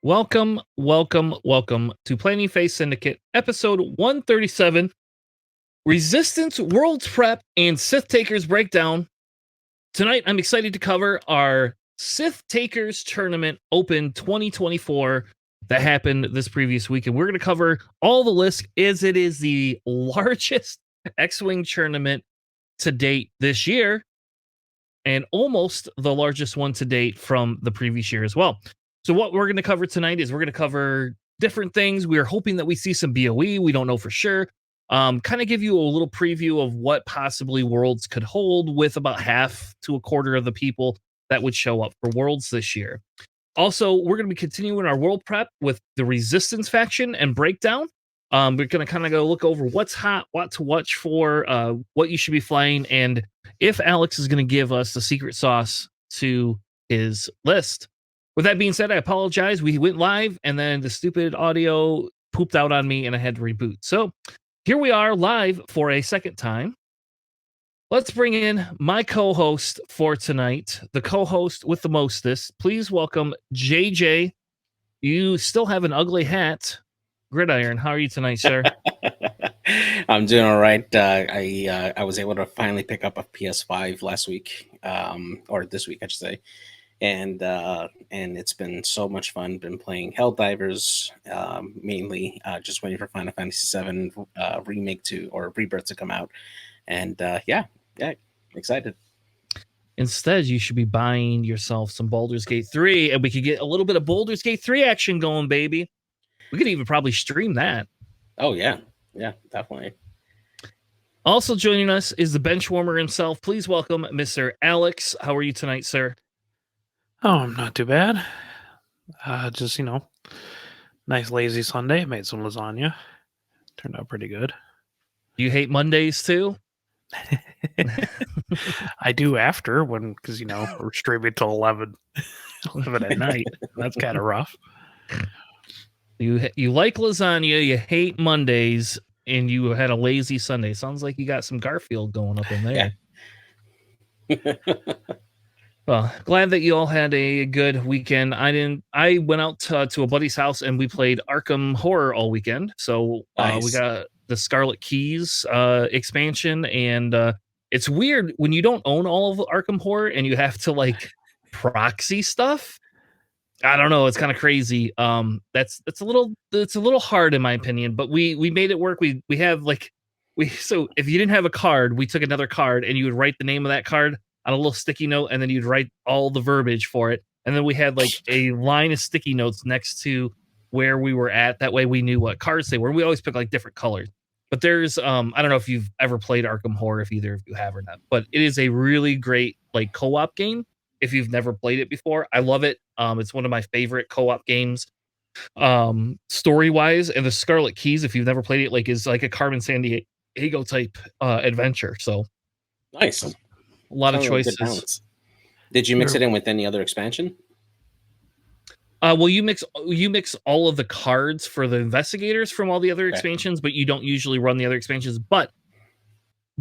Welcome to Planning Phase Syndicate, episode 137, Resistance, World's Prep, and Sith Takers Breakdown. Tonight, I'm excited to cover our Sith Takers Tournament Open 2024 that happened this previous week, and we're going to cover all the lists as it is the largest X-Wing tournament to date this year, and almost the largest one to date from the previous year as well. So what we're going to cover tonight is we're going to cover different things. We are hoping that we see some BOE. We don't know for sure. Kind of give you a little preview of what possibly Worlds could hold with about half to a quarter of the people that would show up for Worlds this year. Also, we're going to be continuing our World Prep with the Resistance faction and breakdown. We're going to kind of go look over what's hot, what to watch for, what you should be flying, and if Alex is going to give us the secret sauce to his list. With that being said, I apologize. We went live and then the stupid audio pooped out on me and I had to reboot. So here we are live for a second time. Let's bring in my co-host for tonight, the co-host with the mostest. Please welcome JJ. You still have an ugly hat. Gridiron, how are you tonight, sir? I'm doing all right. I was able to finally pick up a PS5 last week, or this week, I should say. And it's been so much fun. Been playing Helldivers, mainly just waiting for Final Fantasy VII remake or rebirth to come out. And yeah, excited. Instead, you should be buying yourself some Baldur's Gate 3, and we could get a little bit of Baldur's Gate 3 action going, baby. We could even probably stream that. Oh, yeah, definitely. Also joining us is the bench warmer himself. Please welcome Mr. Alex. How are you tonight, sir? Oh, I'm not too bad. Just, nice lazy Sunday. Made some lasagna. Turned out pretty good. Do you hate Mondays too? I do after because, we're streaming till 11 at night. That's kind of rough. You like lasagna, you hate Mondays, and you had a lazy Sunday. Sounds like you got some Garfield going up in there. Yeah. Well, glad that you all had a good weekend. I went out to a buddy's house and we played Arkham Horror all weekend. So Nice. We got the Scarlet Keys expansion, and it's weird when you don't own all of Arkham Horror and you have to proxy stuff. I don't know. It's kind of crazy. It's a little hard in my opinion, but we made it work. We have so if you didn't have a card, we took another card and you would write the name of that card on a little sticky note, and then you'd write all the verbiage for it. And then we had a line of sticky notes next to where we were at. That way we knew what cards they were. We always pick different colors. But there's I don't know if you've ever played Arkham Horror, if either of you have or not, but it is a really great co-op game. If you've never played it before, I love it. It's one of my favorite co-op games, story-wise. And the Scarlet Keys, if you've never played it, is like a Carmen Sandiego type adventure. So nice. A lot of choices. Did you mix it in with any other expansion? Well, you mix all of the cards for the investigators from all the other expansions, but you don't usually run the other expansions. But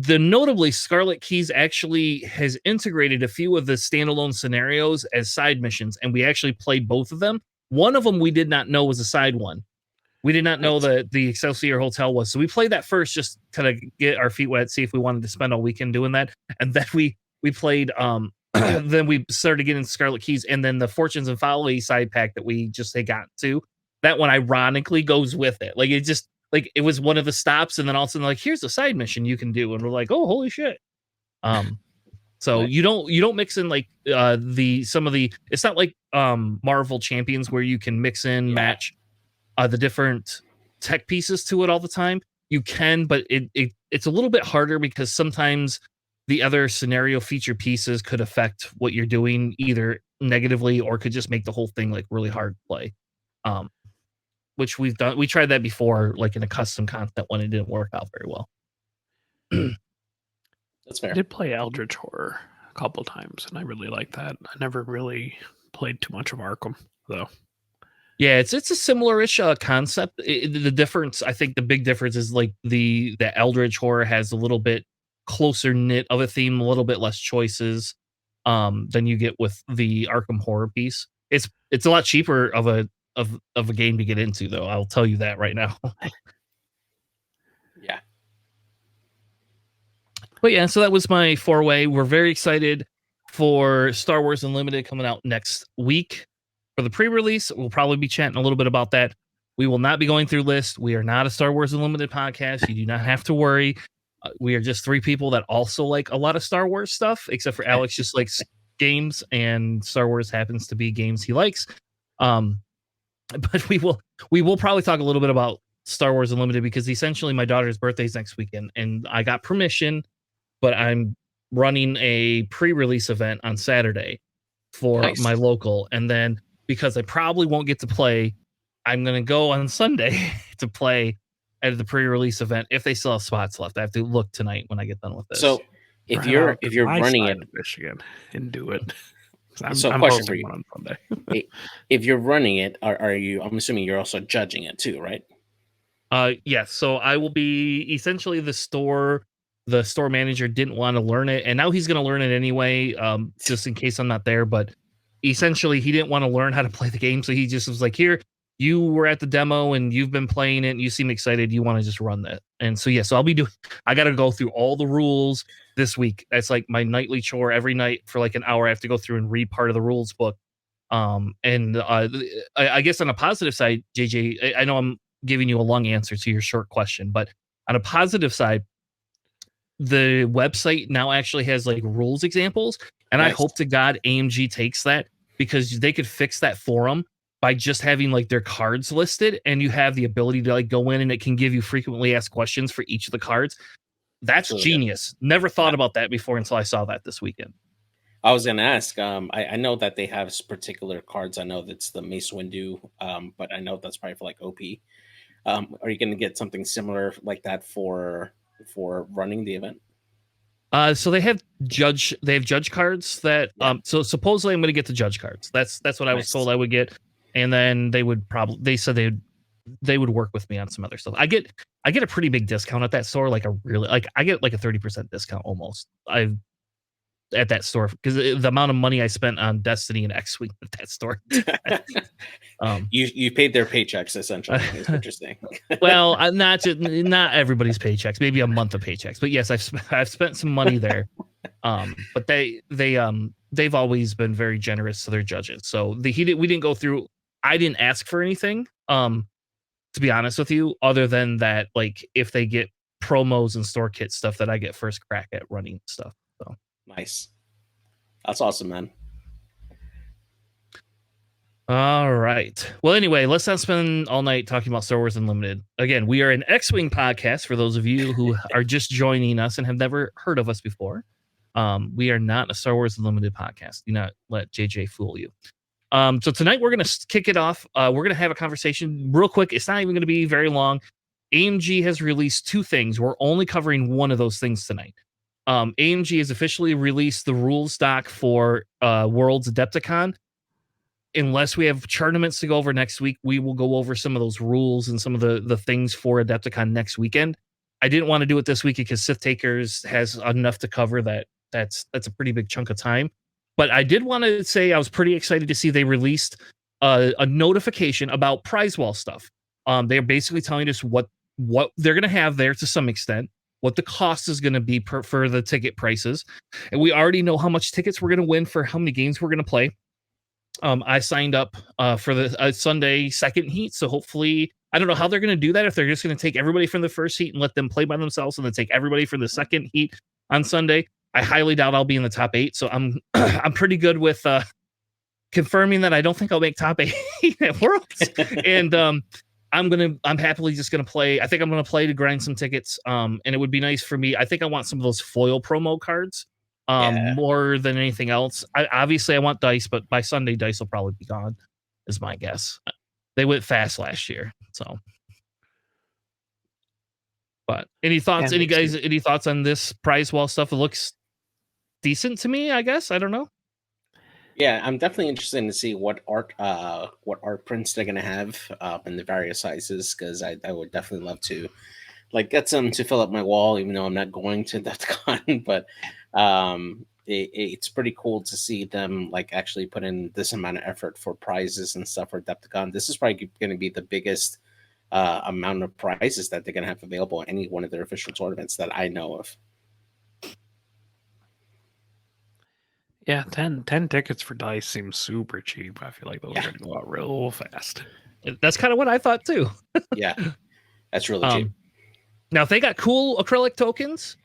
notably, Scarlet Keys actually has integrated a few of the standalone scenarios as side missions, and we actually played both of them. One of them we did not know was a side one. We did not know that the Excelsior Hotel was. So we played that first, just kind of get our feet wet, see if we wanted to spend all weekend doing that. And then we played, then we started getting Scarlet Keys, and then the Fortunes and Folly side pack that we just got to. That one ironically goes with it. It just, it was one of the stops, and then all of a sudden, here's a side mission you can do. And we're like, oh, holy shit. So you don't mix in some of the, it's not like Marvel Champions where you can mix in, match the different tech pieces to it all the time. You can, but it's a little bit harder because sometimes the other scenario feature pieces could affect what you're doing either negatively or could just make the whole thing really hard to play. Which we've done. We tried that before, in a custom content when it didn't work out very well. That's fair. I did play Eldritch Horror a couple times, and I really liked that. I never really played too much of Arkham, though. Yeah, it's a similar-ish concept. The difference, I think, the big difference is the Eldritch Horror has a little bit closer knit of a theme, a little bit less choices than you get with the Arkham Horror piece. It's a lot cheaper of of a game to get into, though. I'll tell you that right now. Yeah. But yeah, so that was my 4-way. We're very excited for Star Wars Unlimited coming out next week for the pre-release. We'll probably be chatting a little bit about that. We will not be going through lists. We are not a Star Wars Unlimited podcast. You do not have to worry. We are just three people that also like a lot of Star Wars stuff, except for Alex just likes games, and Star Wars happens to be games he likes. But we will probably talk a little bit about Star Wars Unlimited because essentially my daughter's birthday is next weekend, and I got permission, but I'm running a pre-release event on Saturday for Nice. my local, and then because I probably won't get to play, I'm gonna go on Sunday to play at the pre-release event if they still have spots left. I have to look tonight when I get done with this. So if Right you're my running side it, of Michigan and do it. I'm question hosting for you. one on Sunday. if you're running it, are you? I'm assuming you're also judging it too, right? Yes. So I will be essentially the store manager didn't want to learn it, and now he's going to learn it anyway, just in case I'm not there. But essentially, he didn't want to learn how to play the game, so he just was like, "Here, you were at the demo and you've been playing it, and you seem excited. You want to just run that?" And so yeah, so I'll be doing. I got to go through all the rules this week. That's like my nightly chore every night for like an hour. I have to go through and read part of the rules book. I guess on a positive side, JJ, I know I'm giving you a long answer to your short question, but on a positive side, the website now actually has like rules examples, and I Nice. hope to God AMG takes that, because they could fix that forum by just having like their cards listed, and you have the ability to like go in and it can give you frequently asked questions for each of the cards. That's Really good. genius. Never thought Yeah. about that before until I saw that this weekend. I was gonna ask. I know that they have particular cards. I know that's the Mace Windu, but I know that's probably for like OP. Are you going to get something similar like that for running the event? So they have judge cards that Yeah. so supposedly I'm going to get the judge cards. That's what I was Nice. told I would get, and then they said they would work with me on some other stuff. I get a pretty big discount at that store, like I get like a 30% discount almost. At that store because the amount of money I spent on Destiny and X-Wing at that store. You paid their paychecks essentially. Is what you're saying. Well, not everybody's paychecks, maybe a month of paychecks, but yes, I've spent some money there. But they've always been very generous to their judges. So we didn't go through. I didn't ask for anything. To be honest with you, other than that, like if they get promos and store kit stuff, that I get first crack at running stuff. So Nice. That's awesome, man. all right. Well, anyway, let's not spend all night talking about Star Wars Unlimited. Again, we are an X-Wing podcast for those of you who are just joining us and have never heard of us before. We are not a Star Wars Unlimited podcast. Do not let JJ fool you. So tonight we're going to kick it off. We're going to have a conversation real quick. It's not even going to be very long. AMG has released two things. We're only covering one of those things tonight. AMG has officially released the rules doc for Worlds Adepticon. Unless we have tournaments to go over next week, we will go over some of those rules and some of the things for Adepticon next weekend. I didn't want to do it this week because Sith Takers has enough to cover that's a pretty big chunk of time. But I did want to say I was pretty excited to see they released a notification about prize wall stuff. They're basically telling us what they're going to have there to some extent, what the cost is going to be for the ticket prices. And we already know how much tickets we're going to win for how many games we're going to play. I signed up for the Sunday second heat, so hopefully I don't know how they're going to do that. If they're just going to take everybody from the first heat and let them play by themselves, and then take everybody from the second heat on Sunday. I highly doubt I'll be in the top 8, so I'm I'm pretty good with confirming that I don't think I'll make top 8 at Worlds, and I'm happily just gonna play. I think I'm gonna play to grind some tickets. And it would be nice for me. I think I want some of those foil promo cards. Yeah. More than anything else. Obviously I want dice, but by Sunday dice will probably be gone, is my guess. They went fast last year, so. But any thoughts? Any thoughts on this prize wall stuff? It looks decent to me, I guess. I don't know. Yeah, I'm definitely interested to see what art prints they're gonna have in the various sizes, because I would definitely love to like get some to fill up my wall, even though I'm not going to that con. But it's pretty cool to see them like actually put in this amount of effort for prizes and stuff for Adepticon. This is probably going to be the biggest amount of prizes that they're going to have available in any one of their official tournaments that I know of. Yeah, 10 tickets for dice seems super cheap. I feel like those are going to go out real fast. That's kind of what I thought too. Yeah, that's really cheap. Now, if they got cool acrylic tokens,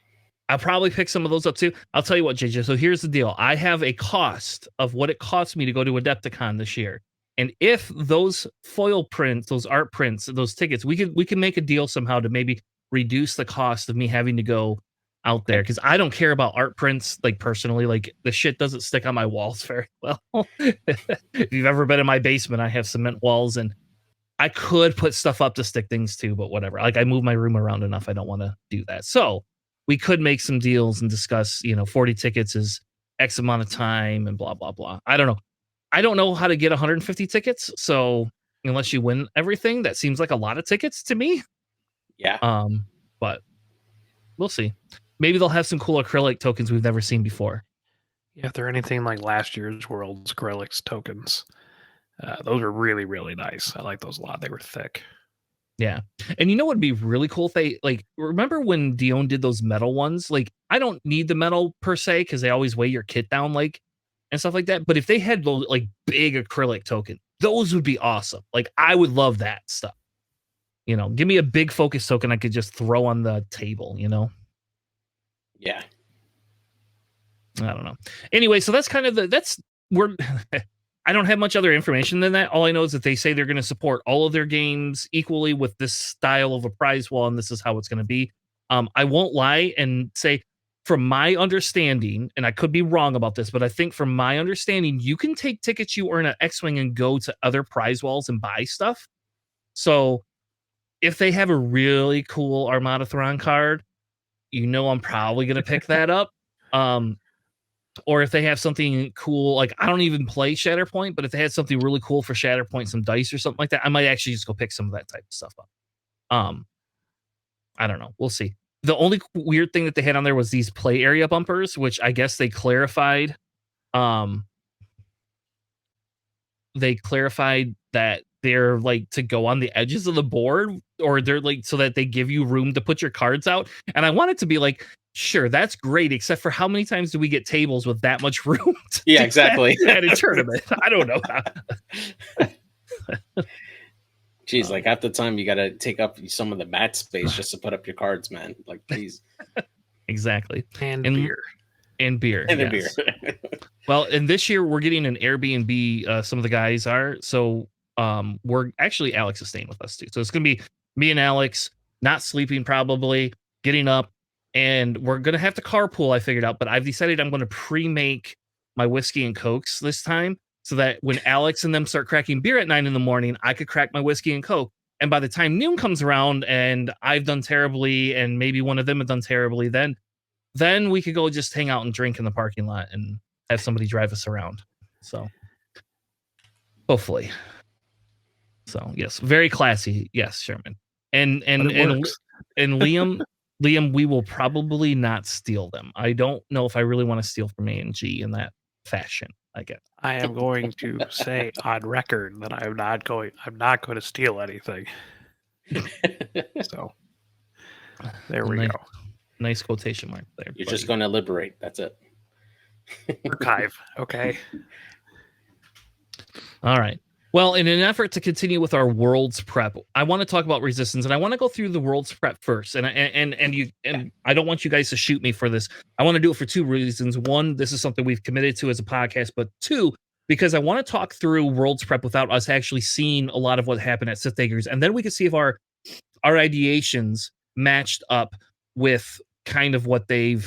I'll probably pick some of those up too. I'll tell you what, JJ. So here's the deal. I have a cost of what it cost me to go to Adepticon this year. And if those foil prints, those art prints, those tickets, we can make a deal somehow to maybe reduce the cost of me having to go out there, because I don't care about art prints, like personally. Like the shit doesn't stick on my walls very well. If you've ever been in my basement, I have cement walls, and I could put stuff up to stick things to, but whatever. Like I move my room around enough. I don't want to do that. So we could make some deals and discuss, 40 tickets is X amount of time and blah, blah, blah. I don't know. I don't know how to get 150 tickets. So unless you win everything, that seems like a lot of tickets to me. Yeah. But we'll see. Maybe they'll have some cool acrylic tokens we've never seen before. Yeah, if they're anything like last year's World's Acrylics tokens, those are really, really nice. I like those a lot. They were thick. Yeah. And you know what would be really cool if they, like, remember when Dion did those metal ones? Like, I don't need the metal per se, because they always weigh your kit down, like, and stuff like that. But if they had those, like, big acrylic token, those would be awesome. Like, I would love that stuff. Give me a big focus token I could just throw on the table, Yeah. I don't know. Anyway, so that's kind of we're I don't have much other information than that. All I know is that they say they're going to support all of their games equally with this style of a prize wall, and this is how it's going to be. I won't lie and say, from my understanding, and I could be wrong about this, but I think from my understanding, you can take tickets you earn at X-Wing and go to other prize walls and buy stuff. So if they have a really cool Armada Thrawn card, I'm probably going to pick that up. Or if they have something cool, like I don't even play Shatterpoint, but if they had something really cool for Shatterpoint, some dice or something like that, I might actually just go pick some of that type of stuff up. I don't know. We'll see. The only weird thing that they had on there was these play area bumpers, which I guess they clarified. They clarified that they're like to go on the edges of the board, or they're like so that they give you room to put your cards out. And I want it to be like, sure, that's great, except for how many times do we get tables with that much room? Yeah, exactly. At a tournament. I don't know. Jeez, like half the time you got to take up some of the mat space just to put up your cards, man. Like, please. Exactly. And beer. And beer. And yes. beer. Well, and this year we're getting an Airbnb. Some of the guys are. So we're actually, Alex is staying with us too. So it's going to be me and Alex, not sleeping probably, getting up. And we're going to have to carpool, I figured out. But I've decided I'm going to pre-make my whiskey and Cokes this time, so that when Alex and them start cracking beer at 9 a.m, I could crack my whiskey and Coke. And by the time noon comes around and I've done terribly and maybe one of them have done terribly, then we could go just hang out and drink in the parking lot and have somebody drive us around. So hopefully. So yes, very classy. Yes, Sherman. And Liam, we will probably not steal them. I don't know if I really want to steal from A&G in that fashion. I am going to say on record that I'm not going to steal anything. So there we go. Nice quotation mark there. You're just going to liberate. That's it. Archive. Okay. All right. Well, in an effort to continue with our Worlds prep, I want to talk about Resistance, and I want to go through the Worlds prep first. And I don't want you guys to shoot me for this. I want to do it for two reasons. One, this is something we've committed to as a podcast, but two, because I want to talk through Worlds prep without us actually seeing a lot of what happened at Sith Takers, and then we can see if our ideations matched up with kind of what they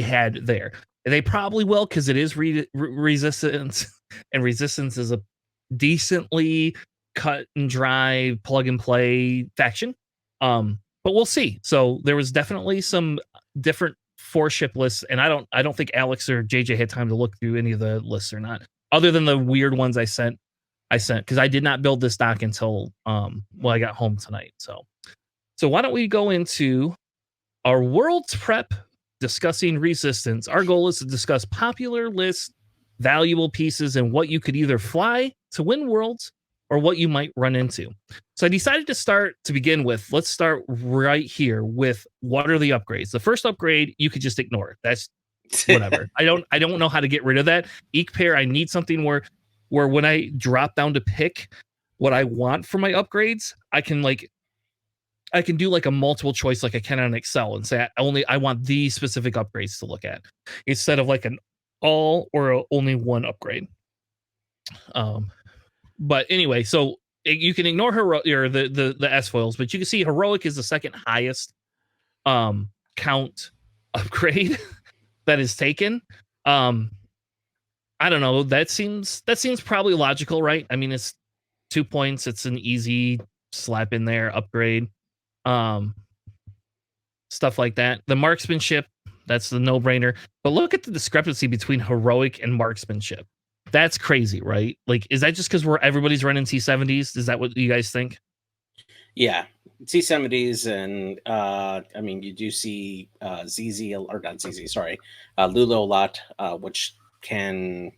had there. They probably will, because it is Resistance, and Resistance is a decently cut and dry plug and play faction, but we'll see. So there was definitely some different 4-ship lists, and I don't think Alex or JJ had time to look through any of the lists or not, other than the weird ones I sent because I did not build this doc until I got home tonight. So why don't we go into our Worlds prep discussing Resistance. Our goal is to discuss popular lists, valuable pieces, and what you could either fly to win worlds or what you might run into. So I decided to start to begin with. Let's start right here with what are the upgrades. The first upgrade you could just ignore. That's whatever. I don't know how to get rid of that. Eek pair, I need something where when I drop down to pick what I want for my upgrades, I can do like a multiple choice like I can on Excel and say I want these specific upgrades to look at instead of like an all or only one upgrade. But anyway, so you can ignore the S foils, but you can see heroic is the second highest count upgrade that is taken. I don't know. That seems probably logical, right? I mean, it's 2 points. It's an easy slap in there upgrade. Stuff like that. The marksmanship, that's the no-brainer. But look at the discrepancy between heroic and marksmanship. That's crazy, right? Like, is that just because everybody's running T70s? Is that what you guys think? Yeah, T70s, and I mean, you do see ZZ or not ZZ, sorry, Lulu a lot, which can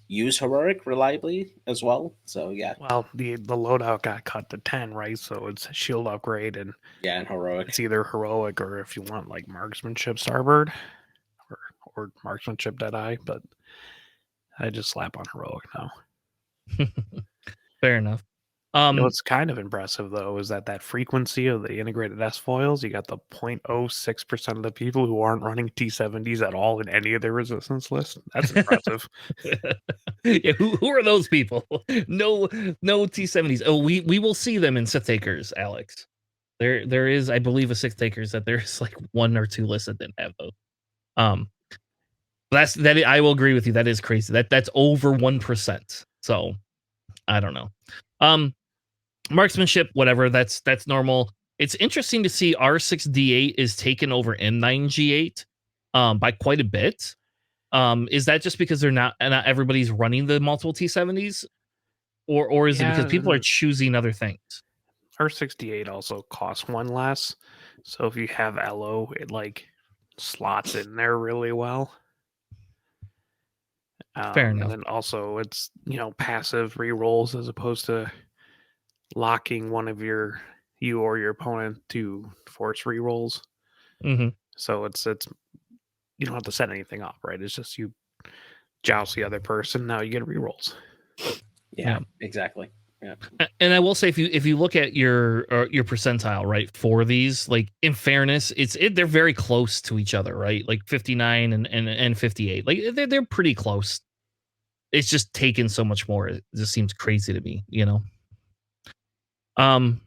use heroic reliably as well. So yeah. Well, the loadout got cut to 10, right? So it's a shield upgrade, and and heroic. It's either heroic or if you want like marksmanship Starbird or marksmanship Deadeye, but I just slap on heroic now. Fair enough. What's kind of impressive though is that frequency of the integrated S foils, you got the 0.06% of the people who aren't running T70s at all in any of their resistance lists. That's impressive. Yeah, who are those people? No T70s. Oh, we will see them in Sith Takers, Alex. There is, I believe, a Sith Takers that there's like 1 or 2 lists that didn't have those. That I will agree with you. That is crazy. That's over 1%. So I don't know. Marksmanship, whatever. That's normal. It's interesting to see R6D8 is taken over M9G8 by quite a bit. Is that just because they're not everybody's running the multiple T70s, or is it because people are choosing other things? R68 also costs 1 less, so if you have LO, it like slots in there really well. Fair enough. And then also it's passive re-rolls as opposed to locking one of you or your opponent to force re-rolls. Mm-hmm. So it's you don't have to set anything up, right? It's just you joust the other person. Now you get re-rolls. Yeah, exactly. Yeah. And I will say, if you look at your percentile, right, for these, like, in fairness, they're very close to each other, right? Like 59 and 58, like they're pretty close. It's just taken so much more. It just seems crazy to me, And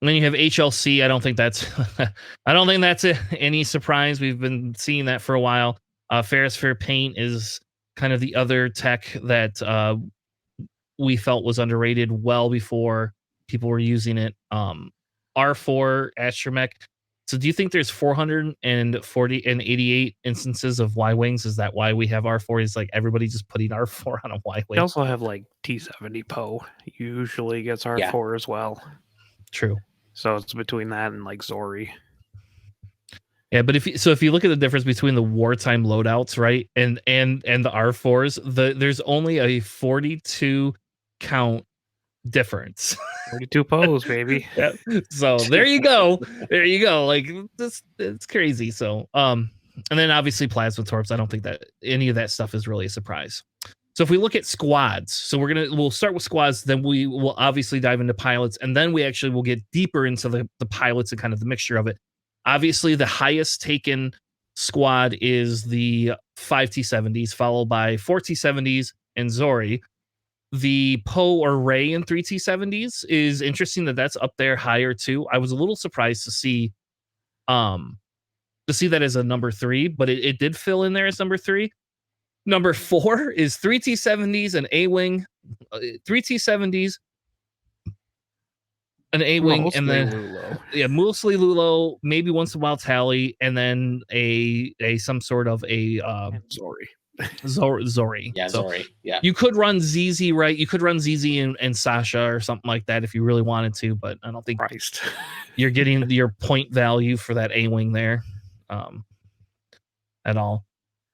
then you have HLC. I don't think that's any surprise. We've been seeing that for a while. Ferrosphere Paint is kind of the other tech that we felt was underrated well before people were using it. R4 Astromech. So do you think there's 440 and 88 instances of Y-Wings? Is that why we have R4? Is like everybody just putting R4 on a Y-Wing? We also have like T70 Poe usually gets R4 as well. True. So it's between that and like Zori. Yeah, but if you look at the difference between the wartime loadouts, right, and the R4s, there's only a 42 count difference. 42 Poes, baby. Yeah. So there you go. Like it's crazy. So and then obviously Plasma Torps. I don't think that any of that stuff is really a surprise. So if we look at squads, so we'll start with squads, then we will obviously dive into pilots, and then we actually will get deeper into the pilots and kind of the mixture of it. Obviously, the highest taken squad is the 5 T70s, followed by 4 T70s and Zori. The Poe or Ray in 3 T70s is interesting that's up there higher too. I was a little surprised to see that as a number 3, but it did fill in there as number 3. Number 4 is 3 T70s and A-Wing, 3 T70s, an A-Wing, and then Lulo. Mostly Lulo, maybe once in a while Tally, and then a some sort of a Zori. Zori. Yeah, so Zori. Yeah. You could run ZZ, right? You could run ZZ and Sasha or something like that if you really wanted to, but I don't think you're getting your point value for that A-Wing there. at all.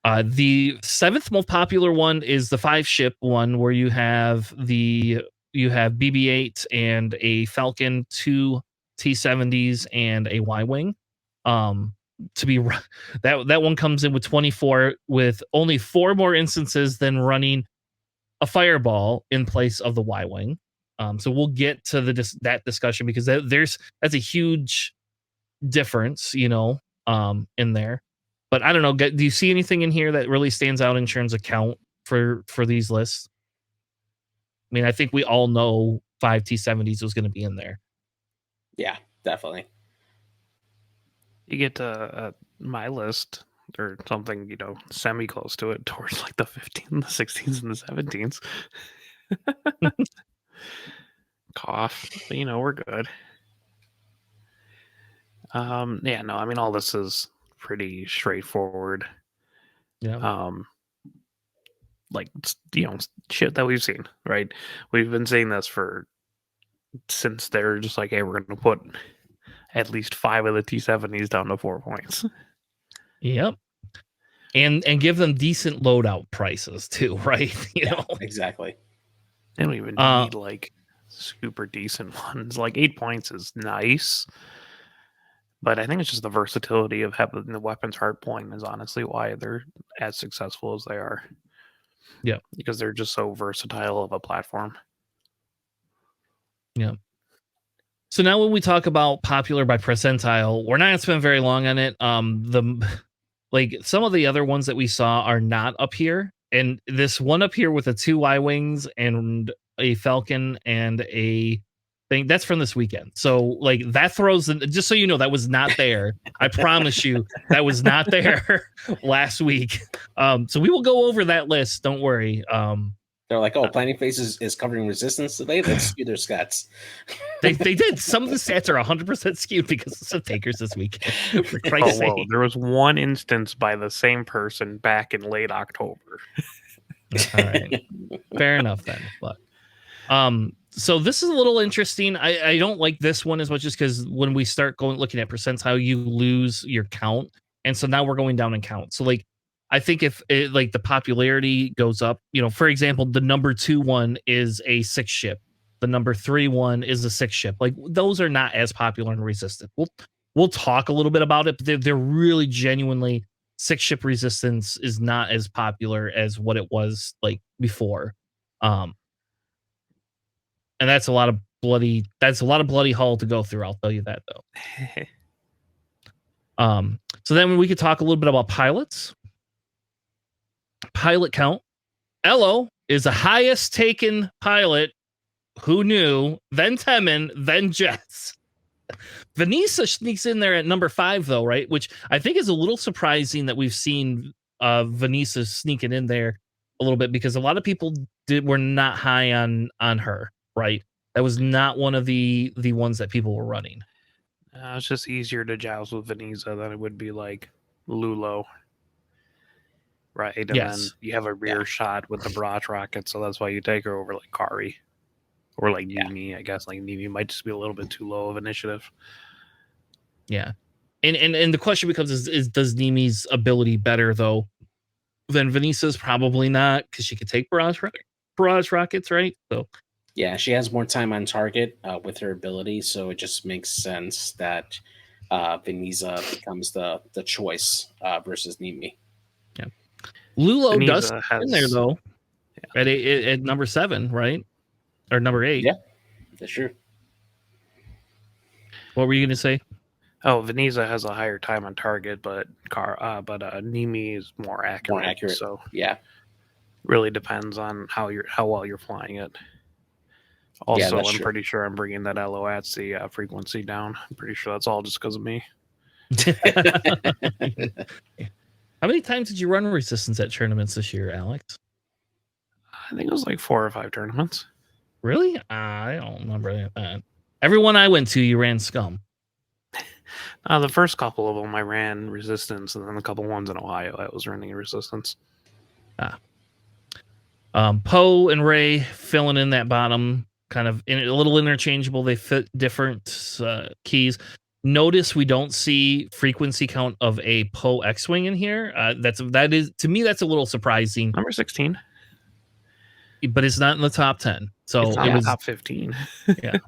The seventh most popular one is the 5-ship one, where you have BB-8 and a Falcon, 2 T-70s, and a Y-wing. That one comes in with 24, with only 4 more instances than running a Fireball in place of the Y-wing. So we'll get to that discussion, because that's a huge difference, in there. But I don't know. Do you see anything in here that really stands out in terms of count for these lists? I mean, I think we all know 5 T-70s was going to be in there. Yeah, definitely. You get to my list or something, semi close to it, towards like the 15, the 16s, and the 17s. Cough, but we're good. Yeah, no, I mean, all this is pretty straightforward. Yeah. Like, shit that we've seen, right? We've been seeing this since they're just like, hey, we're going to put at least 5 of the T-70s down to 4 points. Yep. And give them decent loadout prices too, right? Exactly. They don't even need like super decent ones. Like 8 points is nice, but I think it's just the versatility of having the weapons hard point is honestly why they're as successful as they are. Yeah, because they're just so versatile of a platform. Yeah. So now when we talk about popular by percentile, we're not going to spend very long on it. Some of the other ones that we saw are not up here, and this one up here with the 2 Y-wings and a Falcon and a thing, that's from this weekend. So that throws in, just so you know, that was not there. I promise you that was not there last week. So we will go over that list. Don't worry. They're like, oh, Planning Phase is covering resistance today. Let's skew their stats. They did. Some of the stats are 100% skewed because of Sith Takers this week. For Christ's sake. There was one instance by the same person back in late October. All right. Fair enough then. But so this is a little interesting. I don't like this one as much, just because when we start looking at percentile, you lose your count. And so now we're going down in count. So I think if the popularity goes up, for example, the number 2 one is a 6-ship. The number 3 one is a 6-ship. Those are not as popular in Resistance. We'll talk a little bit about it, but they're really genuinely 6-ship Resistance is not as popular as what it was before. And that's a lot of bloody hull to go through. I'll tell you that though. So then we could talk a little bit about pilots. Pilot count. Elo is the highest taken pilot. Who knew? Then Temin, then Jets. Vanessa sneaks in there at number 5 though, right? Which I think is a little surprising that we've seen Vanessa sneaking in there a little bit, because a lot of people were not high on her, right? That was not one of the ones that people were running. It's just easier to joust with Vanessa than it would be like Lulo. Right, and then you have a rear shot with the barrage rocket, so that's why you take her over like Kari or like Nimi. I guess Nimi might just be a little bit too low of initiative. Yeah, and the question becomes: is does Nimi's ability better though than Vanessa's? Probably not, because she could take barrage rockets, right? So yeah, she has more time on target with her ability, so it just makes sense that Vanessa becomes the choice versus Nimi. Yeah. Lulo does in there though, at number 7, right? Or number 8. Yeah, that's true. What were you going to say? Oh, Vanessa has a higher time on target, but Nimi is more accurate. More accurate. So yeah, really depends on how well you're flying it. Also, I'm pretty sure I'm bringing that LOATC frequency down. I'm pretty sure that's all just because of me. How many times did you run Resistance at tournaments this year, Alex? I think it was like 4 or 5 tournaments. Really? I don't remember any of that. Everyone I went to, you ran Scum. The first couple of them, I ran Resistance, and then a couple ones in Ohio, I was running Resistance. Poe and Ray filling in that bottom, kind of a little interchangeable. They fit different keys. Notice we don't see frequency count of a Poe X-wing in here. That is to me that's a little surprising. Number 16, but it's not in the top 10. So it's not it in was the top 15. Yeah.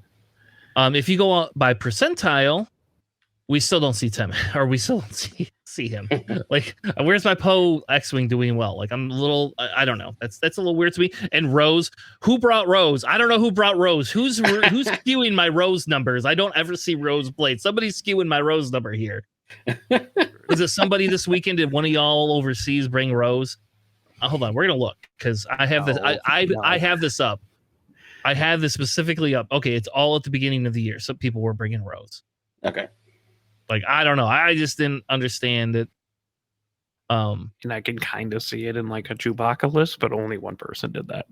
If you go by percentile, we still don't see Tim, or we still don't see him. Like, where's my Poe X-wing doing well? Like, I'm a little, I don't know. That's a little weird to me. And Rose, who brought Rose? I don't know who brought Rose. Who's skewing my Rose numbers? I don't ever see Rose played. Somebody's skewing my Rose number here. Was it somebody this weekend? Did one of y'all overseas bring Rose? Hold on, we're gonna look because I have this. I have this up. I have this specifically up. Okay, it's all at the beginning of the year. Some people were bringing Rose. Okay. Like, I don't know. I just didn't understand it. And I can kind of see it in like a Chewbacca list, but only one person did that.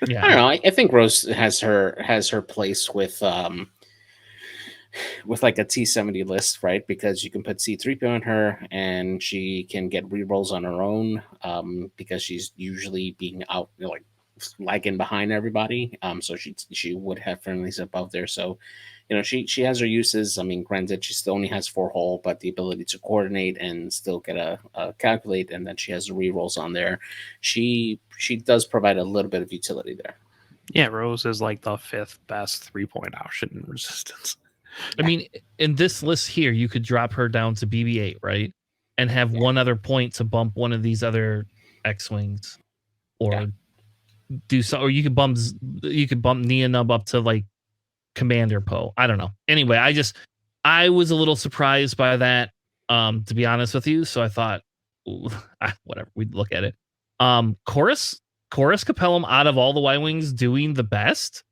Yeah. I don't know. I think Rose has her place with like a T70 list, right? Because you can put C3PO on her and she can get rerolls on her own because she's usually being out, like lagging behind everybody. So she would have friendlies above there. So, she has her uses. I mean, granted, she still only has 4 hull, but the ability to coordinate and still get a calculate, and then she has the rerolls on there. She does provide a little bit of utility there. Yeah, Rose is like the 5th best 3-point option in Resistance. I mean, in this list here, you could drop her down to BB-8, right? And have one other point to bump one of these other X-wings, or do so, or you could bump Nia Nub up to like Commander Poe. I don't know. Anyway, I was a little surprised by that, to be honest with you. So I thought, whatever, we'd look at it. Chorus Capellum out of all the Y-wings doing the best.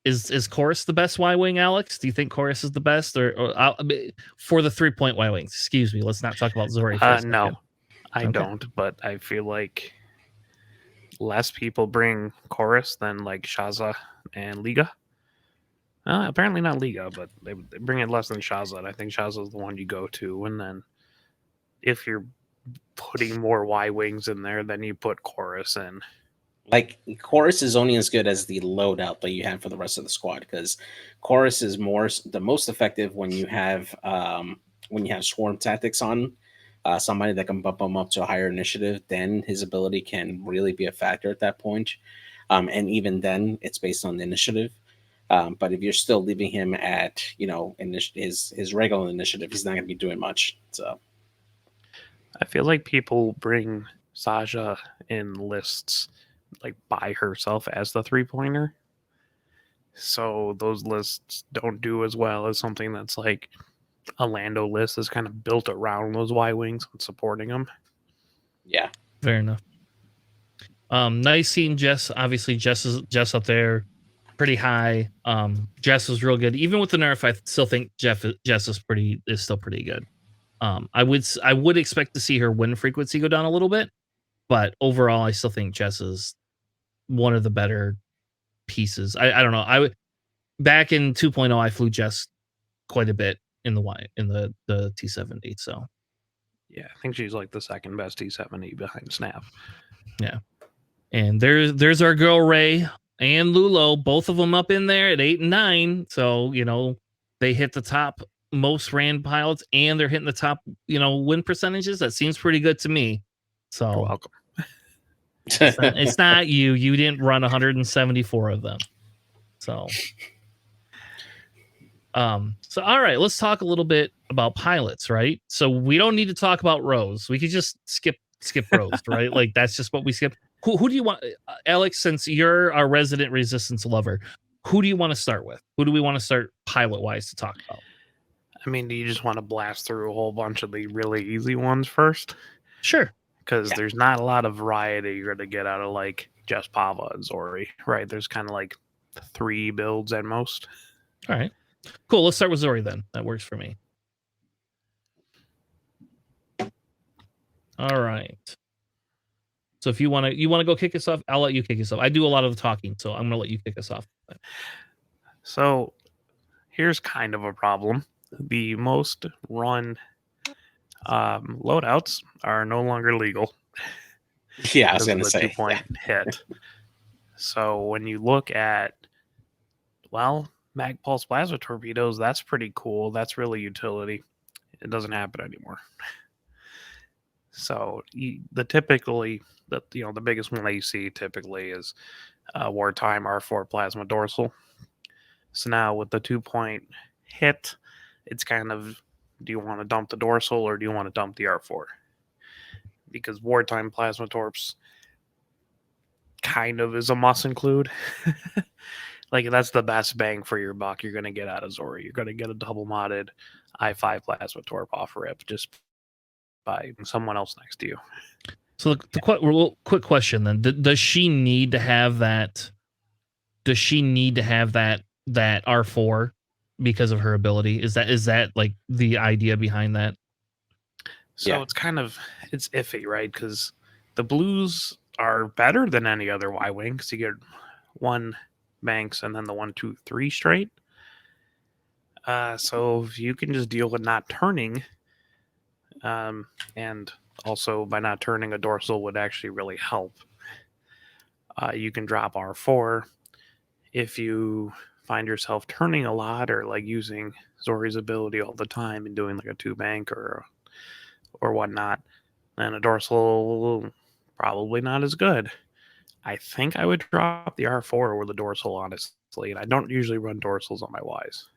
Is Chorus the best Y-wing, Alex? Do you think Chorus is the best, or for the 3-point Y-wings? Excuse me. Let's not talk about Zori. No, I don't. But I feel like less people bring Chorus than like Shaza and Liga. Apparently not Liga, but they bring it less than Shaza. And I think Shaza is the one you go to. And then if you're putting more Y-wings in there, then you put Chorus in. Like, Chorus is only as good as the loadout that you have for the rest of the squad, because Chorus is the most effective when you have swarm tactics on somebody that can bump them up to a higher initiative. Then his ability can really be a factor at that point, and even then, it's based on the initiative. But if you're still leaving him at his regular initiative, he's not going to be doing much. So I feel like people bring Saja in lists like by herself as the 3-pointer. So those lists don't do as well as something that's like a Lando list is kind of built around those Y-wings and supporting them. Yeah. Fair enough. Nice seeing Jess. Obviously, Jess up there pretty high. Jess was real good. Even with the nerf, I still think Jess is still pretty good. I would expect to see her win frequency go down a little bit, but overall, I still think Jess is one of the better pieces. I don't know. Back in 2.0, I flew Jess quite a bit in the T70. So yeah, I think she's like the second best T70 behind Snap. Yeah, and there's our girl Ray and Lulo, both of them up in there at 8 and 9. So they hit the top most ran pilots, and they're hitting the top win percentages. That seems pretty good to me. So you're welcome. It's not you. You didn't run 174 of them. So all right, let's talk a little bit about pilots, right? So we don't need to talk about Rose. We could just skip Rose, right? Like, that's just what we skip. Who do you want, Alex, since you're our resident Resistance lover, who do you want to start with? Who do we want to start pilot-wise to talk about? I mean, do you just want to blast through a whole bunch of the really easy ones first? Sure. Because there's not a lot of variety you're going to get out of like just Pava and Zori, right? There's kind of like 3 builds at most. All right, cool. Let's start with Zori then. That works for me. All right. So if you want to go kick us off, I'll let you kick us off. I do a lot of the talking, so I'm going to let you kick us off. So here's kind of a problem. The most run loadouts are no longer legal. Yeah, I was going to say 2-point hit. So when you look at, well, Mag Pulse Plasma Torpedoes, that's pretty cool. That's really utility. It doesn't happen anymore. So the biggest one that you see typically is Wartime R4 Plasma Dorsal. So now with the 2-point hit, it's kind of, do you want to dump the dorsal or do you want to dump the R4? Because Wartime Plasma Torps kind of is a must include. Like, that's the best bang for your buck you're going to get out of Zori. You're going to get a double modded I5 Plasma Torp off rip just by someone else next to you. So quick question then: does she need to have that? Does she need to have that R4 because of her ability? Is that like the idea behind that? So it's kind of, it's iffy, right? Because the blues are better than any other Y-wing because you get 1 banks and then the 1, 2, 3 straight. So if you can just deal with not turning, and also by not turning, a dorsal would actually really help. You can drop R4 if you find yourself turning a lot or like using Zori's ability all the time and doing like a 2 bank or whatnot. And a dorsal, probably not as good. I think I would drop the R4 or the dorsal, honestly. And I don't usually run dorsals on my Ys.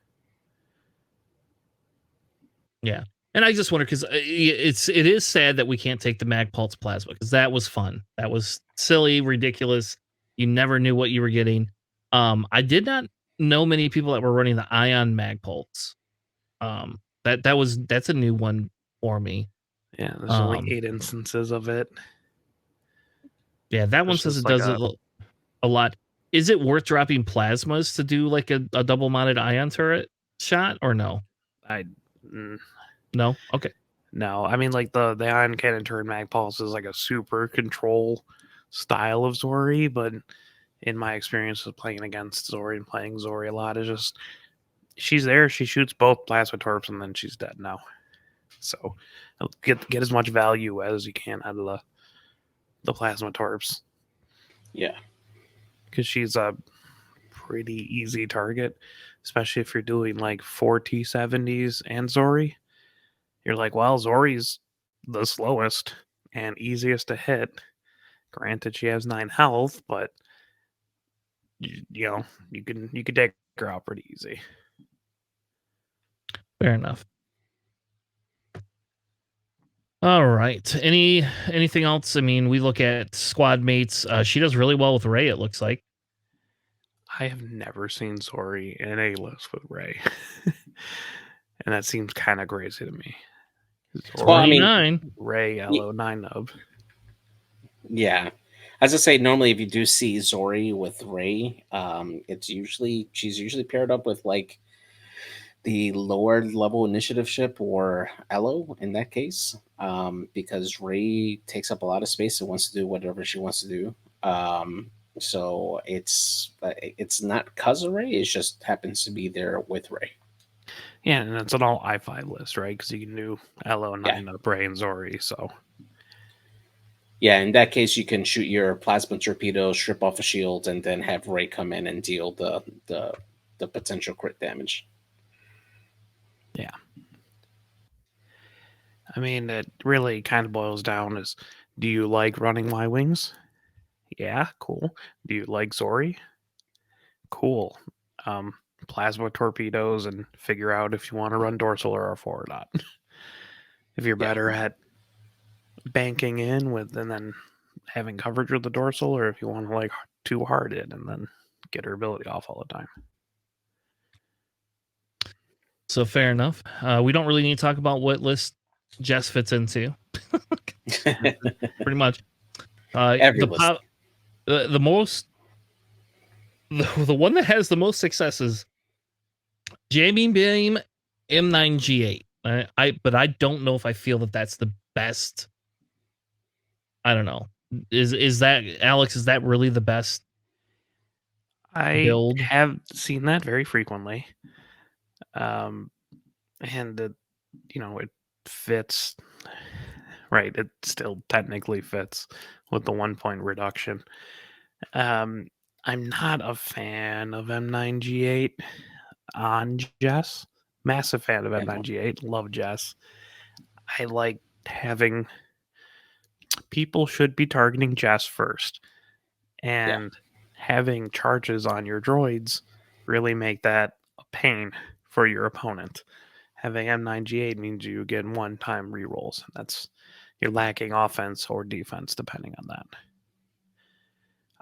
Yeah. And I just wonder because it is sad that we can't take the Mag Pulse Plasma because that was fun. That was silly, ridiculous. You never knew what you were getting. I did not know many people that were running the Ion Mag Pulse. That's a new one for me. Yeah, there's only 8 instances of it. Yeah, that one says it does a lot. Is it worth dropping plasmas to do like a double modded ion turret shot or no? No? Okay. No, I mean, like the ion cannon turret mag pulse is like a super control style of Zori, but in my experience of playing against Zori and playing Zori a lot, is just she's there, she shoots both plasma torps, and then she's dead now. So get as much value as you can out of the plasma torps. Yeah, because she's a pretty easy target, especially if you're doing like 4 T70s and Zori. You're like, well, Zori's the slowest and easiest to hit. Granted, she has 9 health, but you can take her out pretty easy. Fair enough. All right. Anything else? I mean, we look at squad mates. She does really well with Rey, it looks like. I have never seen Zori in a list with Rey. And that seems kind of crazy to me. Well, I mean, Rey LO9 nub. Yeah. As I say, normally if you do see Zori with Rey, she's usually paired up with like the lower level initiative ship or Elo in that case, because Rey takes up a lot of space and wants to do whatever she wants to do. So it's not cause of Rey; it just happens to be there with Rey. Yeah, and it's an all I5 list, right? Because you can do Elo, 9 up, Rey, and Zori. So yeah, in that case, you can shoot your plasma torpedo, strip off a shield, and then have Rey come in and deal the potential crit damage. Yeah. I mean, it really kind of boils down as, do you like running Y-Wings? Yeah, cool. Do you like Zori? Cool. Plasma torpedoes and figure out if you want to run dorsal or R4 or not. If you're better at banking in with and then having coverage with the dorsal, or if you want to like too hard in and then get her ability off all the time. So fair enough. We don't really need to talk about what list Jess fits into. Pretty much. Every list. The most the one that has the most successes, Jamming Beam M9G8. But I don't know if I feel that that's the best. I don't know. Is that, Alex? Is that really the best? I have seen that very frequently, and it fits. Right, it still technically fits with the 1 point reduction. I'm not a fan of M9G8. on Jess. Massive fan of Yeah. M98. Love Jess. I like having people should be targeting Jess first, and having charges on your droids really make that a pain for your opponent. Having M98 means you get one-time rerolls. That's you're lacking offense or defense depending on that.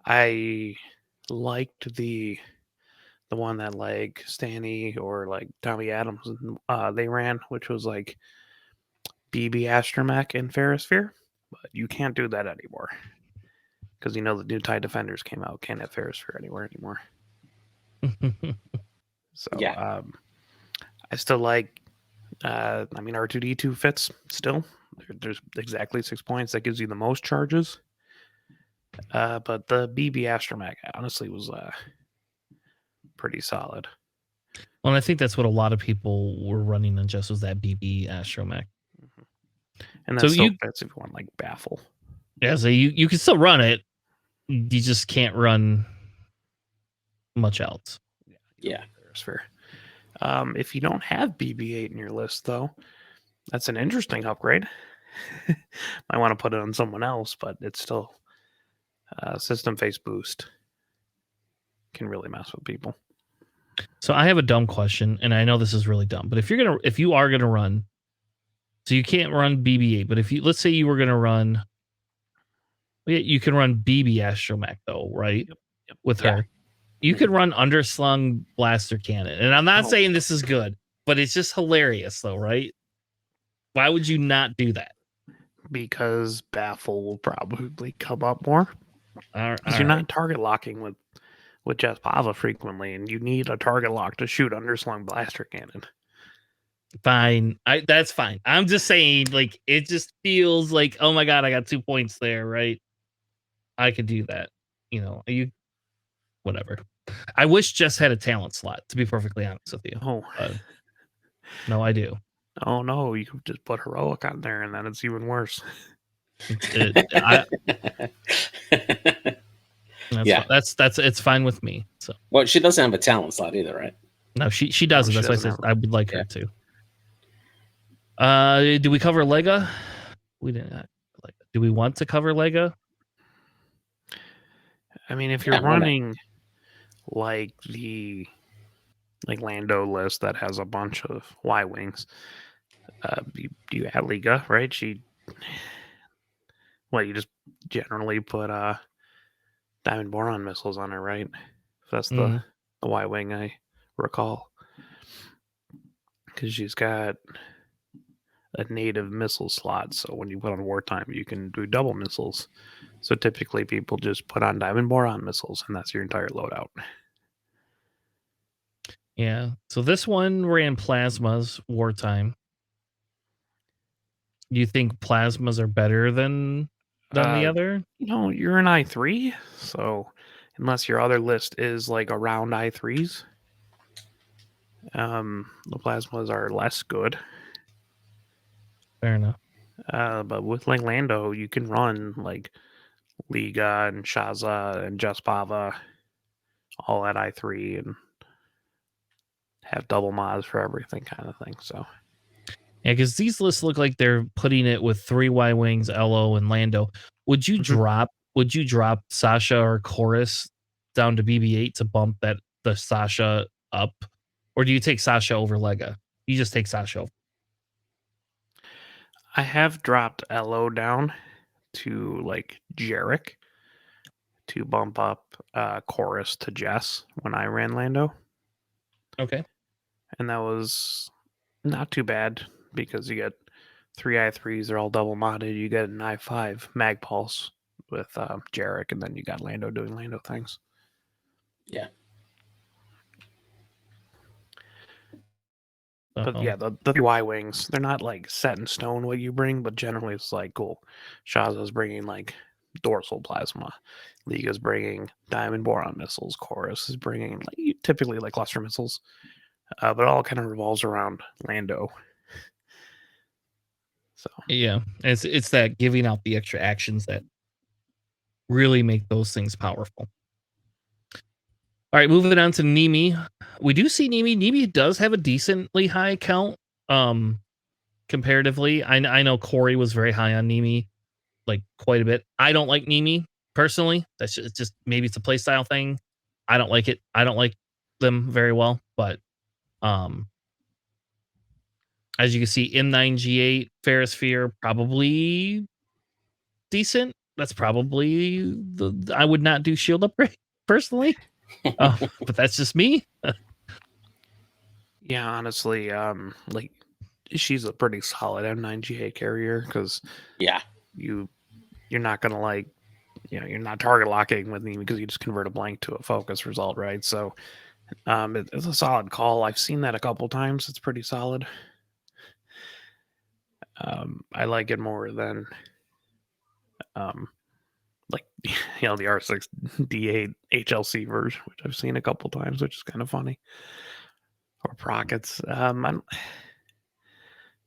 I liked the one that like Stanny or like Tommy Adams they ran, which was like BB Astromech and Ferrosphere, but you can't do that anymore because you know the new TIE Defenders came out, can't have Ferrosphere anywhere anymore. So Yeah. I still like. I mean, R2D2 fits still. There's exactly 6 points. That gives you the most charges. But the BB Astromech honestly was pretty solid. Well, I think that's what a lot of people were running on just was that BB Astromech. And that So still you- fits if you want like baffle. Yeah, so you can still run it. You just can't run much else. Yeah. Sphere. If you don't have BB-8 in your list, though, that's an interesting upgrade. Might want to put it on someone else, but it's still system face boost. Can really mess with people. So I have a dumb question, and I know this is really dumb, but if you are gonna run, so you can't run BB-8, but if you let's say you were gonna run, you can run BB Astromech though, right? Yep. With Yeah. her, you could run underslung blaster cannon, and I'm not Oh. saying this is good, but it's just hilarious though, right? Why would you not do that? Because baffle will probably come up more. Because you're not target locking with Jess Pava frequently, and you need a target lock to shoot underslung blaster cannon. Fine. That's fine. I'm just saying, like, it just feels like, oh my god, I got 2 points there, right? I could do that. Whatever. I wish Jess had a talent slot, to be perfectly honest with you. Oh. No, I do. Oh no, you could just put heroic on there and then it's even worse. It's fine with me. So Well, she doesn't have a talent slot either, right? no, she doesn't. she That's why I doesn't said have- I would like her to. Do we cover Lega? We didn't. Do we want to cover Lega? I mean, if you're running like the Lando list that has a bunch of Y wings, you add Liga, right? You just generally put diamond boron missiles on her, right? That's the Y wing I recall, because she's got a native missile slot. So when you put on wartime, you can do double missiles. So typically, people just put on diamond boron missiles, and that's your entire loadout. Yeah. So this one ran plasmas wartime. Do you think plasmas are better than the other? No, you're an I3, so unless your other list is like around I3s, the plasmas are less good. Fair enough. But with like Lando, you can run like Liga and Shaza and Jaspava all at I3 and have double mods for everything kind of thing. So yeah, because these lists look like they're putting it with 3 Y wings, LO, and Lando. Would you drop Sasha or Chorus down to BB-8 to bump the Sasha up, or do you take Sasha over Lega? You just take Sasha over. I have dropped LO down to like Jarek to bump up Chorus to Jess when I ran Lando. Okay. And that was not too bad because you get 3 I3s, they're all double modded. You get an I5 Mag Pulse with Jarek, and then you got Lando doing Lando things. Yeah. But yeah, the Y wings, they're not like set in stone what you bring, but generally it's like cool. Shaza's bringing like dorsal plasma. Liga's bringing diamond boron missiles. Chorus is bringing typically like cluster missiles. But it all kind of revolves around Lando. So yeah, it's that giving out the extra actions that really make those things powerful. All right, moving on to Nemi. We do see Nemi. Nemi does have a decently high count, comparatively. I know Corey was very high on Nemi, like quite a bit. I don't like Nemi personally. It's just maybe it's a playstyle thing. I don't like it. I don't like them very well, but as you can see, M9G8, Ferrosphere, probably decent. That's probably I would not do shield upgrade personally. But that's just me. Yeah, honestly, like she's a pretty solid M9GA carrier because Yeah. you're not gonna like, you're not target locking with me because you just convert a blank to a focus result, right? So, it's a solid call. I've seen that a couple times. It's pretty solid. I like it more than, like the R6 D8 HLC version, which I've seen a couple times, which is kind of funny. Or Prockets.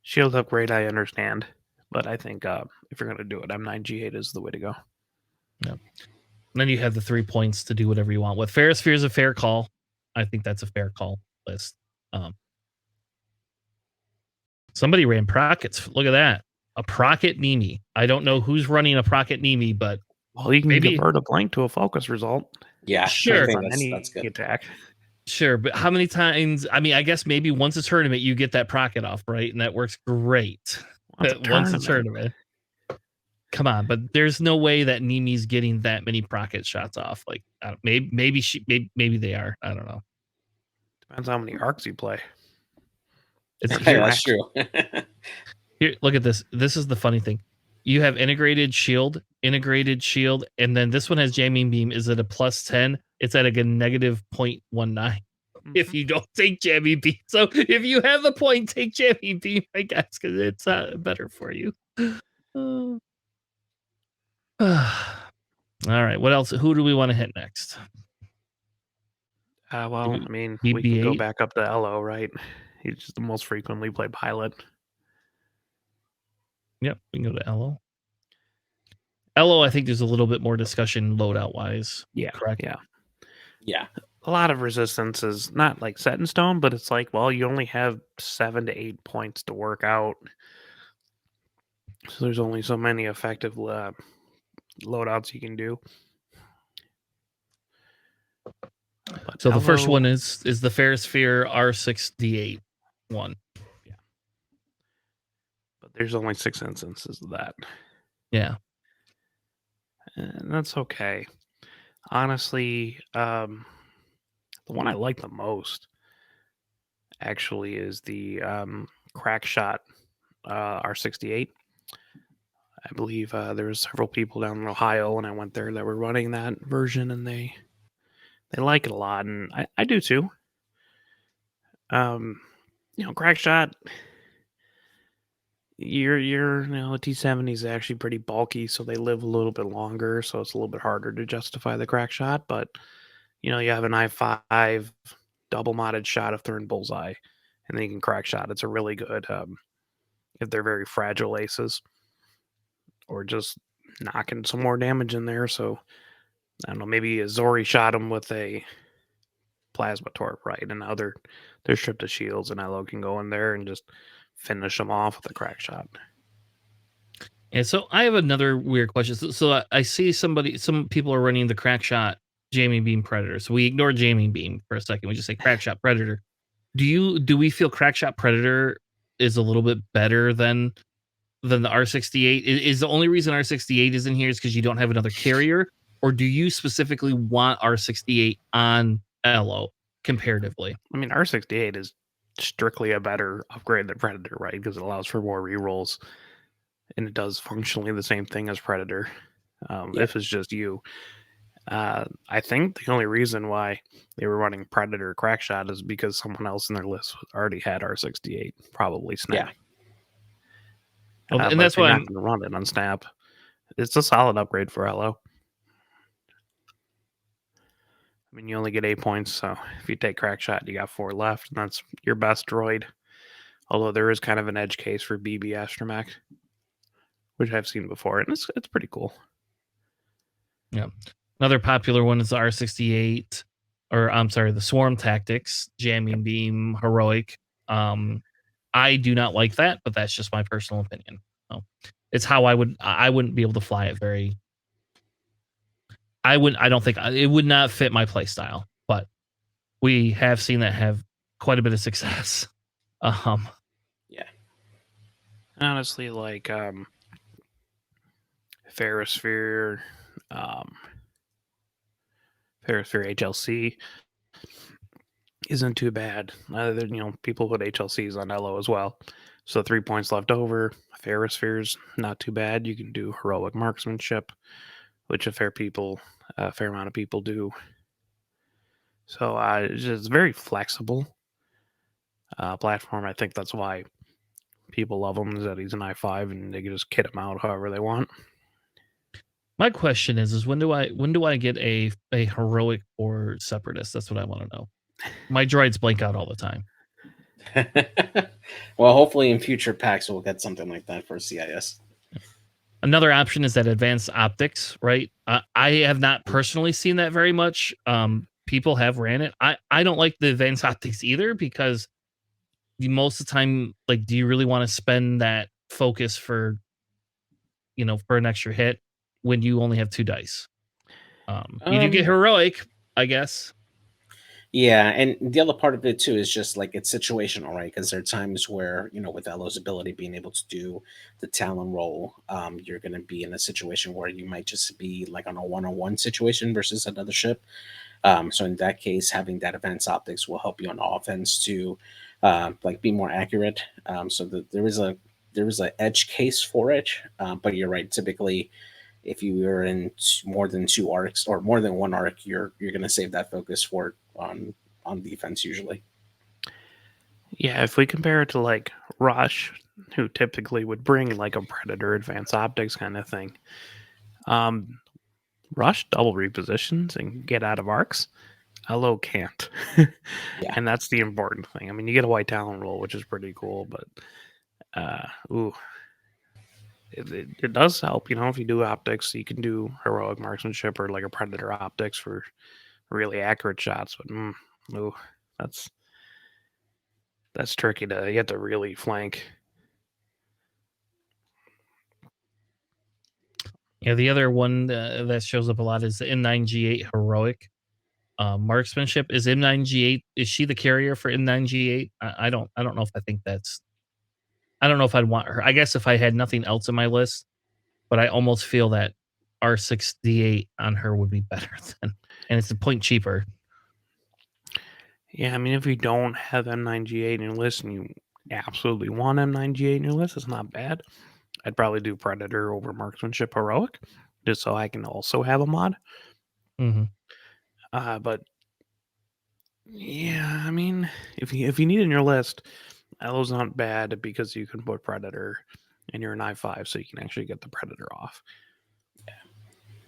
Shield upgrade, I understand, but I think if you're gonna do it, M9G8 is the way to go. Yeah. And then you have the 3 points to do whatever you want with. Ferrosphere is a fair call. I think that's a fair call list. Somebody ran Prockets. Look at that. A Procket Nemi. I don't know who's running a Procket Nemi, but Well, you can maybe convert a blank to a focus result. Yeah. Sure. I think on any that's good. attack. Sure, but how many times? I mean, I guess maybe once a tournament you get that Procket off, right? And that works great. Once a tournament. Come on, but there's no way that Nemi's getting that many Procket shots off. Like maybe they are. I don't know. Depends how many arcs you play. That's true. Here, look at this. This is the funny thing. You have integrated shield, and then this one has jamming beam. Is it a +10? It's at a negative 0.19 if you don't take jamming beam. So if you have the point, take jamming beam, I guess, because it's better for you. All right. What else? Who do we want to hit next? Well, I mean, BB-8? we can go back up to Elo, right? He's just the most frequently played pilot. Yep, we can go to Elo. Elo, I think there's a little bit more discussion loadout wise. Yeah, correct. Yeah. A lot of resistance is not like set in stone, but it's like, well, you only have 7 to 8 points to work out. So there's only so many effective loadouts you can do. But so the first one is the Ferrosphere R6D8 one. Yeah. But there's only 6 instances of that. Yeah. And that's okay. Honestly, the one I like the most actually is the crack shot R68. I believe there was several people down in Ohio when I went there that were running that version, and they like it a lot, and I do too. Crack shot. Your T70 is actually pretty bulky, so they live a little bit longer, so it's a little bit harder to justify the crack shot. But you have an i5 double modded shot if they're in bullseye, and then you can crack shot. It's a really good if they're very fragile aces, or just knocking some more damage in there. So I don't know, maybe Zori shot him with a plasma torp, right? And now they're stripped of shields, and Elo can go in there and just finish them off with a crack shot. And so I have another weird question. So I see some people are running the crack shot jamming beam predator. So we ignore jamming beam for a second. We just say crack shot predator. Do we feel crack shot predator is a little bit better than the R68? Is the only reason R68 is in here is because you don't have another carrier, or do you specifically want R68 on Elo comparatively? I mean, R68 is strictly a better upgrade than Predator, right? Because it allows for more rerolls, and it does functionally the same thing as Predator. If it's just you. I think the only reason why they were running Predator Crackshot is because someone else in their list already had R68, probably Snap. Yeah. And that's why I'm going to run it on Snap. It's a solid upgrade for Elo. I mean, you only get 8 points, so if you take Crackshot, you got 4 left, and that's your best droid. Although there is kind of an edge case for BB Astromech, which I've seen before, and it's pretty cool. Yeah. Another popular one is the R68. or I'm sorry, the swarm tactics, jamming beam, heroic. I do not like that, but that's just my personal opinion. So it's how I wouldn't be able to fly it very. I don't think it would not fit my play style, but we have seen that have quite a bit of success. Yeah. Honestly, like Ferrosphere, Ferrosphere HLC isn't too bad. People put HLCs on LO as well. So 3 points left over. Ferrosphere's not too bad. You can do heroic marksmanship, which a fair amount of people do. So it's just very flexible platform. I think that's why people love him, is that he's an I5 and they can just kit him out however they want. My question is when do I get a heroic or separatist? That's what I want to know. My droids blank out all the time. Well, hopefully in future packs we'll get something like that for CIS. Another option is that advanced optics, right? I have not personally seen that very much. People have ran it. I don't like the advanced optics either, because most of the time, like, do you really want to spend that focus for an extra hit when you only have 2 dice? You do get heroic, I guess. Yeah, and the other part of it too is just like it's situational, right? Because there are times where, with Elo's ability being able to do the Talon roll, you're going to be in a situation where you might just be like on a one-on-one situation versus another ship. So in that case, having that advanced optics will help you on offense to like be more accurate. So there is a edge case for it, but you're right. Typically, if you are in more than 2 arcs or more than 1 arc, you're going to save that focus for on defense usually. Yeah, if we compare it to like Rush, who typically would bring like a Predator advanced optics kind of thing, Rush double repositions and get out of arcs. Hello can't. Yeah. And that's the important thing. I mean, you get a white Talon roll, which is pretty cool, but it does help. If you do optics, you can do heroic marksmanship or like a Predator optics for really accurate shots. But that's tricky you have to really flank. Yeah, the other one that shows up a lot is the M9G8 heroic marksmanship. Is M9G8, is she the carrier for M9G8? I don't know if I think that's. I don't know if I'd want her. I guess if I had nothing else in my list, but I almost feel that R6D8 on her would be better than, and it's a point cheaper. Yeah, I mean, if you don't have M9G8 in your list and you absolutely want M9G8 in your list, it's not bad. I'd probably do Predator over Marksmanship Heroic, just so I can also have a mod. Mm-hmm. But yeah, I mean, if you need it in your list, Elo's not bad because you can put Predator and you're an I5, so you can actually get the Predator off. Yeah.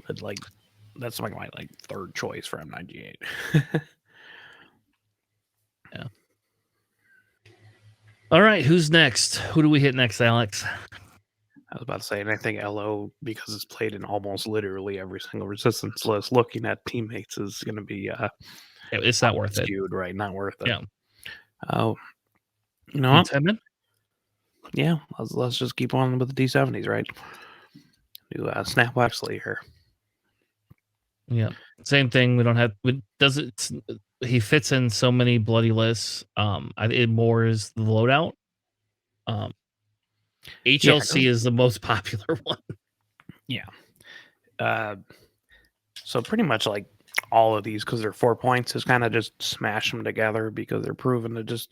But like, that's like my third choice for M9G8. Yeah. All right, who's next? Who do we hit next, Alex? I was about to say, and I think LO, because it's played in almost literally every single resistance list, looking at teammates is going to be it's not worth skewed, right? Not worth it. Yeah. Oh, you know what? D10? Yeah, let's just keep on with the D70s, right? Do Snap Waxley here. Yeah, same thing. We don't have. He fits in so many bloody lists. It more is the loadout. HLC is the most popular one. Yeah. So pretty much like all of these, because they're 4 points, is kind of just smash them together because they're proven to just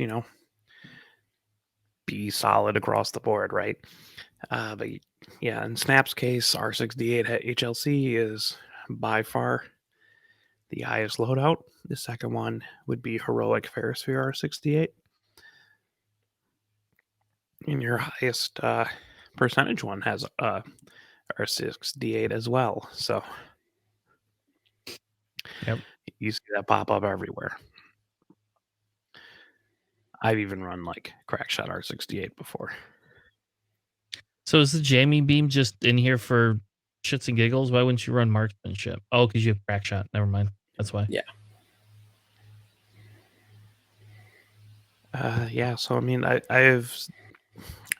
be solid across the board, right? But yeah, in Snap's case, R6D8 HLC is by far the highest loadout. The second one would be Heroic Ferrosphere R6D8. And your highest percentage one has R6D8 as well. So yep, you see that pop up everywhere. I've even run like Crackshot R68 before. So is the jamming beam just in here for shits and giggles? Why wouldn't you run marksmanship? Oh, because you have Crackshot. Never mind. That's why. Yeah. Yeah, so I mean, I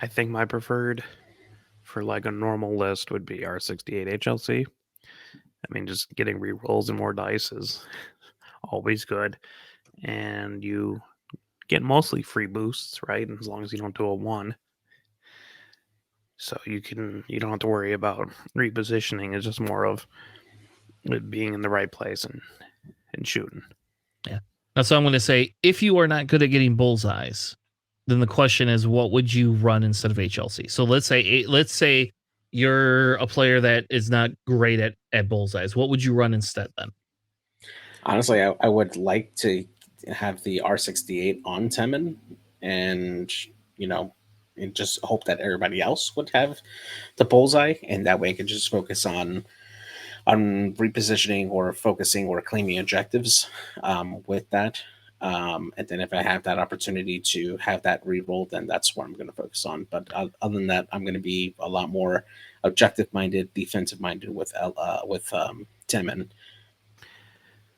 think my preferred for like a normal list would be R68 HLC. I mean, just getting rerolls and more dice is always good, and you get mostly free boosts, right? As long as you don't do a 1. So you don't have to worry about repositioning. It's just more of it being in the right place and shooting. Yeah. That's what I'm going to say. If you are not good at getting bullseyes, then the question is, what would you run instead of HLC? So let's say you're a player that is not great at bullseyes. What would you run instead then? Honestly, I would like to have the R68 on Temin, and you know, and just hope that everybody else would have the bullseye, and that way I could just focus on repositioning or focusing or claiming objectives with that. And then if I have that opportunity to have that reroll, then that's what I'm going to focus on. But other than that, I'm going to be a lot more objective minded, defensive minded with Temin.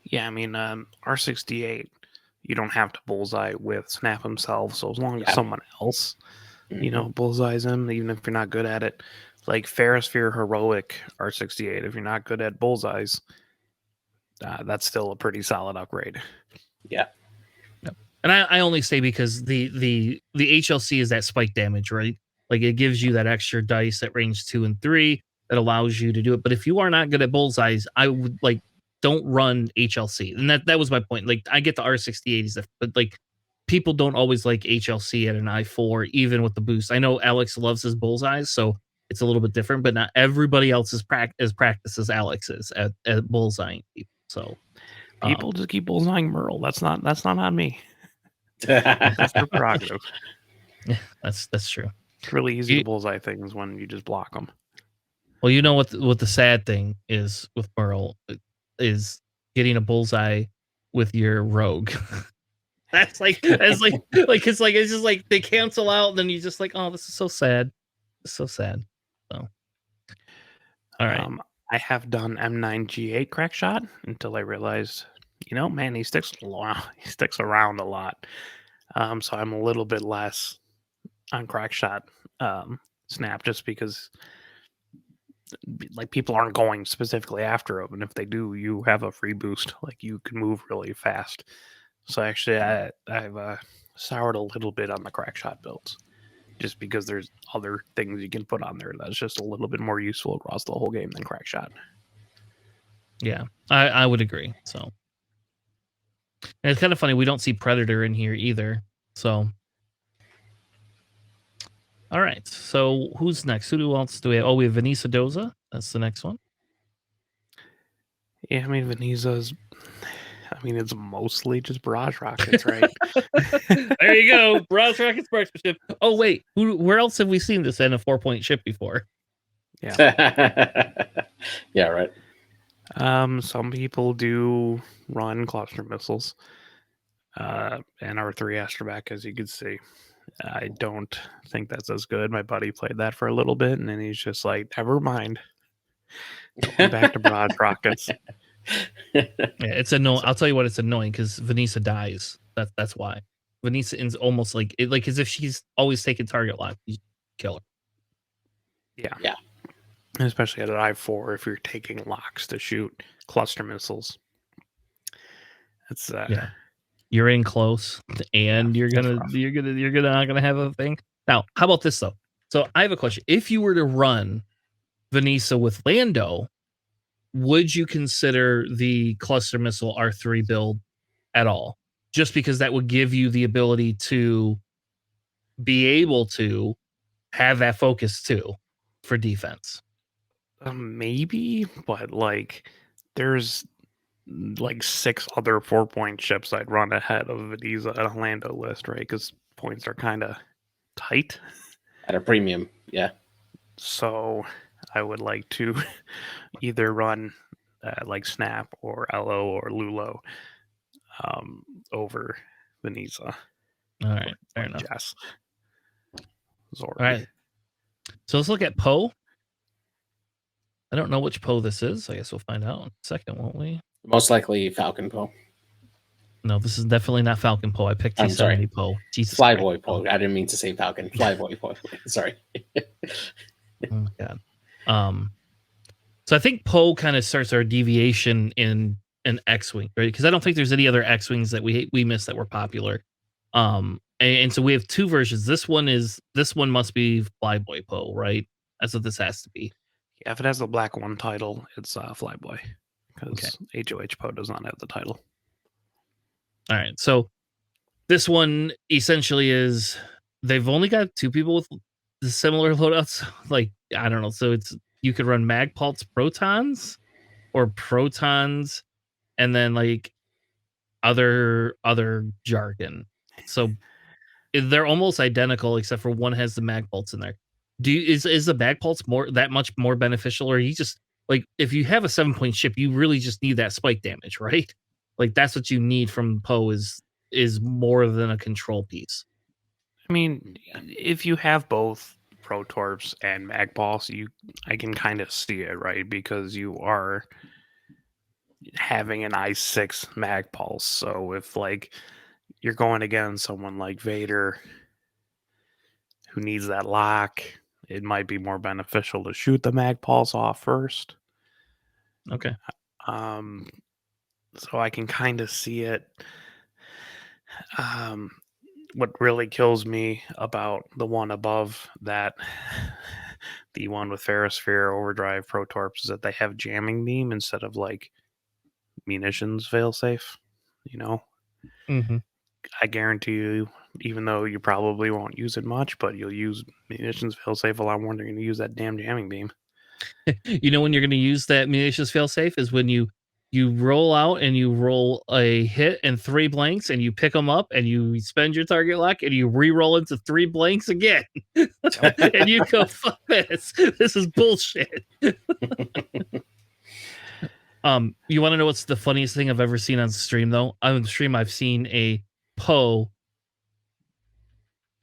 Yeah, I mean, R68, you don't have to bullseye with Snap himself. So as long as someone else, bullseyes him, even if you're not good at it, like Ferrosphere Heroic R68, if you're not good at bullseyes, that's still a pretty solid upgrade. Yeah. And I only say because the HLC is that spike damage, right? Like it gives you that extra dice at range 2 and 3 that allows you to do it. But if you are not good at bullseyes, I would like don't run HLC. And that was my point. Like I get the R68s, but like people don't always like HLC at an I4, even with the boost. I know Alex loves his bullseyes, so it's a little bit different, but not everybody else is practice as Alex is at bullseyeing people. So people just keep bullseyeing Merle. That's not on me. That's their prerogative. Yeah, that's true. It's really easy to bullseye things when you just block them. Well, you know what the sad thing is with Merle is getting a bullseye with your rogue. It's just like they cancel out, and then you just like, oh, this is so sad. It's so sad. So all right. I have done M9G8 crack shot until I realized, man, he sticks around a lot. So I'm a little bit less on crack shot Snap, just because like people aren't going specifically after him, and if they do, you have a free boost. Like you can move really fast. So actually, I've soured a little bit on the crack shot builds, just because there's other things you can put on there that's just a little bit more useful across the whole game than crack shot. Yeah, I would agree. So, and it's kind of funny we don't see Predator in here either. So, all right. So who's next? Who else do we have? Oh, we have Vanessa Doza. That's the next one. Yeah, I mean Vanessa's. I mean, it's mostly just barrage rockets, right? There you go, barrage rockets, marksmanship. Oh wait, where else have we seen this in a 4-point ship before? Yeah. Yeah, right. Some people do run cluster missiles, and R3 Astrovac, as you can see. I don't think that's as good. My buddy played that for a little bit, and then he's just like, never mind. Going back to barrage rockets. Yeah, it's annoying. I'll tell you what, it's annoying because Vanessa dies. That's why. Vanessa is almost like as if she's always taking target lock. You kill her. Yeah. Especially at an I4, if you're taking locks to shoot cluster missiles. It's yeah. You're in close, and you're not gonna have a thing. Now, how about this though? So I have a question. If you were to run Vanessa with Lando, would you consider the cluster missile R3 build at all? Just because that would give you the ability to be able to have that focus too for defense. Maybe, but like there's like 6 other 4-point ships I'd run ahead of Vanessa at a Lando list, right? Because points are kind of tight at a premium. Yeah. So I would like to either run like Snap or LO or Lulo over Vanessa. All right, fair enough. Jess. All right. So let's look at Poe. I don't know which Poe this is. I guess we'll find out in a second, won't we? Most likely Falcon Poe. No, this is definitely not Falcon Poe. I picked I'm sorry. T70 Poe. Jesus Flyboy Christ. Poe. I didn't mean to say Falcon. Flyboy Poe. Sorry. Oh my god. So I think Poe kind of starts our deviation in an X-wing, right? Because I don't think there's any other X-wings that we missed that were popular. And so we have two versions. This one must be Flyboy Poe, right? That's what this has to be. Yeah, if it has the black one title, it's Flyboy, because HOH Poe does not have the title. All right, so this one essentially is they've only got two people with the similar loadouts. Like, I don't know. So it's you could run Magpulse Protons or Protons and then like other jargon. So they're almost identical except for one has the Magpulse in there. Is the Magpulse that much more beneficial, or you just like if you have a 7-point ship, you really just need that spike damage, right? Like that's what you need from Poe is more than a control piece. I mean, if you have both Protorps and Magpulse, I can kind of see it, right? Because you are having an I6 Magpulse. So if like you're going against someone like Vader who needs that lock, it might be more beneficial to shoot the Magpulse off first. Okay. So I can kind of see it. What really kills me about the one above that, the one with Ferrosphere, Overdrive, Protorps, is that they have jamming beam instead of like munitions failsafe. You know, Mm-hmm. I guarantee you, even though you probably won't use it much, but you'll use munitions failsafe a lot more than you're going to use that damn jamming beam. You know when you're going to use that munitions failsafe is when you roll out and you roll a hit and 3 blanks and you pick them up and you spend your target lock and you re-roll into 3 blanks again. And you go, fuck this. This is bullshit. You want to know what's the funniest thing I've ever seen on stream though? On stream I've seen a Poe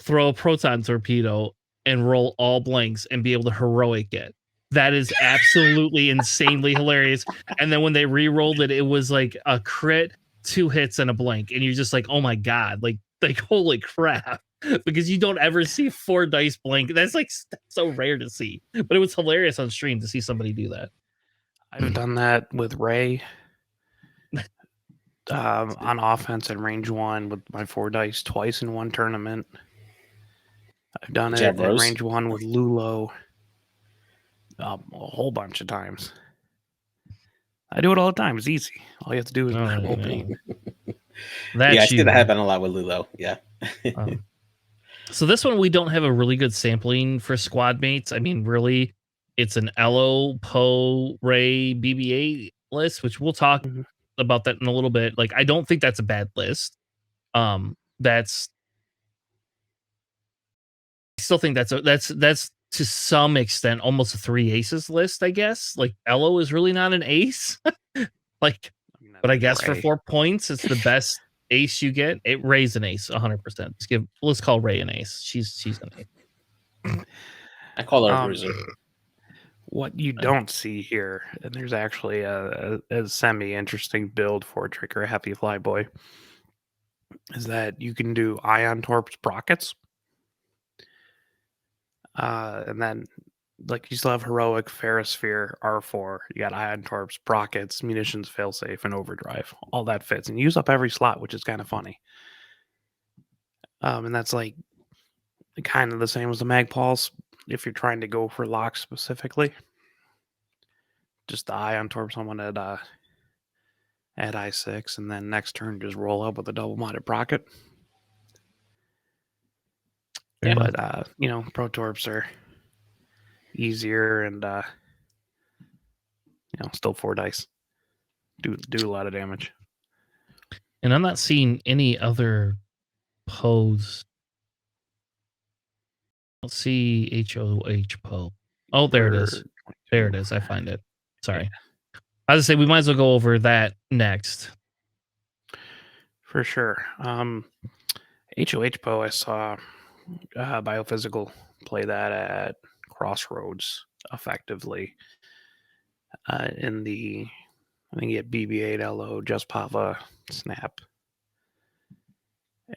throw a proton torpedo and roll all blanks and be able to heroic it. That is absolutely insanely hilarious. And then when they re-rolled it, it was like a crit, 2 hits, and a blank. And you're just like, oh my god, like holy crap. Because you don't ever see 4 dice blank. That's so rare to see. But it was hilarious on stream to see somebody do that. I've done that with Ray on offense at range 1 with my 4 dice twice in one tournament. I've done it at range 1 with Lulo a whole bunch of times. I do it all the time. It's easy. All you have to do is open. Yeah, I see that happen a lot with Lulo. Yeah. So this one we don't have a really good sampling for squad mates. I mean, really, it's an Elo, Poe, Ray, BB-8 list, which we'll talk about that in a little bit. Like, I don't think that's a bad list. That's I still think that's to some extent almost a 3 aces list, I guess. Like Elo is really not an ace. Like, but I guess for 4 points, it's the best ace you get. It Ray's an ace, 100%. Let's call Ray an ace. She's an ace. I call her a bruiser. What you don't see here, and there's actually a semi-interesting build for Trigger Happy Flyboy, is that you can do Ion Torps Sprockets. And then, like, you still have Heroic, Ferrosphere, R4. You got Ion Torps, Sprockets, Munitions, Failsafe, and Overdrive. All that fits. And you use up every slot, which is kind of funny. And that's, like, kind of the same as the Magpulse if you're trying to go for locks specifically. Just the Ion Torp someone at I6, and then next turn just roll up with a double-modded Procket. Yeah. But, Protorps are easier and, still 4 dice. Do a lot of damage. And I'm not seeing any other Poes. Let's see HOH Poe. Oh, there it is. There it is. I find it. Sorry. I was gonna say we might as well go over that next. For sure. HOH Poe, I saw Biophysical play that at Crossroads effectively. In the, I think he had BB-8 LO, Just Pava, Snap.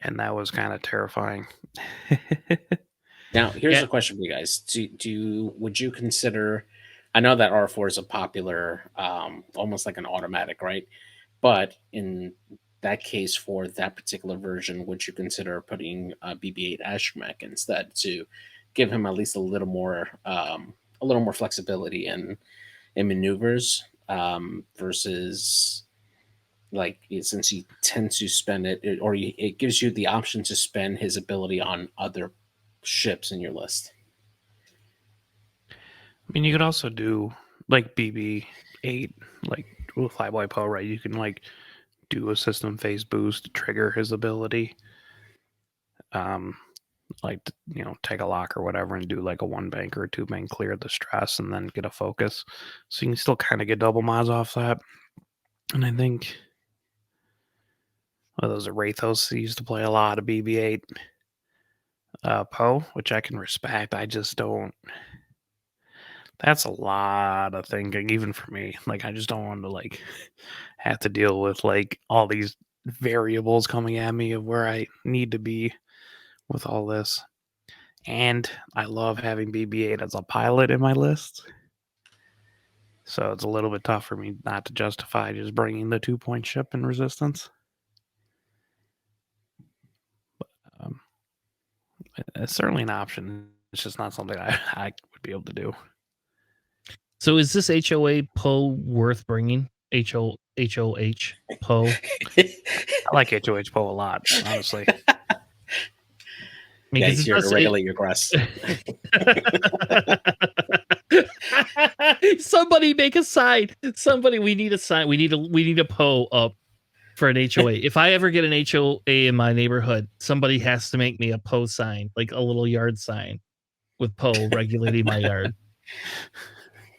And that was kind of terrifying. Now, here's a question for you guys: would you consider? I know that R4 is a popular, almost like an automatic, right? But in that case, for that particular version, would you consider putting BB-8 Astromech instead to give him at least a little more flexibility in maneuvers versus like since you tend to spend it gives you the option to spend his ability on other ships in your list. I mean, you could also do like BB-8, like with Flyboy Poe, right? You can like do a system phase boost to trigger his ability. Like, take a lock or whatever and do like a 1 bank or a 2 bank clear the stress and then get a focus. So you can still kind of get double mods off that. And I think those are Wraithos. He used to play a lot of BB-8 Poe, which I can respect. I just don't. That's a lot of thinking, even for me. Like, I just don't want to like have to deal with like all these variables coming at me of where I need to be with all this. And I love having BB-8 as a pilot in my list. So it's a little bit tough for me not to justify just bringing the 2-point ship in Resistance. But, it's certainly an option. It's just not something I would be able to do. So is this HOA Poe worth bringing? HOH Poe? I like HOH Poe a lot, honestly. Yeah, he's here to regulate your grass. Somebody make a sign. We need a sign. We need a Poe up for an HOA. If I ever get an HOA in my neighborhood, somebody has to make me a Poe sign, like a little yard sign with Poe regulating my yard.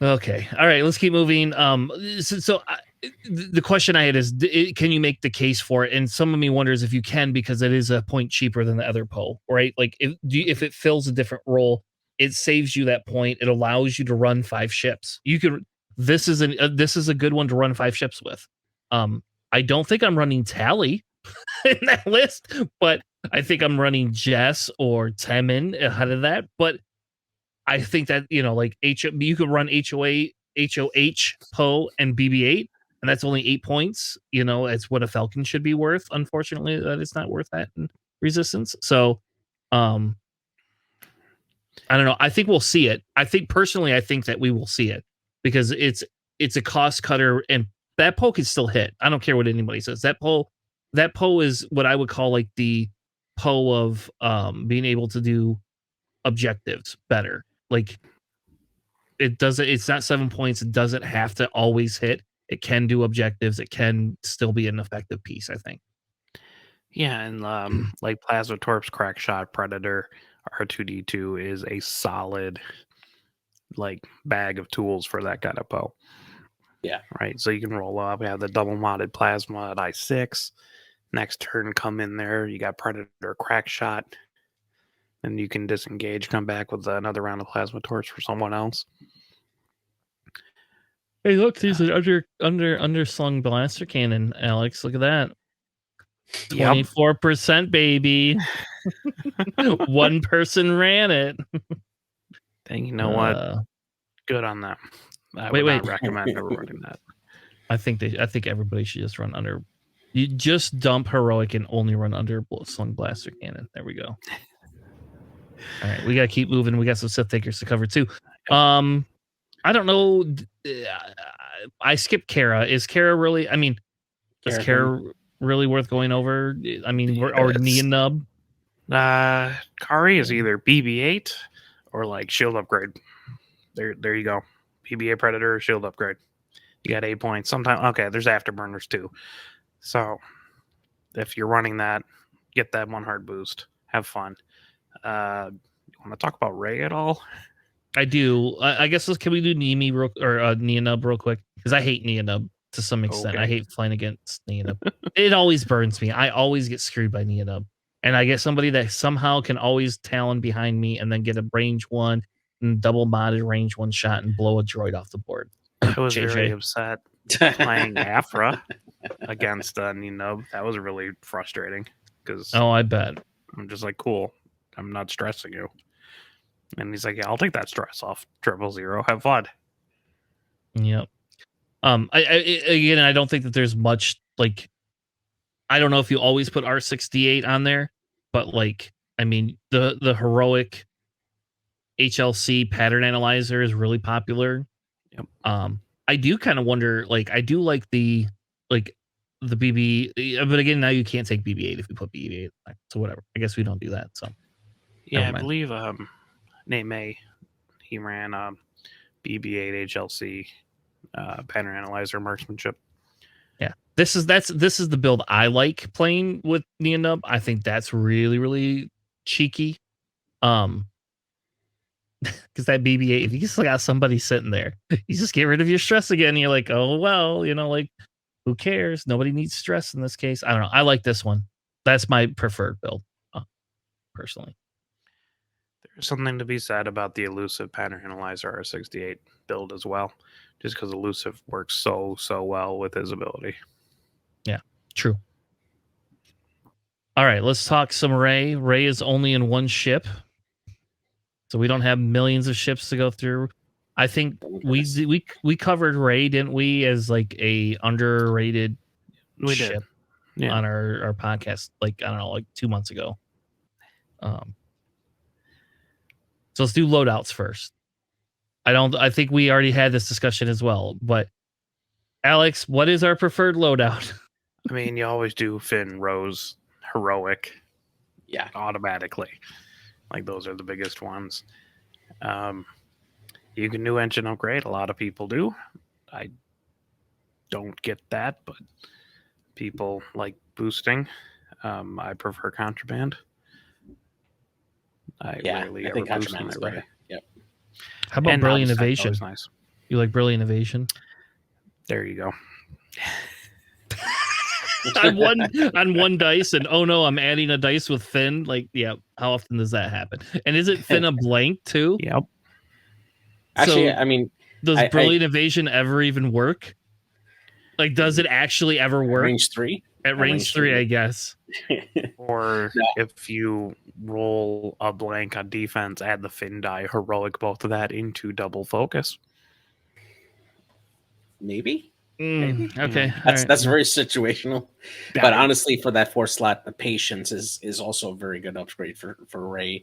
Okay. All right. Let's keep moving. The question I had is, can you make the case for it? And some of me wonders if you can, because it is a point cheaper than the other Poe, right? Like if it fills a different role, it saves you that point. It allows you to run 5 ships. You can. This is a good one to run 5 ships with. I don't think I'm running Tally in that list, but I think I'm running Jess or Temin ahead of that. But I think that, like you could run HOH Poe and BB-8, and that's only 8 points. It's what a Falcon should be worth. Unfortunately, that it's not worth that in Resistance. So, I don't know. I think we'll see it. I think that we will see it because it's a cost cutter, and that Poe can still hit. I don't care what anybody says. That Poe is what I would call like the Poe of being able to do objectives better. Like it's not 7 points. It doesn't have to always hit. It can do objectives. It can still be an effective piece, I think. Yeah, and like Plasma Torp's Crack Shot Predator R2D2 is a solid like bag of tools for that kind of Poe. Yeah. Right. So you can roll up. We have the double modded plasma at I6. Next turn, come in there. You got Predator Crack Shot. And you can disengage, come back with another round of plasma torch for someone else. Hey, look, there's an underslung blaster cannon, Alex. Look at that. 24%, baby. One person ran it. And you know what? Good on them. I would not recommend ever running that. I think everybody should just run under. You just dump heroic and only run under slung blaster cannon. There we go. All right, we got to keep moving. We got some Sith Takers to cover too. I don't know. I skipped Kara. Is Kara really? I mean, is Kara really worth going over? I mean, or Nia Nub? Kari is either BB-8 or like shield upgrade. There you go. BB-8 Predator shield upgrade. You got 8 points. Sometimes there's afterburners too. So if you're running that, get that 1 heart boost. Have fun. You want to talk about Ray at all? I do. I guess can we do Nimi or Nia Nub real quick? Because I hate Nia Nub to some extent. I hate flying against Nia Nub. It always burns me. I always get screwed by Nia Nub. And I get somebody that somehow can always talon behind me and then get a range 1 and double modded range 1 shot and blow a droid off the board. I was very upset playing Afra against Nia Nub. That was really frustrating. because I bet. I'm just like, cool. I'm not stressing you. And he's like, yeah, I'll take that stress off. 000. Have fun. Yep. I don't think that there's much like. I don't know if you always put R68 on there, but like, I mean, the heroic HLC pattern analyzer is really popular. Yep. I do kind of wonder, like, I do like the BB, but again, now you can't take BB8 if you put BB8. So whatever. I guess we don't do that. So yeah, I never mind. believe Nate May, he ran BB8 HLC pattern analyzer marksmanship. Yeah, this is the build I like playing with Neonub. I think that's really, really cheeky. Because that BB8, if you just got somebody sitting there, you just get rid of your stress again. And you're like, oh well, like, who cares? Nobody needs stress in this case. I don't know. I like this one. That's my preferred build, personally. There's something to be said about the elusive pattern analyzer R68 build as well, just because elusive works so well with his ability. Yeah, true. All right, let's talk some Rey. Rey is only in one ship, so we don't have millions of ships to go through. I think we covered Rey, didn't we, as like a underrated ship on our podcast, like, I don't know, like 2 months ago. So let's do loadouts first. I think we already had this discussion as well, but Alex, what is our preferred loadout? I mean, you always do Finn, Rose, heroic. Yeah. Automatically. Like, those are the biggest ones. You can do engine upgrade. A lot of people do. I don't get that, but people like boosting. I prefer contraband. I think contraband is better. Yep. How about brilliant evasion? Nice. You like brilliant evasion? There you go. on one dice, and oh no, I'm adding a dice with Finn. Like, yeah, how often does that happen? And is it Finn a blank too? Yep. Actually, I mean, does brilliant evasion ever even work? Like, does it actually ever work? Range 3? At range 3, I guess. Or if you roll a blank on defense, add the Finn die, heroic, both of that into double focus. Maybe. Okay. That's very situational. But honestly, for that 4 slot, the patience is also a very good upgrade for Rey.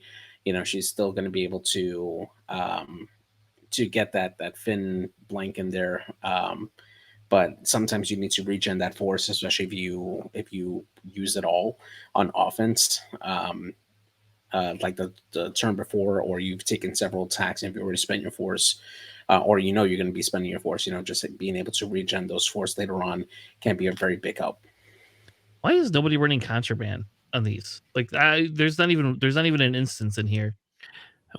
She's still going to be able to get that Finn blank in there. But sometimes you need to regen that force, especially if you use it all on offense, like the turn before, or you've taken several attacks and you've already spent your force, or you're going to be spending your force. Just being able to regen those force later on can be a very big help. Why is nobody running contraband on these? Like, there's not even an instance in here.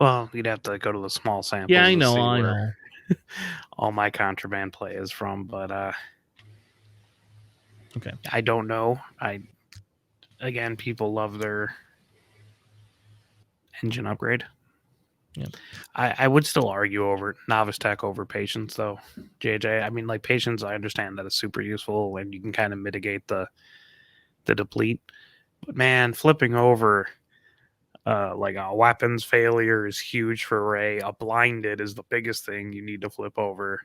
Well, you'd have to go to the small samples. Yeah, I know. All my contraband play is from, but okay. I don't know. Again, people love their engine upgrade. Yeah. I would still argue over novice tech over patience, though, JJ. I mean, like, patience, I understand that it's super useful and you can kind of mitigate the deplete. But man, flipping over like a weapons failure is huge for Rey. A blinded is the biggest thing you need to flip over.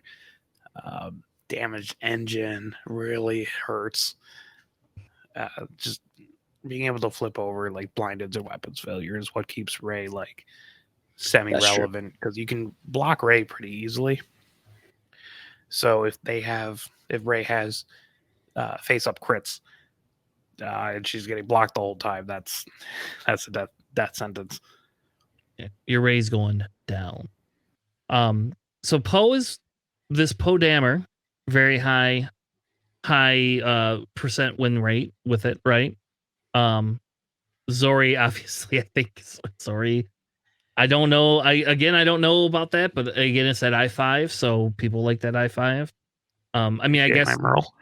Damaged engine really hurts. Just being able to flip over like blindeds or weapons failure is what keeps Rey like semi-relevant, because you can block Rey pretty easily. So if Rey has face up crits and she's getting blocked the whole time, that's a death sentence. Yeah, your Rey's going down. So Poe is this Poe Dameron, very high percent win rate with it, right? Zori, obviously, I think Zori. I don't know. I don't know about that, but again, it's that I5, so people like that I5. I mean, I guess. Merle.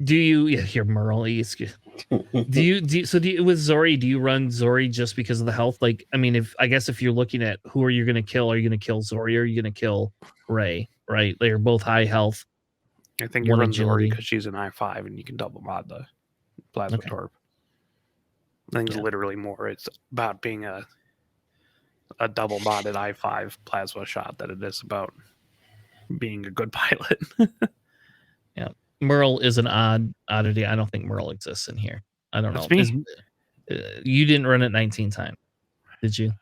Do you? Yeah, you're Merle. Do you with Zori? Do you run Zori just because of the health? Like, I mean, if you're looking at who are you going to kill? Are you going to kill Zori or are you going to kill Rey? Right? They're both high health. I think you run Zori because she's an I5 and you can double mod the plasma torp. I think it's literally more. It's about being a double-bonded I-5 plasma shot than it is about being a good pilot. Yeah. Merle is an oddity. I don't think Merle exists in here. I don't know. You didn't run it 19 times, did you?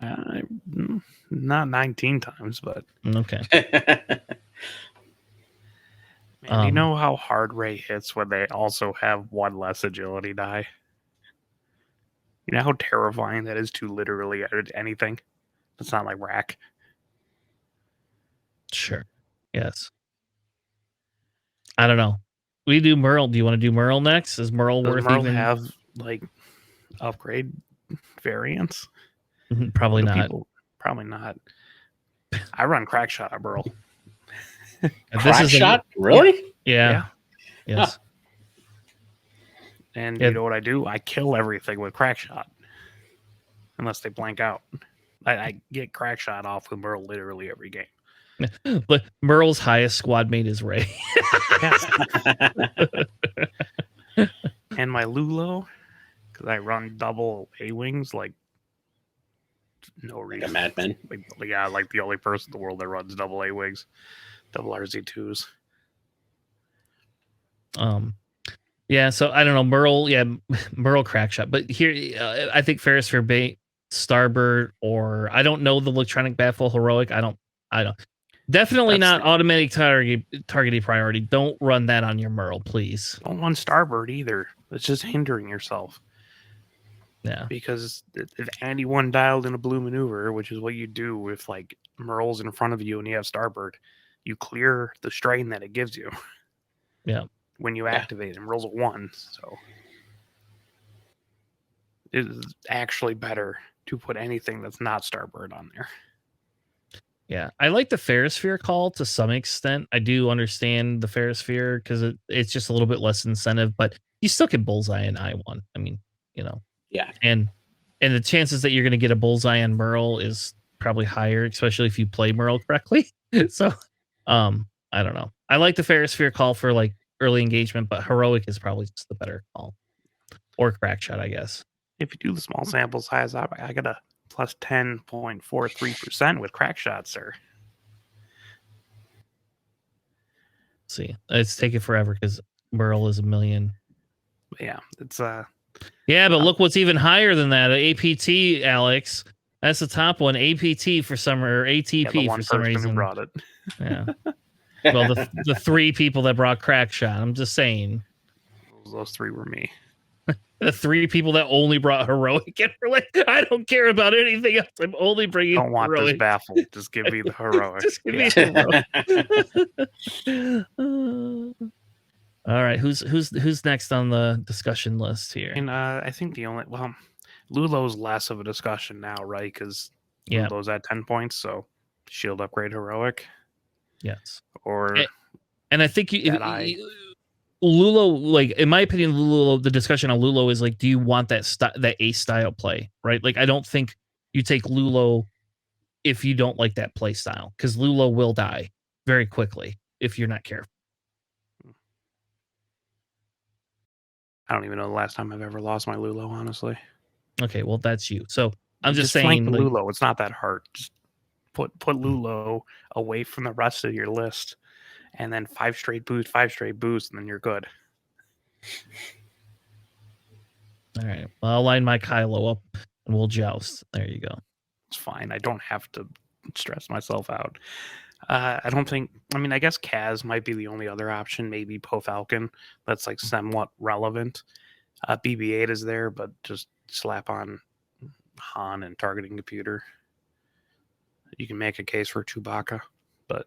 Not 19 times, but okay. Man, do you know how hard Ray hits when they also have one less agility die? You know how terrifying that is to literally edit anything? It's not like rack. Sure. Yes. I don't know. We do Merle. Do you want to do Merle next? Is Merle Does worth Merle even have like upgrade variants? Probably not. Probably not. I run crack shot at Merle. Crack shot? Really? Yeah. Yes. Huh. And you know what I do? I kill everything with crack shot. Unless they blank out. I get crack shot off with Merle literally every game. But Merle's highest squad mate is Ray. And my Lulo, because I run double A-wings, like no reason. Like a madman. Like the only person in the world that runs double A-wings, double RZ2s. Yeah, so I don't know, Merle, Merle crackshot. But here, I think Ferrosphere Bait, Starbird, or I don't know the electronic baffle heroic. I don't. Definitely not automatic targeting priority. Don't run that on your Merle, please. Don't run Starbird either. It's just hindering yourself. Yeah. Because if anyone dialed in a blue maneuver, which is what you do if like Merle's in front of you and you have Starbird, you clear the strain that it gives you. Yeah. When you activate it, Merle's a 1, so it is actually better to put anything that's not Starbird on there. Yeah, I like the Ferrosphere call to some extent. I do understand the Ferrosphere because it's just a little bit less incentive, but you still get bullseye in I1. I mean, Yeah. And the chances that you're going to get a bullseye on Merle is probably higher, especially if you play Merle correctly. So, I don't know. I like the Ferrosphere call for like early engagement, but heroic is probably just the better call, or crack shot, I guess. If you do the small sample size, I got a plus 10.43% with crack shot, sir. Let's see, it's taking forever because Merle is 1 million. Yeah, it's Yeah, but look what's even higher than that. APT, Alex. That's the top one. APT for some, or ATP for some reason. Who brought it. Yeah. Well, the 3 people that brought crack shot. I'm just saying. Those 3 were me. The 3 people that only brought heroic and were like, I don't care about anything else. I'm only bringing. Don't want heroic. this baffle. Just give me the heroic. Just give me heroic. All right, who's next on the discussion list here? And I think Lulo's less of a discussion now, right? Because Lulo's at 10 points, so shield upgrade heroic. Yes. Or and I think Lulo, like in my opinion, Lulo, the discussion on Lulo is like, do you want that ace style play, right? Like I don't think you take Lulo if you don't like that play style, because Lulo will die very quickly if you're not careful. I don't even know the last time I've ever lost my Lulo, honestly. Okay, well that's you. So I'm just saying, flank the Lulo. It's not that hard. Just put Lulo away from the rest of your list, and then 5 straight boost, and then you're good. All right. Well, I'll line my Kylo up and we'll joust. There you go. It's fine. I don't have to stress myself out. I don't think. I mean, I guess Kaz might be the only other option. Maybe Poe Falcon. That's like somewhat relevant. BB-8 is there, but just slap on Han and targeting computer. You can make a case for Chewbacca, but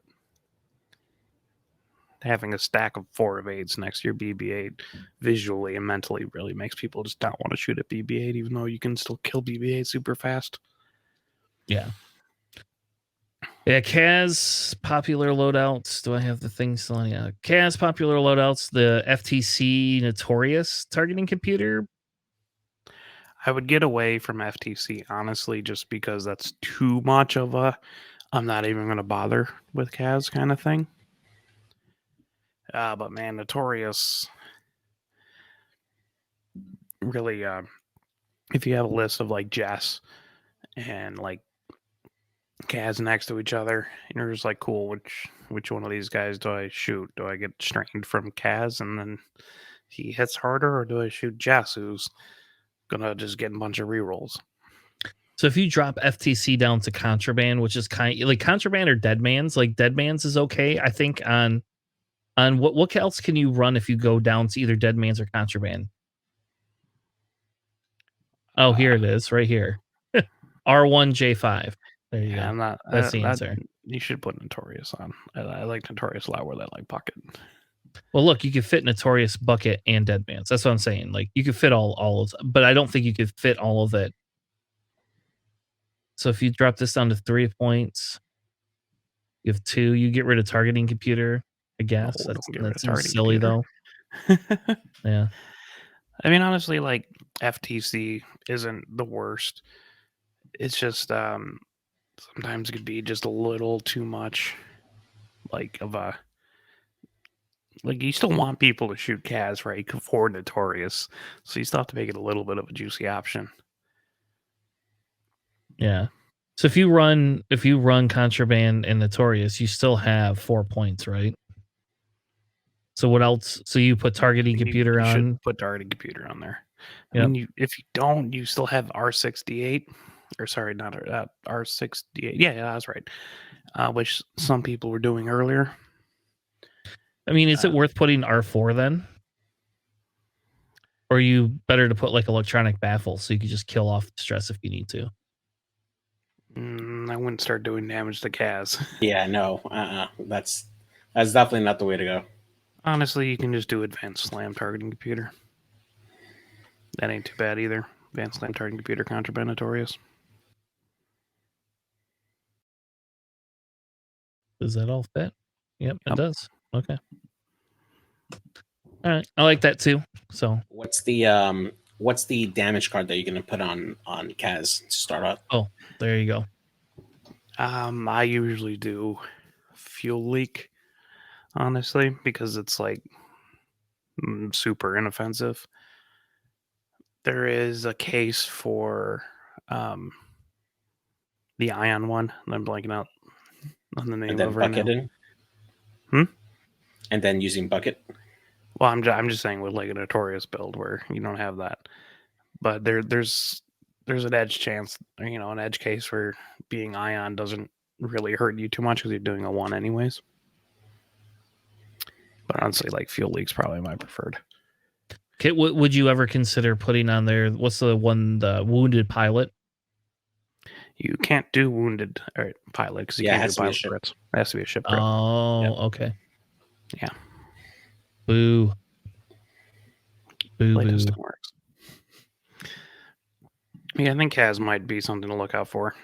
having a stack of 4 of 8s next to your BB-8 visually and mentally really makes people just not want to shoot at BB-8, even though you can still kill BB-8 super fast. Yeah. Yeah, Kaz popular loadouts. Do I have the things still on? Yeah, Kaz popular loadouts. The FTC Notorious targeting computer. I would get away from FTC, honestly, just because that's too much of a I'm not even going to bother with Kaz kind of thing. But man, Notorious really if you have a list of like Jess and like Kaz next to each other, and you're just like, cool, which one of these guys do I shoot? Do I get strained from Kaz and then he hits harder, or do I shoot Jess, who's gonna just get a bunch of rerolls? So if you drop FTC down to Contraband, which is kind of like Contraband or Deadman's, like Deadman's is okay. I think on what else can you run if you go down to either Deadman's or Contraband? Oh, here it is, right here. R1J5. There you go. I'm not. That's the answer. You should put Notorious on. I like Notorious a lot where that like bucket. Well, look, you could fit Notorious, Bucket, and Deadman's. That's what I'm saying. Like you could fit all of, but I don't think you could fit all of it. So if you drop this down to 3 points, you have 2. You get rid of targeting computer. I guess that's silly computer. Though. Yeah. I mean, honestly, like FTC isn't the worst. It's just sometimes it could be just a little too much, like of a. Like you still want people to shoot Kaz, right? For Notorious, so you still have to make it a little bit of a juicy option. Yeah. So if you run Contraband and Notorious, you still have 4 points, right? So what else? So you put targeting computer you on. Should put targeting computer on there. I mean, if you don't, you still have R68, or sorry, not R68. Yeah, that's right. Which some people were doing earlier. I mean, is it worth putting R4 then? Or are you better to put like electronic baffle so you can just kill off stress if you need to? I wouldn't start doing damage to Kaz. Yeah, no. That's definitely not the way to go. Honestly, you can just do advanced slam targeting computer. That ain't too bad either. Advanced slam targeting computer, Contraband, Notorious. Does that all fit? Yep, it does. Okay. All right, I like that too. So what's the damage card that you're gonna put on Kaz to start off? Oh, there you go. I usually do fuel leak, honestly, because it's like super inoffensive. There is a case for the ion one. I'm blanking out on the name of right now. And then using bucket. Well, I'm just saying with like a Notorious build where you don't have that, but there's an edge chance, an edge case where being ion doesn't really hurt you too much because you're doing a 1 anyways. But honestly, like fuel leak's probably my preferred. Okay, would you ever consider putting on there? What's the one? The wounded pilot. You can't do wounded pilot because you can't do pilot crits. It has to be a ship crit. Oh, okay. Yeah. Boo. Boo. Playtesting works. Yeah, I think Kaz might be something to look out for.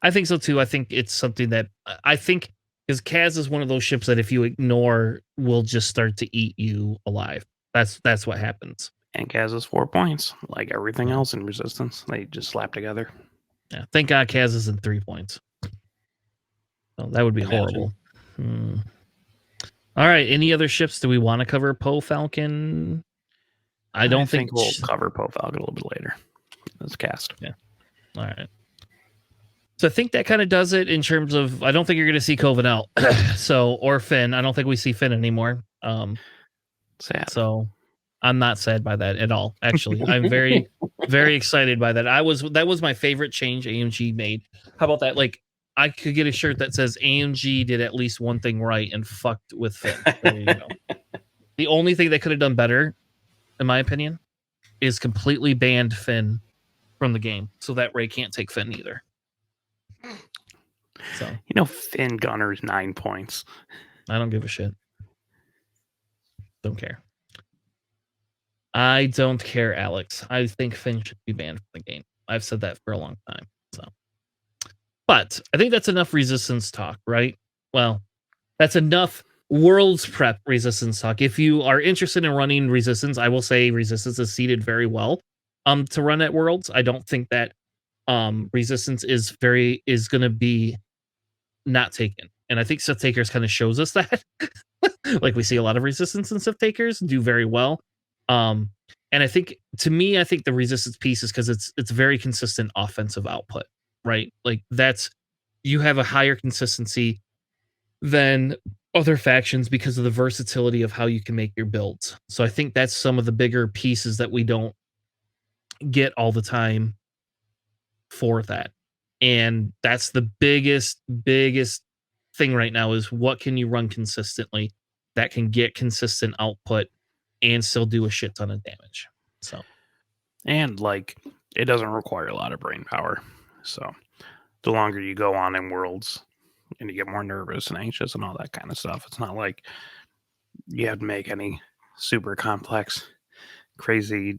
I think so too. I think it's something that because Kaz is one of those ships that if you ignore will just start to eat you alive. That's what happens. And Kaz is 4 points, like everything else in Resistance. They just slap together. Yeah, thank God Kaz is in 3 points. So that would be horrible. All right, any other ships do we want to cover? Poe Falcon? I think we'll cover Poe Falcon a little bit later. Let's cast. Yeah. All right. So I think that kind of does it in terms of, I don't think you're going to see Coven out. Or Finn. I don't think we see Finn anymore. Sad. So I'm not sad by that at all. Actually, I'm very, very excited by that. That was my favorite change AMG made. How about that? Like I could get a shirt that says AMG did at least one thing right and fucked with Finn. There you go. The only thing they could have done better, in my opinion, is completely banned Finn from the game so that Ray can't take Finn either. So Finn Gunner's 9 points. I don't give a shit. Don't care. I don't care, Alex. I think Finn should be banned from the game. I've said that for a long time. So, but I think that's enough Resistance talk, right? Well, that's enough Worlds Prep Resistance talk. If you are interested in running Resistance, I will say Resistance is seated very well to run at Worlds. I don't think that Resistance is going to be not taken. And I think Sith Takers kind of shows us that. Like we see a lot of Resistance and Sith Takers do very well. And I think the resistance piece is because it's very consistent offensive output, right? Like you have a higher consistency than other factions because of the versatility of how you can make your builds. So I think that's some of the bigger pieces that we don't get all the time for that. And that's the biggest thing right now is what can you run consistently that can get consistent output and still do a shit ton of damage. So, and like it doesn't require a lot of brain power. So the longer you go on in worlds and you get more nervous and anxious and all that kind of stuff, it's not like you have to make any super complex, crazy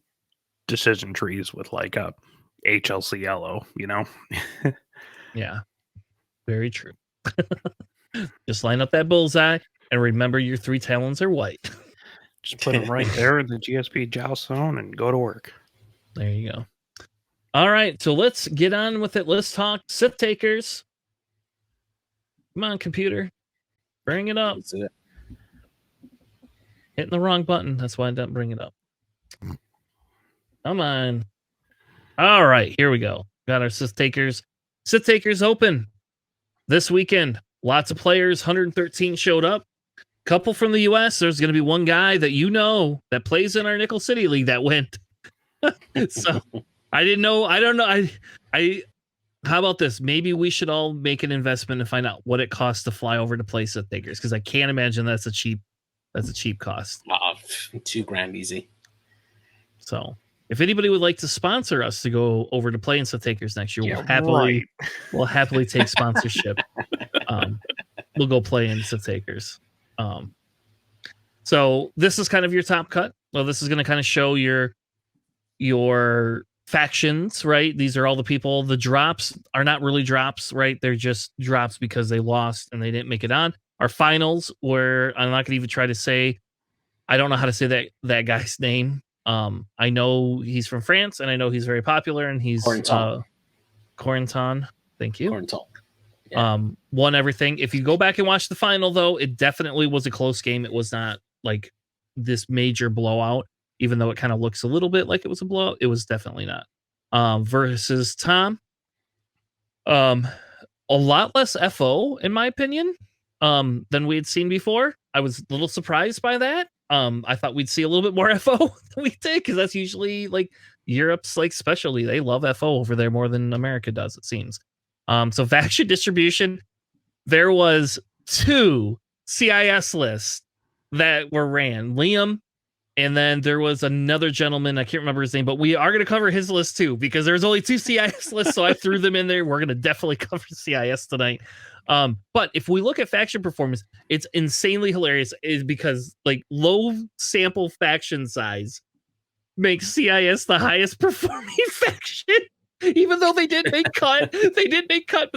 decision trees with like a HLC yellow, you know? Yeah, very true. Just line up that bullseye and remember your 3 talons are white. Just put them right there in the GSP joust zone and go to work. There you go. All right, so let's get on with it. Let's talk Sith Takers. Come on, computer. Bring it up. That's it. Hitting the wrong button. That's why I didn't bring it up. Come on. All right, here we go. Got our Sith Takers. Sith Takers Open this weekend. Lots of players. 113 showed up. Couple from the US. There's going to be one guy that that plays in our Nickel City League that went. So I didn't know. I don't know. I how about this? Maybe we should all make an investment and find out what it costs to fly over to play Sith Takers, because I can't imagine that's a cheap cost. $2,000 easy. So if anybody would like to sponsor us to go over to play in Sith Takers next year, we'll happily take sponsorship. We'll go play in Sith Takers. So this is kind of your top cut. Well, this is going to kind of show your factions, right? These are all the people. The drops are not really drops, right? They're just drops because they lost and they didn't make it on. Our finals, where I'm not going to even try to say, I don't know how to say that guy's name. I know he's from France and I know he's very popular and he's Corentin. Thank you. Corentin. Yeah. Won everything. If you go back and watch the final, though, it definitely was a close game. It was not like this major blowout, even though it kind of looks a little bit like it was a blowout. It was definitely not. Versus Tom. A lot less FO, in my opinion, than we had seen before. I was a little surprised by that. I thought we'd see a little bit more FO than we did, because that's usually like Europe's like specialty. They love FO over there more than America does, it seems. So faction distribution, there was 2 CIS lists that were ran. Liam, and then there was another gentleman, I can't remember his name, but we are going to cover his list too, because there's only 2 CIS lists, so I threw them in there. We're going to definitely cover CIS tonight. But if we look at faction performance, it's insanely hilarious, is because like low sample faction size makes CIS the highest performing faction. Even though they did make cut, but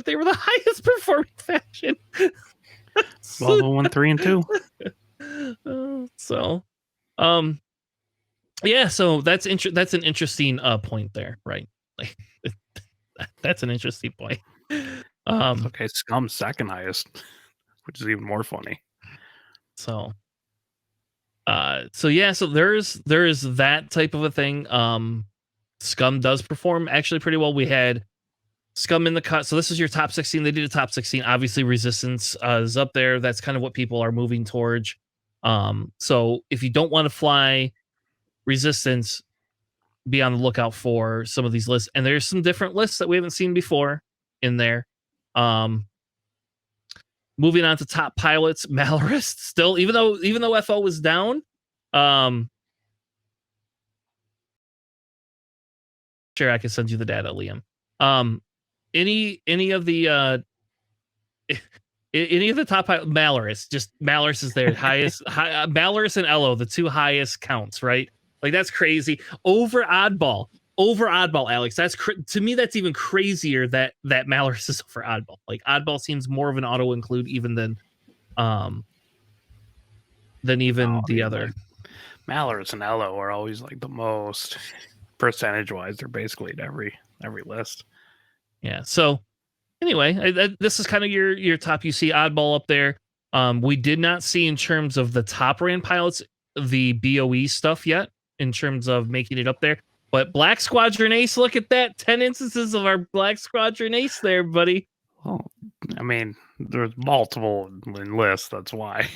they were the highest performing faction. Well, 1, 3, and 2. So that's an interesting point there, right? Like, that's an interesting point. Okay, Scum's second highest, which is even more funny. So there's that type of a thing. Scum does perform actually pretty well. We had Scum in the cut. So this is your top 16. They did a top 16. Obviously, Resistance is up there. That's kind of what people are moving towards. So if you don't want to fly Resistance, be on the lookout for some of these lists. And there's some different lists that we haven't seen before in there. Moving on to top pilots, Malorist still, even though FO was down, sure, I can send you the data, Liam. Any of the top Malorist, just Malorist is their highest. Malorist and Elo, the 2 highest counts, right? Like that's crazy. Over Oddball, Alex. That's to me, that's even crazier that Malorist is over Oddball. Like Oddball seems more of an auto include even than the other. Malorist and Elo are always like the most. Percentage wise, they're basically at every list. Yeah. So anyway, this is kind of your top. You see Oddball up there. We did not see in terms of the top ran pilots the BOE stuff yet. in terms of making it up there. But Black Squadron Ace, look at that. 10 instances of our Black Squadron Ace there, buddy. Well, I mean, there's multiple in lists. That's why.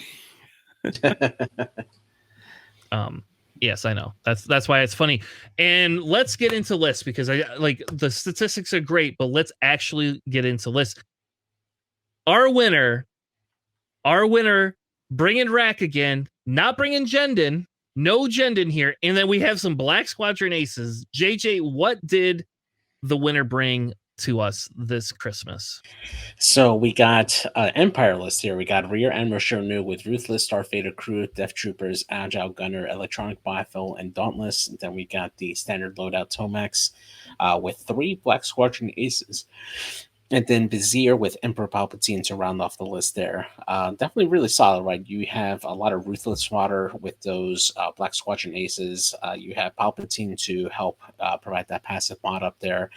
Yes, I know. That's why it's funny. And let's get into lists because I like the statistics are great, but let's actually get into lists. Our winner, bringing Rack again, not bringing Jendon, no Jendon here. And then we have some Black Squadron Aces. JJ, what did the winner bring to us this Christmas? So we got Empire list here. We got Rear Admiral Shernu with Ruthless, Starfighter Crew, Death Troopers, Agile Gunner, Electronic Biofill, and Dauntless. And then we got the standard loadout Tomax with 3 Black Squadron Aces. And then Vizier with Emperor Palpatine to round off the list there. Definitely really solid, right? You have a lot of Ruthless fodder with those Black Squadron Aces. You have Palpatine to help provide that passive mod up there.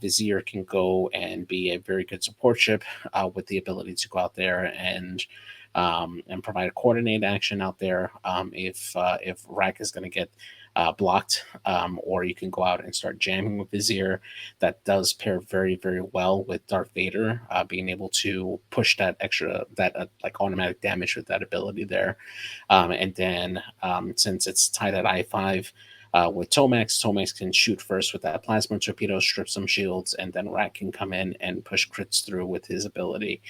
Vizier can go and be a very good support ship with the ability to go out there and provide a coordinate action out there if Rack is going to get blocked, or you can go out and start jamming with Vizier. That does pair very, very well with Darth Vader, being able to push that extra, like automatic damage with that ability there. And then since it's tied at I5, with Tomax can shoot first with that plasma torpedo, strip some shields, and then Rack can come in and push crits through with his ability.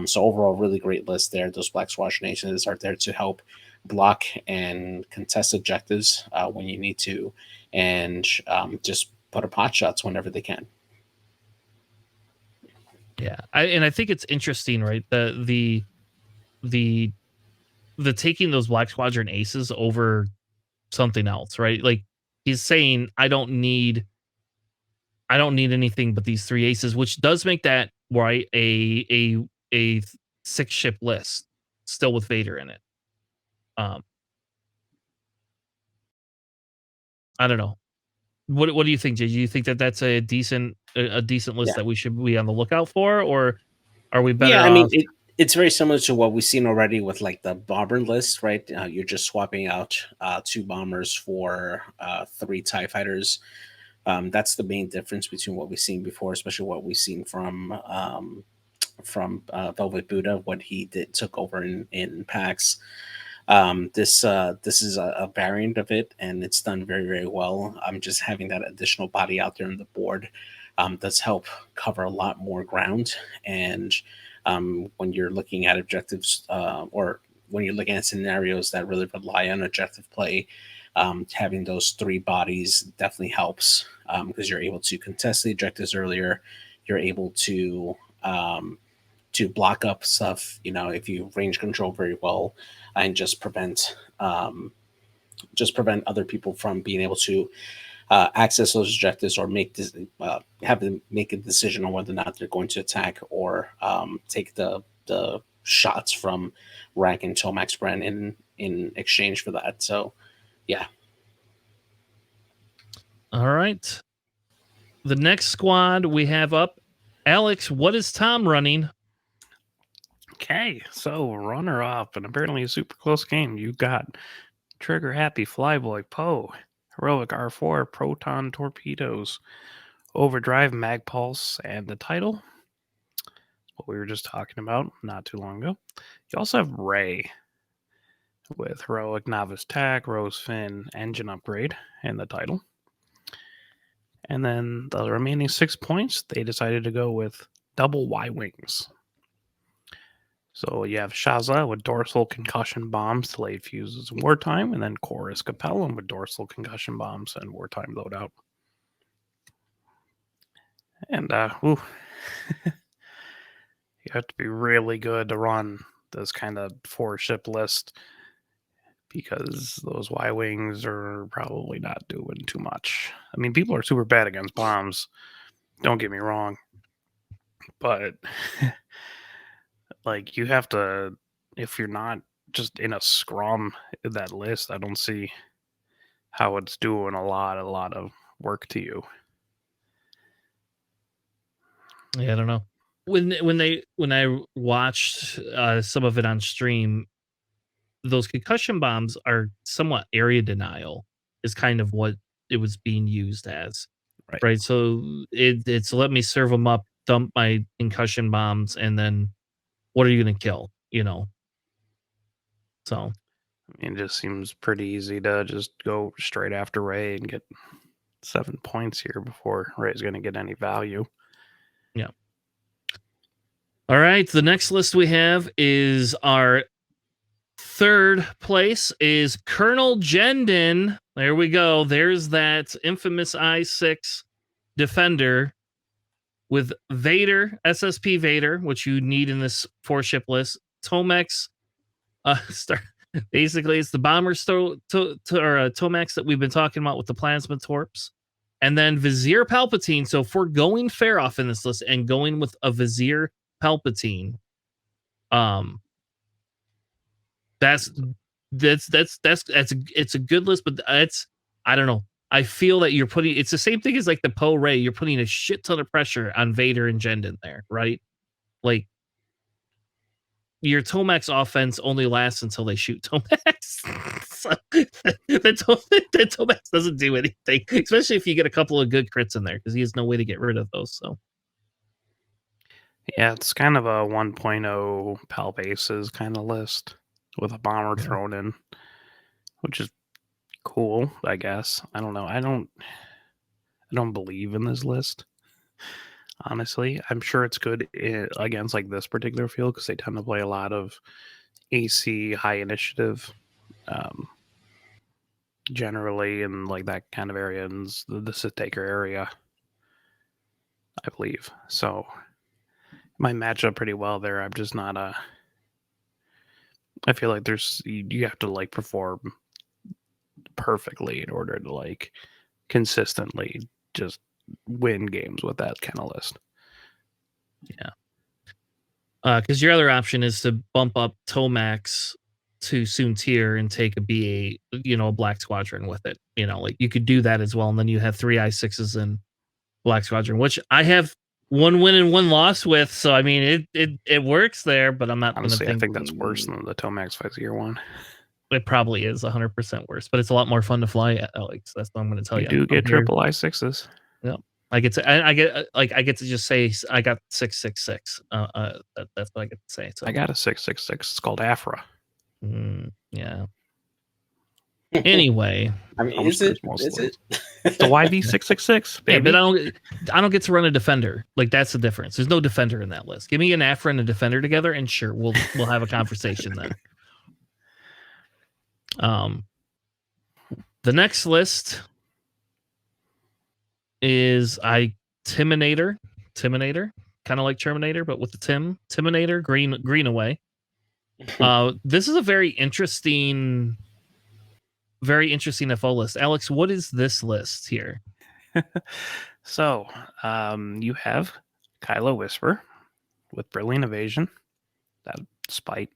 So overall, really great list there. Those Black Squadron Nations are there to help block and contest objectives when you need to, and just put a pot shots whenever they can. Yeah, I think it's interesting, right? The taking those Black Squadron Aces over something else, right? Like he's saying, I don't need anything but these 3 aces, which does make that right a 6 ship list still with Vader in it. I don't know. What do you think, Jay? Do you think that that's a decent list that we should be on the lookout for, or are we better? Yeah, I mean, it's very similar to what we've seen already with like the bomber list, right? You're just swapping out 2 bombers for 3 TIE fighters. That's the main difference between what we've seen before, especially what we've seen from Velvet Buddha, what he took over in PAX. This is a variant of it, and it's done very, very well. Just having that additional body out there on the board does help cover a lot more ground. And when you're looking at objectives or when you're looking at scenarios that really rely on objective play, having those 3 bodies definitely helps because you're able to contest the objectives earlier. You're able to block up stuff, if you range control very well, and just prevent other people from being able to access those objectives or have them make a decision on whether or not they're going to attack or take the shots from Rack and Tomax Bren in exchange for that. So, yeah. All right. The next squad we have up, Alex, what is Tom running? Okay, so runner up, and apparently a super close game. You got Trigger Happy Flyboy Poe, Heroic R4 Proton Torpedoes, Overdrive Mag Pulse, and the title, what we were just talking about not too long ago. You also have Ray with Heroic Novice Tac, Rose Fin, Engine Upgrade, and the title. And then the remaining 6 points, they decided to go with double Y-Wings. So you have Shaza with dorsal concussion bombs, delayed fuses in wartime, and then Chorus Capellum with dorsal concussion bombs and wartime loadout. And you have to be really good to run this kind of 4-ship list because those Y-Wings are probably not doing too much. I mean, people are super bad against bombs, don't get me wrong, but like you have to, if you're not just in a scrum in that list, I don't see how it's doing a lot of work to you. Yeah, I don't know. When I watched some of it on stream, those concussion bombs are somewhat area denial is kind of what it was being used as. Right. So it's let me serve them up, dump my concussion bombs, and then what are you going to kill? So it just seems pretty easy to just go straight after Ray and get 7 points here before Ray's going to get any value. Yeah. All right. The next list we have is our third place is Colonel Jendon. There we go. There's that infamous I-6 defender with Vader, SSP Vader, which you need in this 4-ship list. Tomex, basically it's the bomber Tomex that we've been talking about with the plasma torps. And then Vizier Palpatine. So if we're going fair off in this list and going with a Vizier Palpatine, it's a good list, but I don't know. I feel that you're putting, it's the same thing as like the Poe Ray. You're putting a shit ton of pressure on Vader and Jendon there, right? Like your Tomax offense only lasts until they shoot Tomax. So, the Tomax doesn't do anything, especially if you get a couple of good crits in there, because he has no way to get rid of those. So yeah, it's kind of a 1.0 Pal bases kind of list with a bomber thrown in, which is cool, I guess. I don't know. I don't believe in this list. Honestly, I'm sure it's good against like this particular field because they tend to play a lot of AC high initiative, generally in like that kind of area in the Sith Taker area, I believe. So it might match up pretty well there. I'm just not I feel like you have to like perform perfectly in order to like consistently just win games with that kind of list. Yeah. Because your other option is to bump up Tomax to Soontir and take a BA, a Black Squadron with it. Like you could do that as well. And then you have 3 I-6s in Black Squadron, which I have 1 win and 1 loss with. So, I mean, it works there, but I'm not going to Honestly, I think that's worse than the Tomax Vizier one. It probably is 100% worse, but it's a lot more fun to fly, Alex. That's what I'm going to tell you. You do get triple I-6s. Yeah. I get to just say I got 666. That's what I get to say. So I got a 666. It's called Afra. Yeah. Anyway, I mean, is it? It's a YV666, baby. Yeah, but I don't get to run a defender. Like that's the difference. There's no defender in that list. Give me an Afra and a defender together, and sure, we'll have a conversation then. The next list is Timinator, kind of like Terminator, but with the Timinator, green away. This is a very interesting FO list. Alex, what is this list here? So, you have Kylo Whisper with Brilliant Evasion, that spite,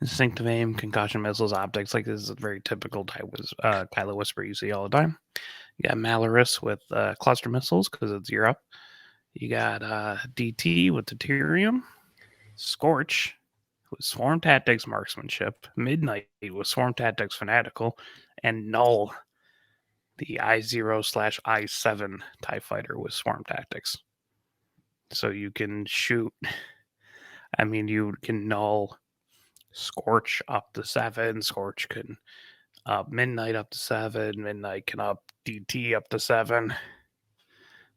Instinctive Aim, Concussion Missiles, Optics. Like this is a very typical Kylo Whisper you see all the time. You got Malorus with Cluster Missiles because it's Europe. You got DT with Deuterium, Scorch with Swarm Tactics Marksmanship, Midnight with Swarm Tactics Fanatical, and Null, the I0/I7 TIE Fighter with Swarm Tactics. So you can shoot, you can Null Scorch up to 7, Scorch can up Midnight up to 7, Midnight can up DT up to 7.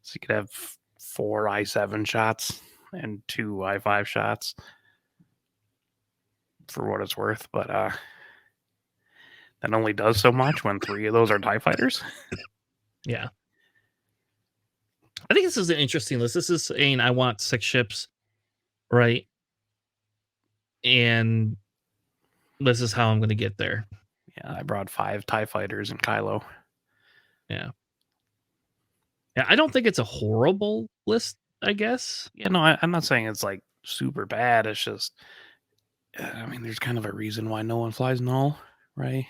So you could have 4 I7 shots and 2 I5 shots for what it's worth, but that only does so much when 3 of those are TIE fighters. Yeah. I think this is an interesting list. This is saying I want 6 ships, right? And this is how I'm going to get there. Yeah, I brought 5 TIE fighters and Kylo. Yeah. Yeah, I don't think it's a horrible list, I guess. Yeah, no, I'm not saying it's like super bad. It's just, there's kind of a reason why no one flies Null, right?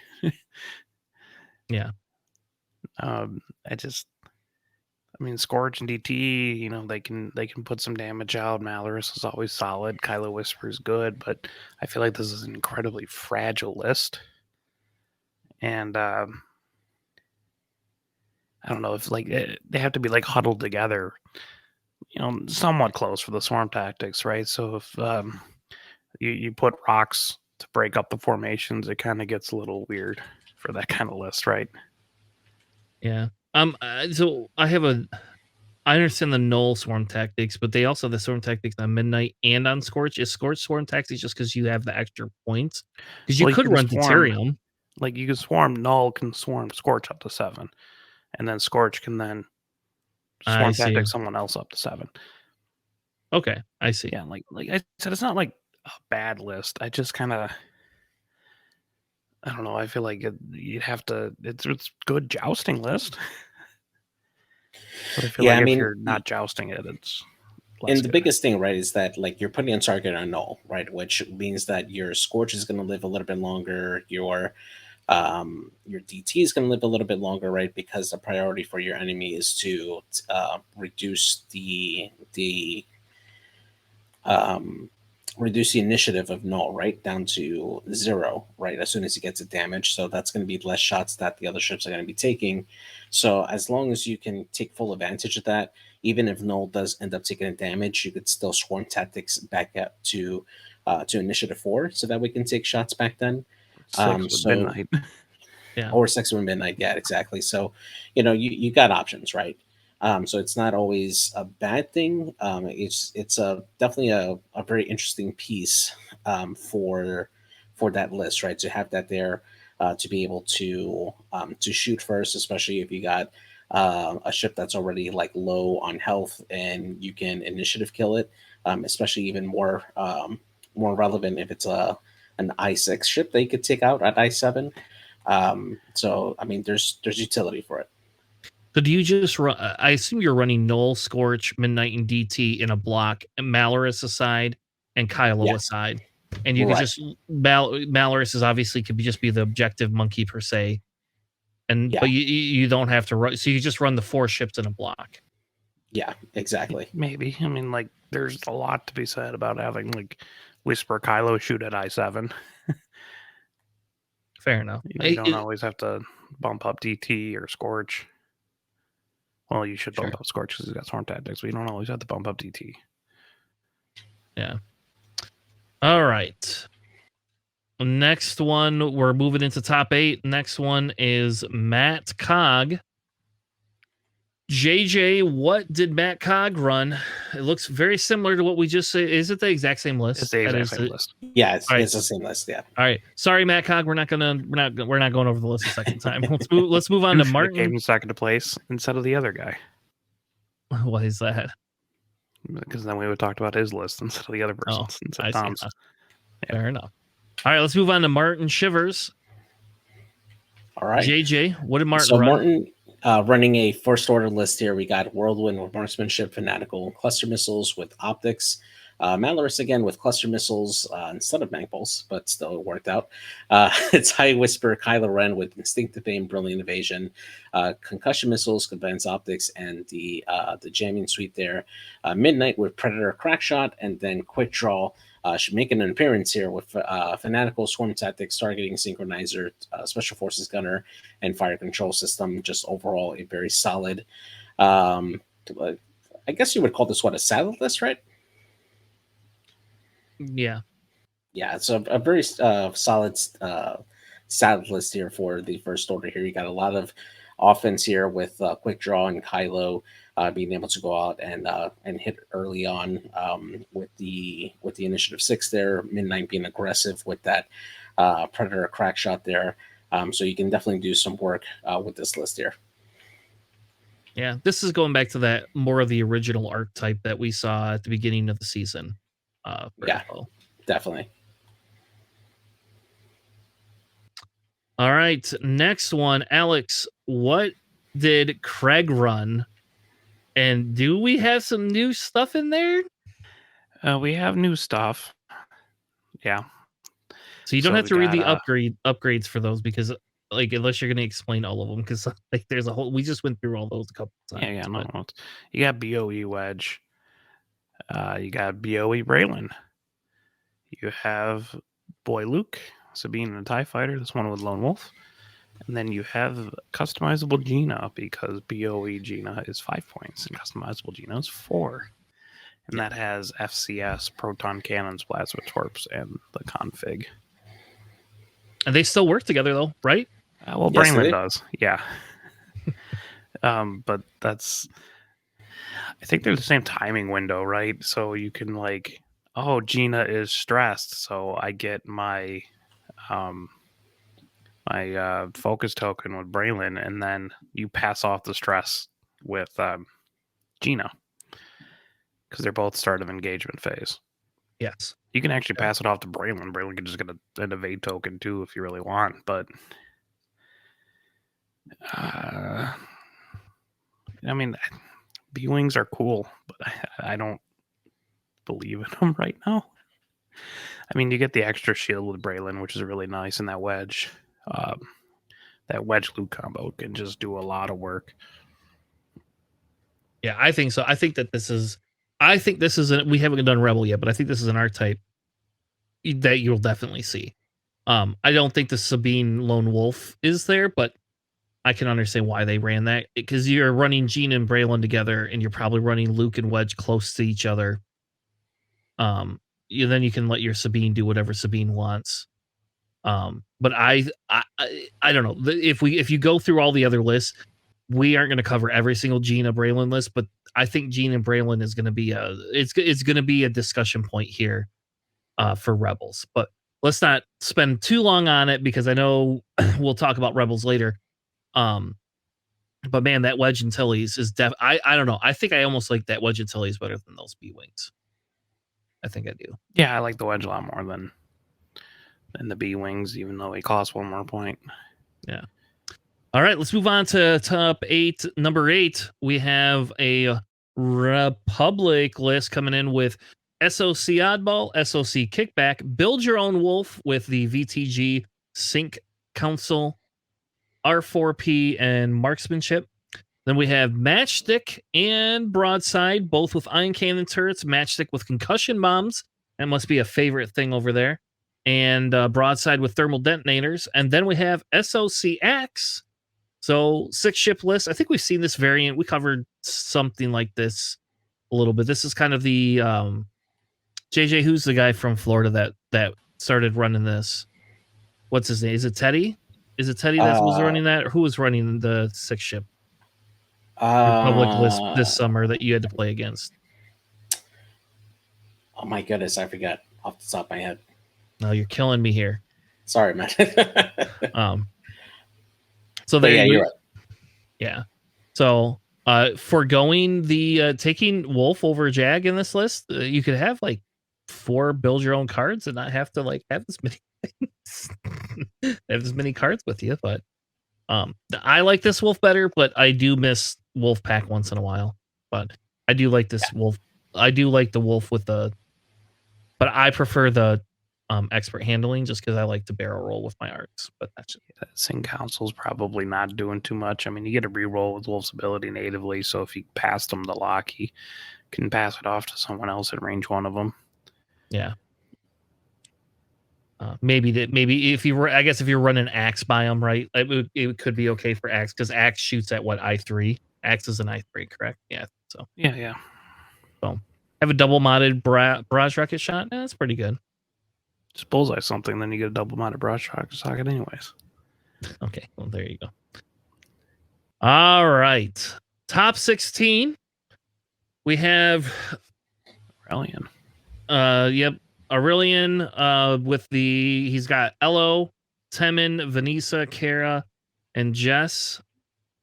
Yeah. Scorch and DT, they can put some damage out. Malorus is always solid. Kylo Whisper is good, but I feel like this is an incredibly fragile list. And I don't know if like they have to be like huddled together, somewhat close for the swarm tactics, right? So if you put rocks to break up the formations, it kind of gets a little weird for that kind of list, right? Yeah. So I understand the null swarm tactics, but they also have the swarm tactics on Midnight and on Scorch. Is Scorch swarm tactics just because you have the extra points? Because you Well, you could can run swarm Deuterium. like you can swarm null can swarm Scorch up to 7, and then Scorch can then I swarm see. tactic someone else up to 7. Okay, I see. Yeah, like I said, it's not like a bad list. I just kind of I don't know. I feel like you'd have to. It's good jousting list, but I feel Yeah, like I if mean, you're not jousting it, it's less and the good. biggest thing, right, is that like you're putting on target on null, right, which means that your Scorch is going to live a little bit longer. Your DT is going to live a little bit longer, right? Because the priority for your enemy is to reduce um, the initiative of null, right, down to 0, right, as soon as he gets a damage. So that's going to be less shots that the other ships are going to be taking. So as long as you can take full advantage of that, even if null does end up taking a damage, you could still swarm tactics back up to initiative 4, so that we can take shots back then. 6 with So midnight. Yeah. or 6 midnight, yeah, exactly. So you got options, right? So it's not always a bad thing. It's a definitely a very interesting piece for that list, right? To have that there, to be able to shoot first, especially if you got a ship that's already like low on health and you can initiative kill it. Especially even more relevant if it's an I6 ship that you could take out at I7. So I mean, there's utility for it. So do you just run? I assume you're running Null, Scorch, Midnight, and DT in a block, and Malorus aside, and Kylo Yeah, aside, and you could right. just Malorus is obviously could be just be the objective monkey per se, and Yeah, but you don't have to run. So you just run the 4 ships in a block. yeah, exactly. Maybe. I mean, like, there's a lot to be said about having like Whisper Kylo shoot at I7. Fair enough. You don't always have to bump up DT or Scorch. Well, you should bump Sure. up Scorch because he's got swarm tactics, but you don't always have to bump up DT. Yeah. All right. Next one, we're moving into top 8. Next one is Matt Cog. JJ, what did Matt Cog run? It looks very similar to what we just said. Is it the exact same list? It's the exact same list. Yeah, All right. it's the same list. Yeah. All right. Sorry, Matt Cog. We're not going over the list a second time. Let's move on to Martin. Came in second place instead of the other guy. Why is that? Because then we would talk about his list instead of the other person's. Instead of Tom's. Yeah. Fair enough. All right, let's move on to Martin Shivers. All right. JJ, what did Martin so run? Martin running a first order list here. We got Whirlwind with marksmanship, fanatical, cluster missiles with optics. Malorus again with cluster missiles instead of mag bolts, but still it worked out. It's High Whisper, Kylo Ren with instinctive aim, brilliant evasion, concussion missiles, advanced optics, and the jamming suite there. Midnight with Predator, crackshot, and then quick draw. Should make an appearance here with fanatical swarm tactics, targeting synchronizer, special forces gunner, and fire control system. Just overall a very solid. I guess you would call this a saddle list, right? Yeah. Yeah, it's a very solid saddle list here for the first order. Here you got a lot of offense here with quick draw and Kylo being able to go out and hit early on with the initiative 6 there. Midnight being aggressive with that predator crack shot there. So you can definitely do some work with this list here. Yeah, this is going back to that more of the original archetype that we saw at the beginning of the season. Yeah, definitely. All right, next one, Alex. What did Craig run? And do we have some new stuff in there? We have new stuff. Yeah. So you don't have to read the upgrades for those because, like, unless you're going to explain all of them, because like there's a whole. We just went through all those a couple times. Yeah. No. You got BOE Wedge. You got BOE Braylon. You have Boy Luke, Sabine and a TIE Fighter. This one with Lone Wolf. And then you have customizable Gina, because BOE Gina is 5 points and customizable Gina is 4. And that has FCS, proton cannons, plasma torps, and the config. And they still work together, though, right? Well, Yes, Brainland does, yeah. But that's... I think they're the same timing window, right? So you can like, oh, Gina is stressed, so I get my focus token with Braylon, and then you pass off the stress with Gina, because they're both start of engagement phase. Yes. You can actually pass it off to Braylon. Braylon can just get an evade token too if you really want, but I mean, B-Wings are cool, but I don't believe in them right now. I mean, you get the extra shield with Braylon, which is really nice, and that wedge loot combo can just do a lot of work. Yeah, I think so. I think this is we haven't done Rebel yet, but I think this is an archetype that you'll definitely see. I don't think the Sabine Lone Wolf is there, but I can understand why they ran that, because you're running Gene and Braylon together, and you're probably running Luke and Wedge close to each other. Then you can let your Sabine do whatever Sabine wants. But I don't know if you go through all the other lists, we aren't going to cover every single Gina Braylon list, but I think Gene and Braylon is going to be it's going to be a discussion point here for Rebels. But let's not spend too long on it, because I know we'll talk about Rebels later. But man, that Wedge Antilles is I don't know. I think I almost like that Wedge Antilles better than those B-Wings. I think I do. Yeah, I like the Wedge a lot more than the B-Wings, even though they cost one more point. Yeah. All right, let's move on to top 8. Number 8, we have a Republic list coming in with SOC Oddball, SOC Kickback, Build Your Own Wolf with the VTG Sync Council, R4P, and Marksmanship. Then we have Matchstick and Broadside, both with Ion Cannon turrets. Matchstick with concussion bombs. That must be a favorite thing over there. And Broadside with thermal detonators. And then we have SOC Axe. So 6-ship list. I think we've seen this variant. We covered something like this a little bit. This is kind of the JJ, who's the guy from Florida that started running this? What's his name? Is it Teddy? Is it Teddy that was running that? Or who was running the 6-ship Republic list this summer that you had to play against? Oh my goodness, I forgot off the top of my head. No, you're killing me here. Sorry, man. So there, yeah, you're right. Yeah. So foregoing the taking Wolf over Jag in this list, you could have like 4 build your own cards and not have to like have this many things. Have as many cards with you. But I like this Wolf better, but I do miss Wolf Pack once in a while. But I do like this Wolf. I do like the Wolf with the, but I prefer the expert handling just because I like to barrel roll with my arcs. But that's just... Sync Council's probably not doing too much. I mean, you get a reroll with Wolf's ability natively, so if you pass them the lock, he can pass it off to someone else at range 1 of them. Yeah. Maybe if you were, I guess if you're running Axe by them, right? It could be okay for Axe, because Axe shoots at what, I3? Axe is an I3, correct? Yeah. So yeah. So have a double modded barrage rocket shot. Yeah, that's pretty good. Just bullseye something, then you get a double modded barrage rocket socket, anyways. Okay, well there you go. All right, top 16. We have Aurelian. Yep. Aurelian with he's got Elo, Temin, Vanessa, Kara, and Jess.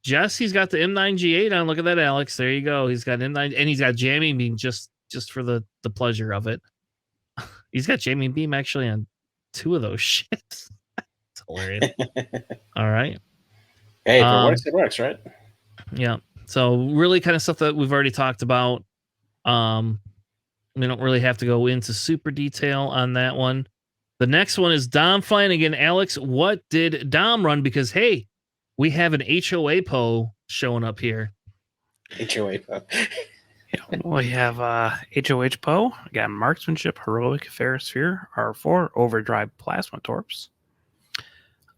He's got the M9G8 on. Look at that, Alex. There you go. He's got M9, and he's got jamming beam just for the pleasure of it. He's got jamming beam actually on 2 of those ships. It's hilarious. All right. Hey, if it works, right? Yeah. So really kind of stuff that we've already talked about. We don't really have to go into super detail on that one. The next one is Dom Flanagan. Alex, what did Dom run? Because, hey, we have an HOA PO showing up here. HOA PO. Yeah, we have HOH PO. We got Marksmanship, Heroic, Ferrosphere, R4, Overdrive, Plasma Torps.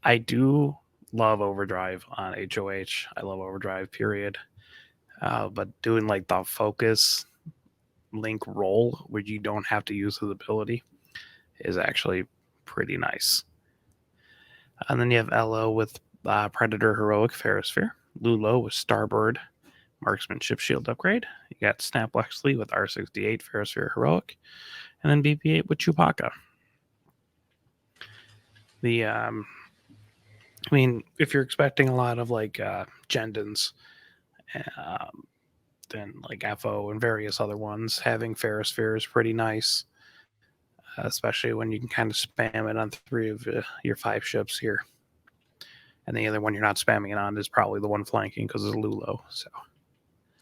I do love Overdrive on HOH. I love Overdrive, period. But doing like the focus link roll where you don't have to use his ability is actually pretty nice. And then you have Elo with Predator Heroic Ferrosphere, Lulo with Starbird Marksmanship Shield upgrade. You got Snap Wexley with R68 Ferrosphere Heroic, and then BB8 with Chewbacca. I mean, if you're expecting a lot of like Gendens, then like FO and various other ones, having Ferrosphere is pretty nice, especially when you can kind of spam it on 3 of your 5 ships here. And the other one you're not spamming it on is probably the one flanking because it's Lulo. So,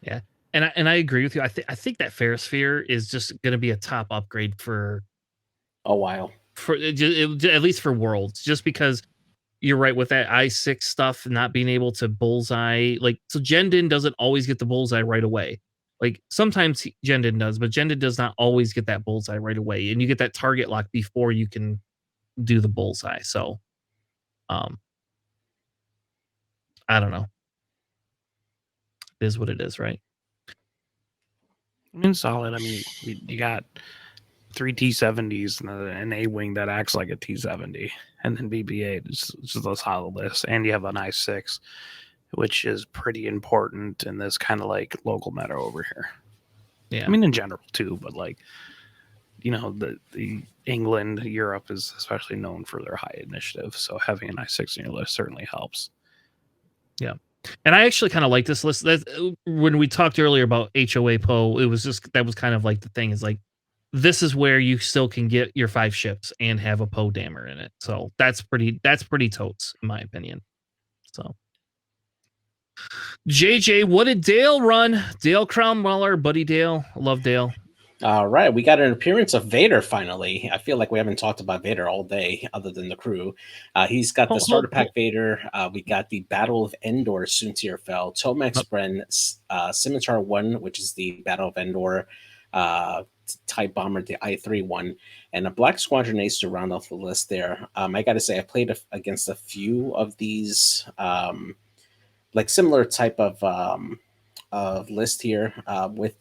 yeah, and I agree with you. I think that Ferrosphere is just going to be a top upgrade for a while, for at least for Worlds, just because you're right with that I6 stuff not being able to bullseye. Like, so Jendin doesn't always get the bullseye right away. Like sometimes Jendin does, but Jendin does not always get that bullseye right away, and you get that target lock before you can do the bullseye. So, I don't know. It is what it is, right? I mean, solid. I mean, you got 3 T70s and an A-wing that acts like a T70, and then BB-8 is just a solid list. And you have an I-6, which is pretty important in this kind of like local meta over here. Yeah. I mean, in general too, but like, you know, the England, Europe is especially known for their high initiative. So having an I-6 in your list certainly helps. Yeah. And I actually kind of like this list. When we talked earlier about HOA Poe, it was just, that was kind of like the thing is like, this is where you still can get your 5 ships and have a Poe Dammer in it. So that's pretty totes, in my opinion. So JJ, what did Dale run? Dale Crownmuller, buddy Dale. Love Dale. All right, we got an appearance of Vader finally. I feel like we haven't talked about Vader all day, other than the crew. He's got the starter pack Vader. We got the Battle of Endor Soontir Fel, Tomax Bren, Scimitar 1, which is the Battle of Endor type bomber, the I-3 one, and a Black Squadron Ace to round off the list there. I got to say, I played against a few of these, like similar type of list here with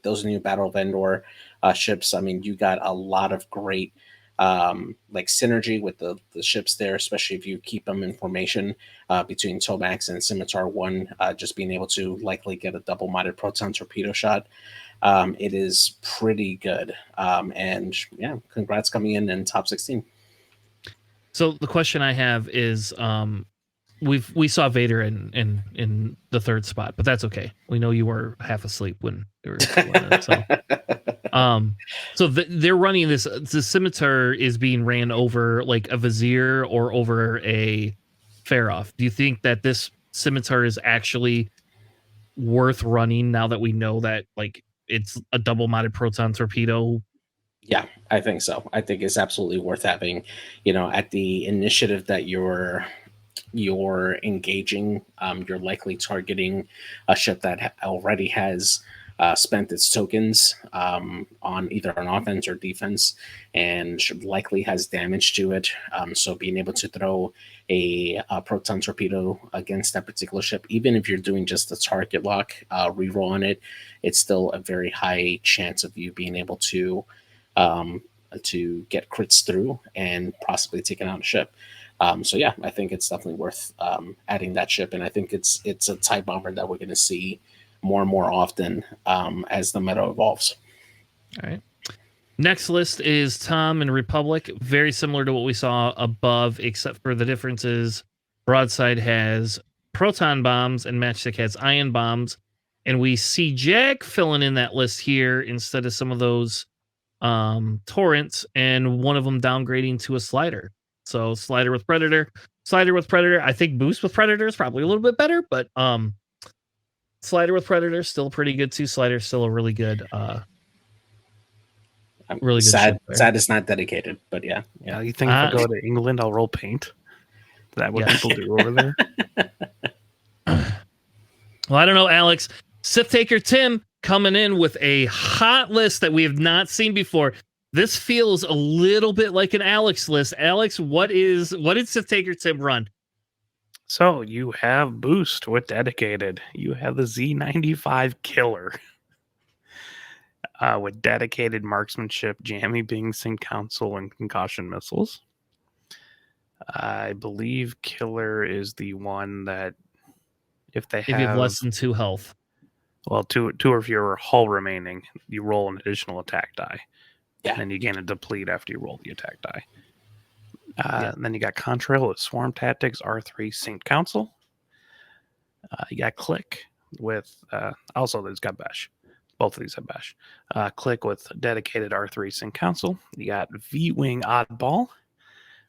those new Battle of Endor ships. I mean, you got a lot of great like synergy with the ships there, especially if you keep them in formation between Tomax and Scimitar 1, just being able to likely get a double-minded proton torpedo shot. It is pretty good. And yeah, congrats coming in top 16. So the question I have is, we saw Vader in the 3rd spot, but that's okay. We know you were half asleep when you were so they're running this. The Scimitar is being ran over like a Vizier or over a Ferof. Do you think that this Scimitar is actually worth running now that we know that like it's a double-modded proton torpedo? Yeah, I think so. I think it's absolutely worth having, you know, at the initiative that you're engaging. You're likely targeting a ship that already has spent its tokens on either an offense or defense, and likely has damage to it. So being able to throw a proton torpedo against that particular ship, even if you're doing just a target lock reroll on it, it's still a very high chance of you being able to get crits through and possibly taking out a ship. So yeah, I think it's definitely worth adding that ship, and I think it's a type bomber that we're going to see more and more often as the meta evolves. All right. Next list is Tom and Republic. Very similar to what we saw above, except for the differences. Broadside has proton bombs and Matchstick has ion bombs, and we see Jag filling in that list here instead of some of those torrents, and one of them downgrading to a slider. So slider with Predator. I think boost with Predator is probably a little bit better, but slider with Predator still pretty good too. Slider still a really good really good. Sad it's not dedicated, but yeah. You think if I go to England I'll roll paint? Is that what people do over there? Well, I don't know, Alex. Sith Taker Tim coming in with a hot list that we have not seen before. This feels a little bit like an Alex list. Alex, what did Sith Taker Tim run? So you have boost with dedicated. You have the Z95 Killer with dedicated marksmanship, jammy being sync council, and concussion missiles. I believe Killer is the one that if you have less than 2 health. Well, two or fewer hull remaining, you roll an additional attack die. Yeah. And then you gain a deplete after you roll the attack die. And then you got Contrail with Swarm Tactics, R3 Sync Council. You got Click with, also there's got Bash. Both of these have Bash. Click with dedicated R3 Sync Council. You got V-Wing Oddball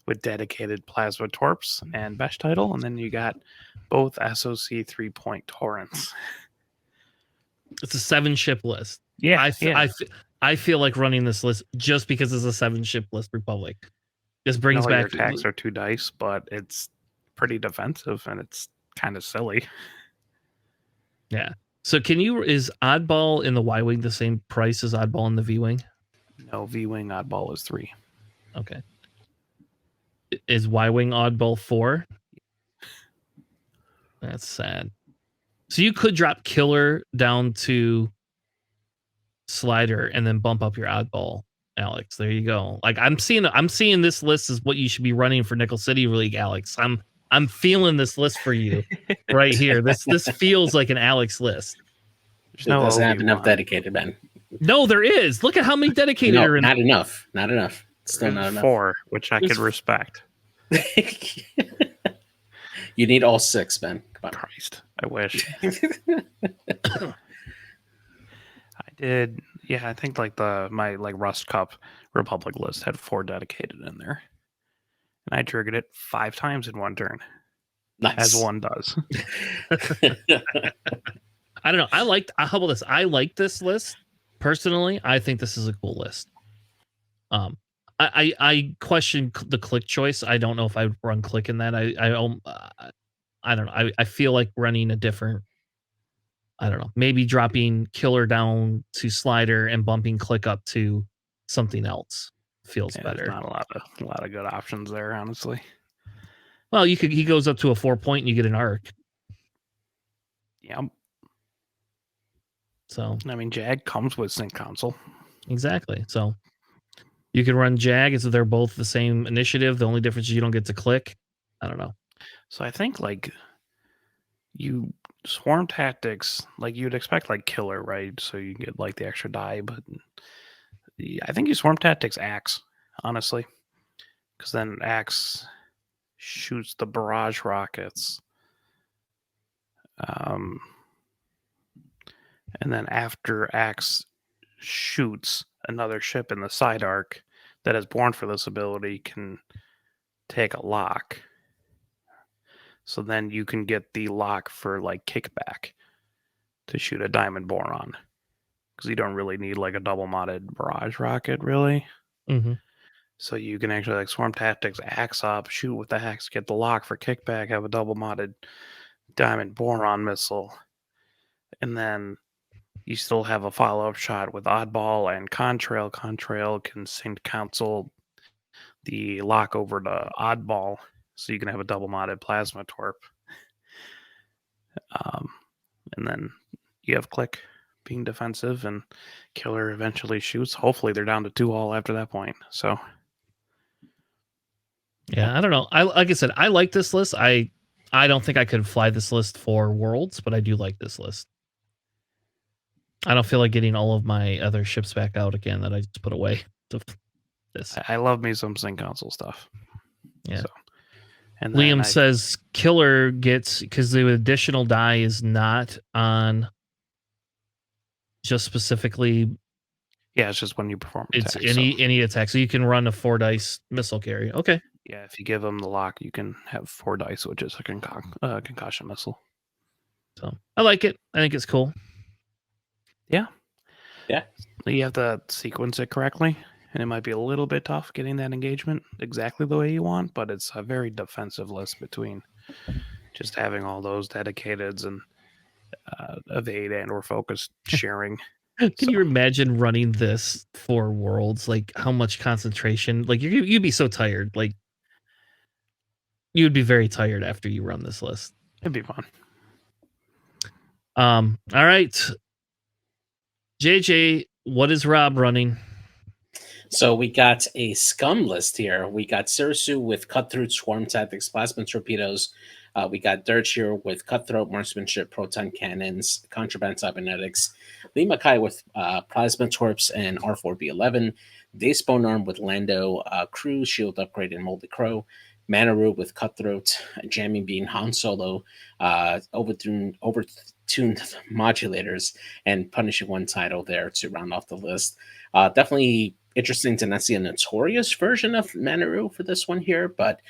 with dedicated Plasma Torps and Bash title. And then you got both SOC 3-point torrents. It's a 7-ship list. Yeah, I feel like running this list just because it's a 7-ship list Republic. This brings back your attacks are 2 dice, but it's pretty defensive and it's kind of silly. Yeah. So is Oddball in the Y-Wing the same price as Oddball in the V-Wing? No, V-Wing Oddball is 3. Okay. Is Y-Wing Oddball 4? That's sad. So you could drop Killer down to Slider and then bump up your Oddball, Alex. There you go. Like I'm seeing this list is what you should be running for Nickel City League, Alex. I'm feeling this list for you right here. This feels like an Alex list. It doesn't have enough dedicated, man. No, there is. Look at how many dedicated are in. Not enough. Not enough. Still not enough. 4, which I could respect. You need all 6, man. Come on. Christ, I wish. I did. Yeah, I think like my Rust Cup Republic list had 4 dedicated in there, and I triggered it 5 times in one turn. Nice. As one does. I don't know. How about this? I like this list personally. I think this is a cool list. I question the Click choice. I don't know if I would run Click in that. I don't know. I feel like running a different. I don't know. Maybe dropping Killer down to Slider and bumping Click up to something else feels better. There's not a lot of good options there, honestly. Well, he goes up to a 4-point and you get an arc. Yep. So I mean, Jag comes with Sync Console. Exactly. So you can run Jag, so they're both the same initiative. The only difference is you don't get to click. I don't know. So I think like you Swarm Tactics, like you'd expect like Killer, right? So you get like the extra die, but I think you Swarm Tactics Axe, honestly, because then Axe shoots the barrage rockets. And then after Axe shoots, another ship in the side arc that is born for this ability can take a lock. So then you can get the lock for like kickback to shoot a diamond boron. Because you don't really need like a double modded barrage rocket, really. Mm-hmm. So you can actually like Swarm Tactics, Axe up, shoot with the axe, get the lock for kickback, have a double modded diamond boron missile. And then you still have a follow-up shot with Oddball and Contrail. Contrail can sync council the lock over to Oddball, so you can have a double modded Plasma Torp. And then you have Click being defensive, and Killer eventually shoots. Hopefully they're down to 2 all after that point. So yeah, I don't know. Like I said, I like this list. I don't think I could fly this list for Worlds, but I do like this list. I don't feel like getting all of my other ships back out again that I just put away. This. I love me some Sync Console stuff. Yeah. So, and Liam says Killer gets, because the additional die is not on just specifically. Yeah, it's just when you perform it's attacks, any attack. So you can run a 4 dice missile carry. Okay. Yeah, if you give them the lock, you can have 4 dice, which is a concussion missile. So I like it. I think it's cool. Yeah. Yeah. You have to sequence it correctly, and it might be a little bit tough getting that engagement exactly the way you want, but it's a very defensive list between just having all those dedicateds and evade and or focus sharing. Can you imagine running this for Worlds? Like how much concentration? Like you'd be so tired. Like you'd be very tired after you run this list. It'd be fun. All right. JJ, what is Rob running? So we got a scum list here. We got Sirisu with Cutthroat, Swarm Tactics, Plasma Torpedoes. We got Dirge here with Cutthroat, Marksmanship, Proton Cannons, Contraband Cybernetics. Lee Makai with Plasma Torps and R4B11. Dayspawn Arm with Lando, Crew, Shield Upgrade, and Moldy Crow. Manaru with Cutthroat, Jamming Bean, Han Solo, overtuned modulators, and Punishing One title there to round off the list. Definitely interesting to not see a notorious version of Manaru for this one here, but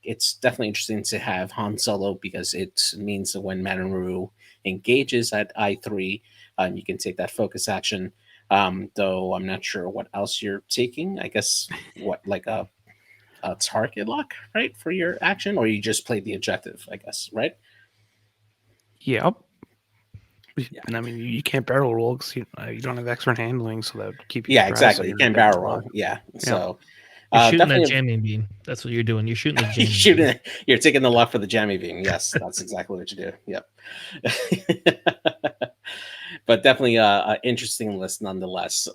it's definitely interesting to have Han Solo because it means that when Manaru engages at I3, you can take that focus action. Though I'm not sure what else you're taking. I guess what like a target lock, right, for your action, or you just play the objective, I guess, right? Yep. Yeah. And I mean, you can't barrel roll because you don't have expert handling, so that would keep you. Yeah, exactly. You can't barrel roll. Yeah. So you're shooting that jamming beam. That's what you're doing. You're shooting the jamming beam. You're taking the luck for the jamming beam. Yes, that's exactly what you do. Yep. But definitely an interesting list nonetheless.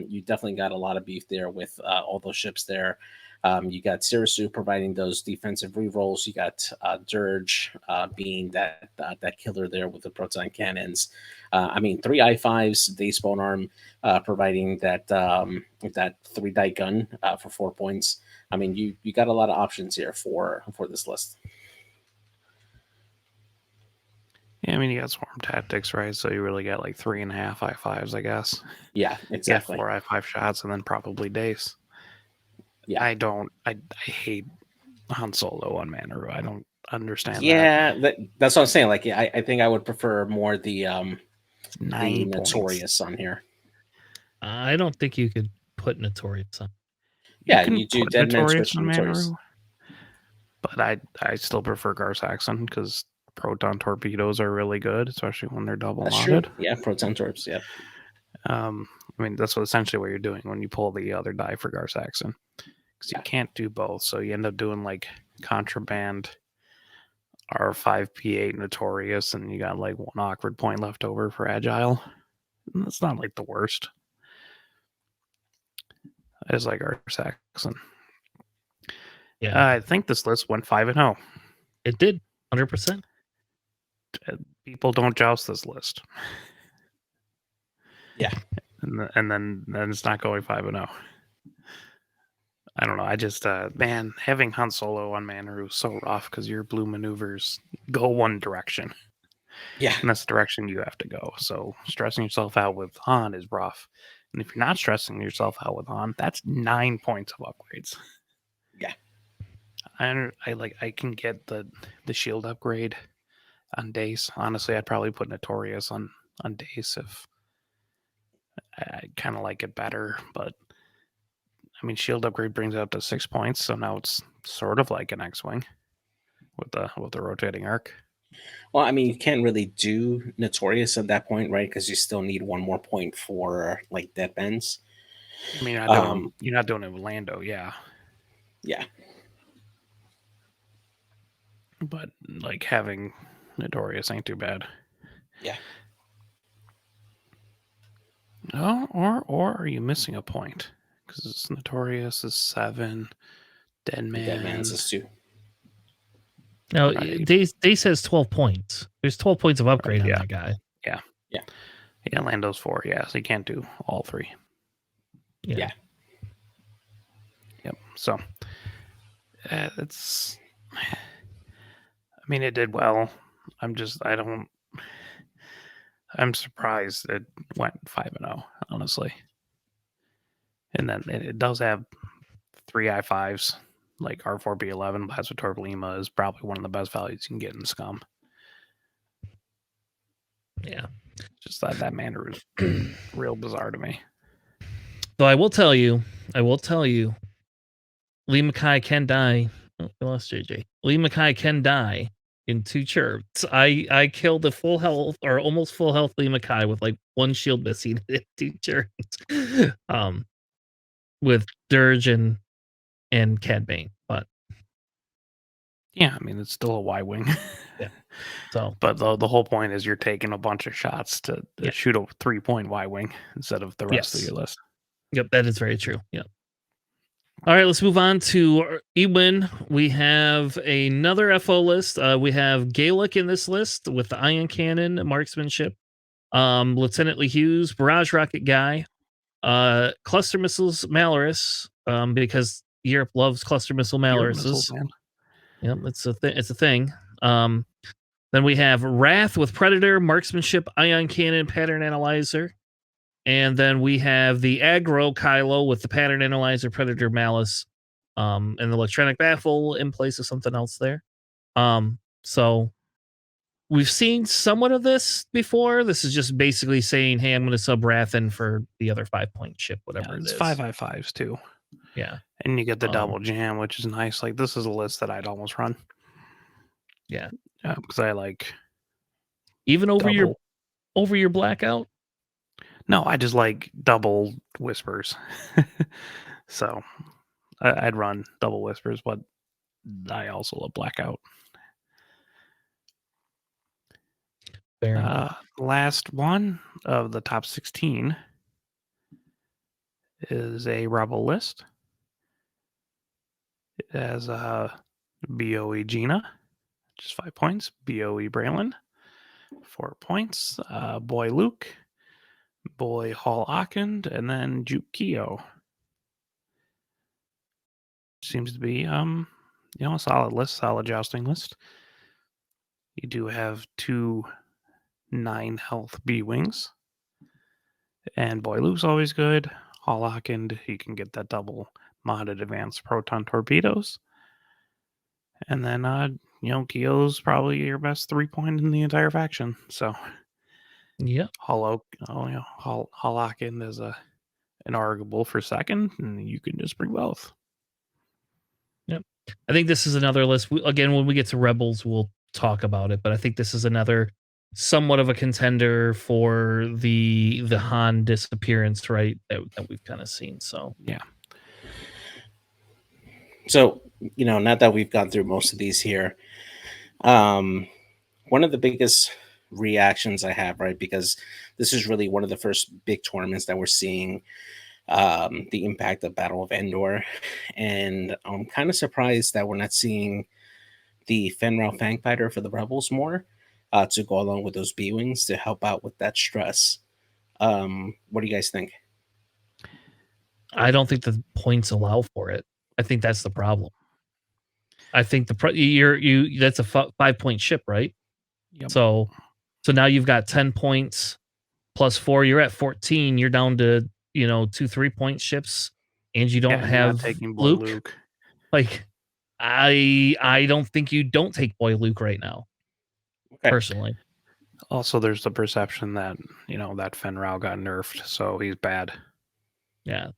You definitely got a lot of beef there with all those ships there. You got Sirisu providing those defensive rerolls. You got Dirge being that killer there with the proton cannons. I mean, 3 I5s, Dayspawn Arm providing that 3-die gun for 4 points. I mean, you got a lot of options here for this list. Yeah, I mean, you got Swarm Tactics, right? So you really got like 3.5 I5s, I guess. Yeah, exactly. 4 I5 shots and then probably Dace. Yeah, I hate Han Solo on Manaru. I don't understand. That's what I'm saying. Like, I think I would prefer more the 9 Notorious on here. I don't think you could put Notorious on. Yeah, you do Dead Man Switch on Manaru, but I still prefer Gar Saxon because proton torpedoes are really good, especially when they're double modded. True. Yeah, proton torps. Yeah. I mean, that's essentially what you're doing when you pull the other die for Gar Saxon. Because you can't do both, so you end up doing like Contraband, R5P8 Notorious, and you got like 1 awkward point left over for Agile. And that's not like the worst. I just like Gar Saxon. Yeah, I think this list went 5-0. It did, 100%. People don't joust this list. Yeah, and then it's not going 5-0. I don't know. I just, man, having Han Solo on Manaru is so rough because your blue maneuvers go one direction. Yeah. And that's the direction you have to go. So stressing yourself out with Han is rough. And if you're not stressing yourself out with Han, that's 9 points of upgrades. Yeah. I can get the shield upgrade on Dace. Honestly, I'd probably put Notorious on Dace if I kind of like it better, but I mean, shield upgrade brings it up to 6 points, so now it's sort of like an X-wing with the rotating arc. Well, I mean, you can't really do Notorious at that point, right? Because you still need 1 more point for like dead bends. I mean, you're not doing it with Lando, yeah. Yeah. But like having Notorious ain't too bad. Yeah. No, or are you missing a point? Because Notorious is 7, Dead Man's is 2. No, Dace has 12 points. There's 12 points of upgrade on that guy. Yeah. Yeah. Yeah, Lando's 4, yeah, so you can't do all 3. Yeah. Yep. So it's, I mean, it did well. I'm surprised it went 5-0, honestly. And then it does have 3 I5s, like R4B11. Plasma Torp Lima is probably one of the best values you can get in Scum. Yeah. Just that Manaru is real bizarre to me. So I will tell you, Lee Makai can die. Oh, we lost JJ. Lee Makai can die in 2 chirps. I killed a full health or almost full health Lee Makai with like 1 shield missing in 2 chirps. With Dirge and Cad Bane. But Yeah, I mean it's still a Y-wing. Yeah. So, but the whole point is you're taking a bunch of shots to Yeah. shoot a 3-point Y-wing instead of the rest of Yes. your list. Yep, that is very true. Yeah. All right, let's move on to Ewin. We have another FO list. We have Gaelic in this list with the ion cannon, marksmanship, Lieutenant Lee Hughes, barrage rocket guy, cluster missiles Malaris, because Europe loves cluster missile Your missiles, Malarises. man. Yep, it's a thing. Then we have Wrath with Predator, marksmanship, ion cannon, pattern analyzer. And then we have the aggro Kylo with the pattern analyzer, Predator Malice, and the electronic baffle in place of something else there. So we've seen somewhat of this before. This is just basically saying, hey, I'm going to sub Wrath in for the other 5-point chip, whatever it It's is. 5i5s too. Yeah. And you get the double jam, which is nice. Like this is a list that I'd almost run. Yeah. Because I like even over double. your blackout. No, I just like double whispers. So I'd run double whispers, but I also love blackout. Last one of the top 16 is a rebel list. It has BOE Gina, just 5 points. BOE Braylon, 4 points. Boy Luke, Boy Hall Akand, and then Juke Keo. Seems to be a solid list, solid jousting list. You do have 2 9 health B wings. And Boy Luke's always good. Hall Akand, he can get that double modded advanced proton torpedoes. And then Keo's probably your best 3-point in the entire faction. So yeah. Hall Akand is an arguable for second, and you can just bring both. Yep. I think this is another list. Again, when we get to Rebels, we'll talk about it. But I think this is another somewhat of a contender for the Han disappearance, right? That we've kind of seen. So yeah. So now that we've gone through most of these here, one of the biggest reactions I have, right, because this is really one of the first big tournaments that we're seeing the impact of Battle of Endor, and I'm kind of surprised that we're not seeing the Fenral Fangfighter for the Rebels more to go along with those B-Wings to help out with that stress. What do you guys think? I don't think the points allow for it. I think that's the problem. I think that's a 5-point ship, right? Yep. So now you've got 10 points plus 4. You're at 14. You're down to 2 3-point ships, and you don't have taking Boy Luke. Like I don't think you don't take Boy Luke right now. Okay. Personally. Also, there's the perception that that Fenral got nerfed, so he's bad. Yeah,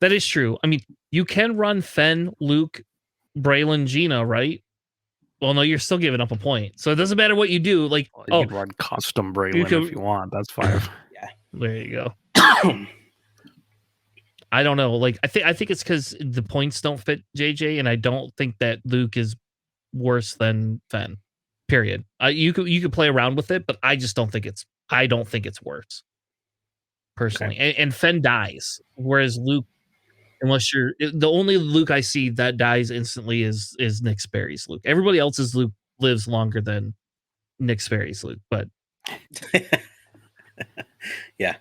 that is true. I mean, you can run Fen, Luke, Braylon, Gina, right? Well, no, you're still giving up a point, so it doesn't matter what you do. Like, you can run custom Braylon if you want. That's 5. Yeah, there you go. I don't know. Like, I think it's because the points don't fit JJ, and I don't think that Luke is worse than Fen. Period. You could play around with it, but I just don't think it's worse. Personally, okay. And Fen dies, whereas Luke, unless you're the only Luke I see that dies instantly is Nick Sperry's Luke. Everybody else's Luke lives longer than Nick Sperry's Luke, but yeah,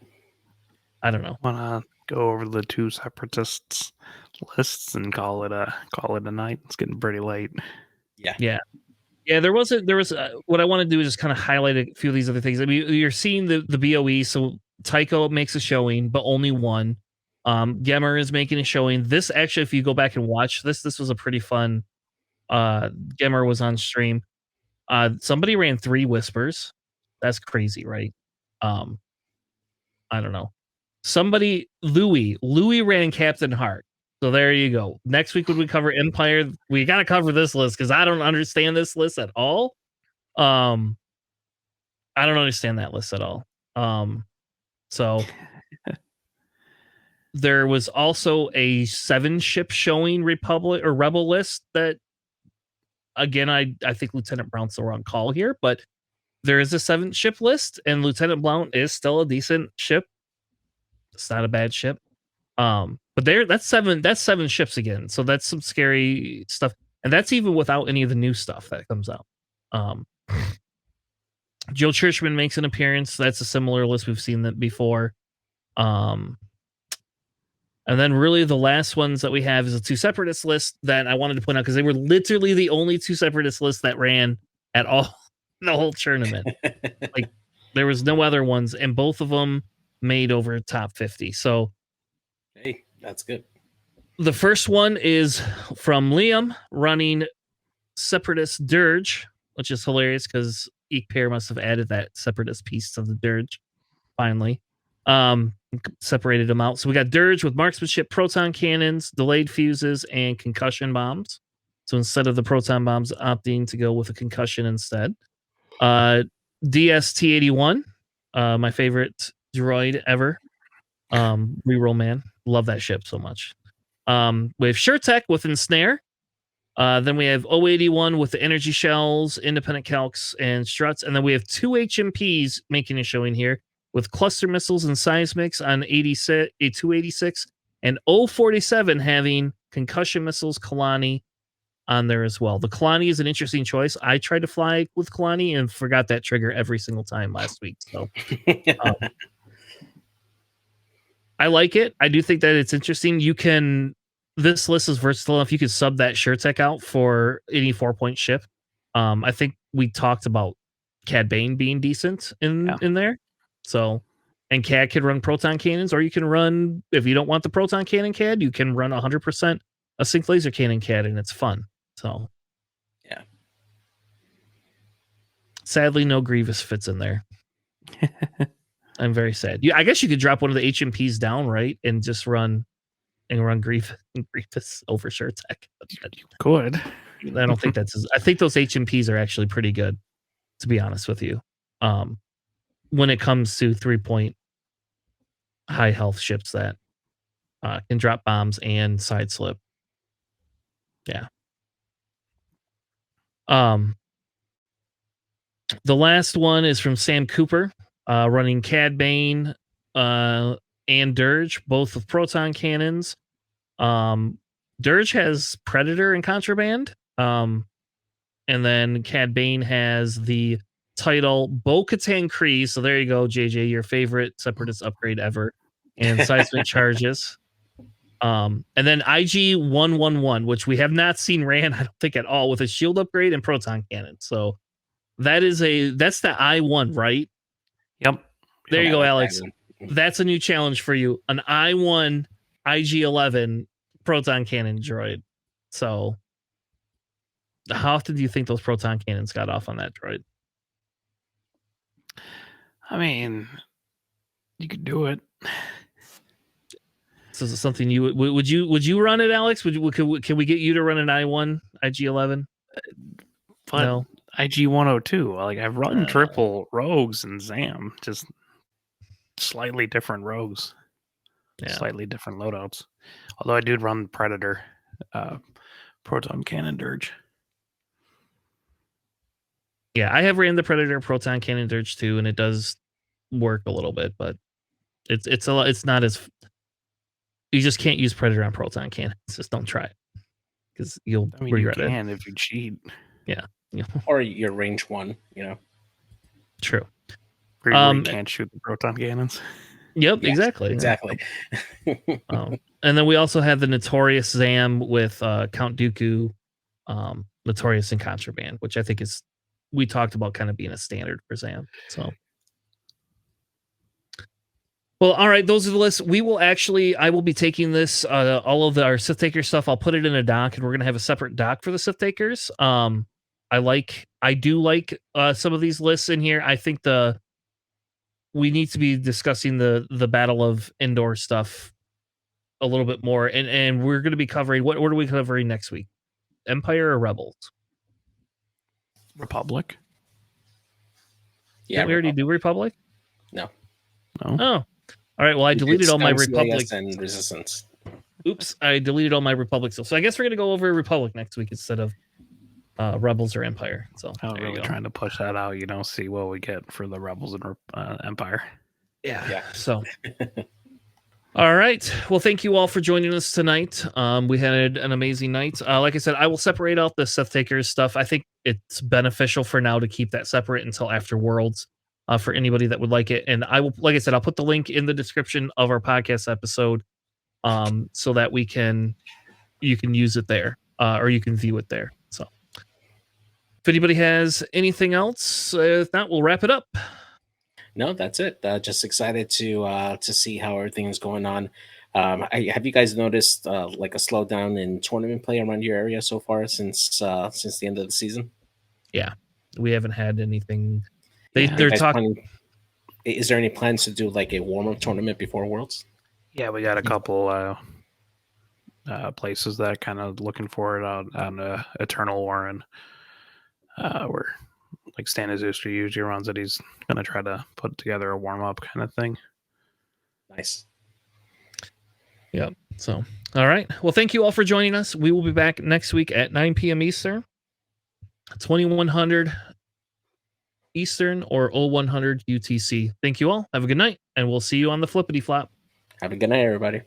I don't know. Wanna go over the 2 separatists lists and call it a night? It's getting pretty late. Yeah. There was what I want to do is just kind of highlight a few of these other things. I mean, you're seeing the BOE. So Tycho makes a showing, but only one. Gemmer is making a showing. This actually, if you go back and watch this was a pretty fun. Gemmer was on stream. Somebody ran 3 whispers. That's crazy, right? I don't know. Louis ran Captain Hart. So there you go. Next week when we cover Empire, we got to cover this list because I don't understand this list at all. I don't understand that list at all. So there was also a 7-ship showing Republic or Rebel list that again, I think Lieutenant Blount's the wrong call here, but there is a 7 ship list, and Lieutenant Blount is still a decent ship. It's not a bad ship. But that's 7 ships again. So that's some scary stuff. And that's even without any of the new stuff that comes out. Joe Churchman makes an appearance. That's a similar list. We've seen that before. And then really the last ones that we have is a 2 Separatist list that I wanted to point out because they were literally the only 2 Separatist lists that ran at all the whole tournament. Like there was no other ones, and both of them made over top 50. So hey, that's good. The first one is from Liam running Separatist Dirge, which is hilarious because Eek Pair must have added that Separatist piece to the Dirge finally. Separated them out. So we got Dirge with marksmanship, proton cannons, delayed fuses, and concussion bombs. So instead of the proton bombs, opting to go with a concussion instead. DST-81, my favorite droid ever. Reroll man. Love that ship so much. We have SureTech with Ensnare. Then we have 081 with the energy shells, independent calcs, and struts. And then we have 2 HMPs making a showing here with cluster missiles and seismics on 286 and 047 having concussion missiles, Kalani on there as well. The Kalani is an interesting choice. I tried to fly with Kalani and forgot that trigger every single time last week. So I like it. I do think that it's interesting. This list is versatile enough. You could sub that SureTech out for any 4-point ship. I think we talked about Cad Bane being decent in there. So, and Cad can run proton cannons, or you can run, if you don't want the proton cannon Cad, you can run 100% a sync laser cannon Cad, and it's fun. So, yeah. Sadly, no Grievous fits in there. I'm very sad. I guess you could drop one of the HMPs down, right, and just run Grievous over SureTech. You could. I don't think that's. I think those HMPs are actually pretty good, to be honest with you. When it comes to 3-point high health ships that can drop bombs and side slip. Yeah. The last one is from Sam Cooper, running Cad Bane and Dirge, both with proton cannons. Dirge has Predator and Contraband. And then Cad Bane has the title Bo-Katan Kree. So there you go, JJ, your favorite Separatist upgrade ever. And seismic charges. And then IG-111, which we have not seen ran, I don't think, at all, with a shield upgrade and proton cannon. So that's the I-1, right? Yep. There you go, Alex. That's a new challenge for you. An I-1 IG-11 proton cannon droid. So how often do you think those proton cannons got off on that droid? I mean, you could do it. So is it something you would you run it, Alex? Can we get you to run an I-1 IG-11? But no. IG-102. Like, I've run triple rogues and Zam, just slightly different rogues, slightly different loadouts. Although I did run Predator, proton cannon Dirge. Yeah, I have ran the Predator proton cannon Dirge too, and it does work a little bit, but it's not as. You just can't use Predator on proton cannons. Just don't try it, because you'll regret it. You can if you cheat. Yeah. Or your range 1, True. Where you can't shoot the proton cannons. Yep, yes, exactly. And then we also have the Notorious Zam with Count Dooku, Notorious and Contraband, which I think we talked about kind of being a standard for Zam. So, well, all right, those are the lists. I will be taking this, all of our Sith Taker stuff. I'll put it in a doc, and we're gonna have a separate doc for the Sith Takers. I do like some of these lists in here. I think we need to be discussing the Battle of Endor stuff a little bit more, and we're going to be covering what are we covering next week? Empire or Rebels? Republic. Yeah, did we already do Republic? No. Oh, all right. Well, I deleted all my Republic and Resistance. Oops, I deleted all my Republic stuff. So I guess we're going to go over Republic next week instead of Rebels or Empire. So I'm there you really go. trying to push that out. You don't see what we get for the Rebels and Empire. Yeah. So. All right. Well, thank you all for joining us tonight. We had an amazing night. Like I said, I will separate out the Sith Takers stuff. I think it's beneficial for now to keep that separate until after Worlds for anybody that would like it. And I will, like I said, I'll put the link in the description of our podcast episode so that you can use it there or you can view it there. So if anybody has anything else, if not, we'll wrap it up. No, that's it. Just excited to see how everything is going on. Have you guys noticed like a slowdown in tournament play around your area so far since the end of the season? Yeah, we haven't had anything. Are They're you guys talking. planning- Is there any plans to do like a warm up tournament before Worlds? Yeah, we got a couple places that kind of looking for it on Eternal War, and where like Stan Azuster usually runs it. He's gonna try to put together a warm up kind of thing. Nice. Yep. So, all right. Well, thank you all for joining us. We will be back next week at 9 p.m. Eastern, 2100 Eastern, or 0100 UTC. Thank you all. Have a good night, and we'll see you on the flippity flop. Have a good night, everybody.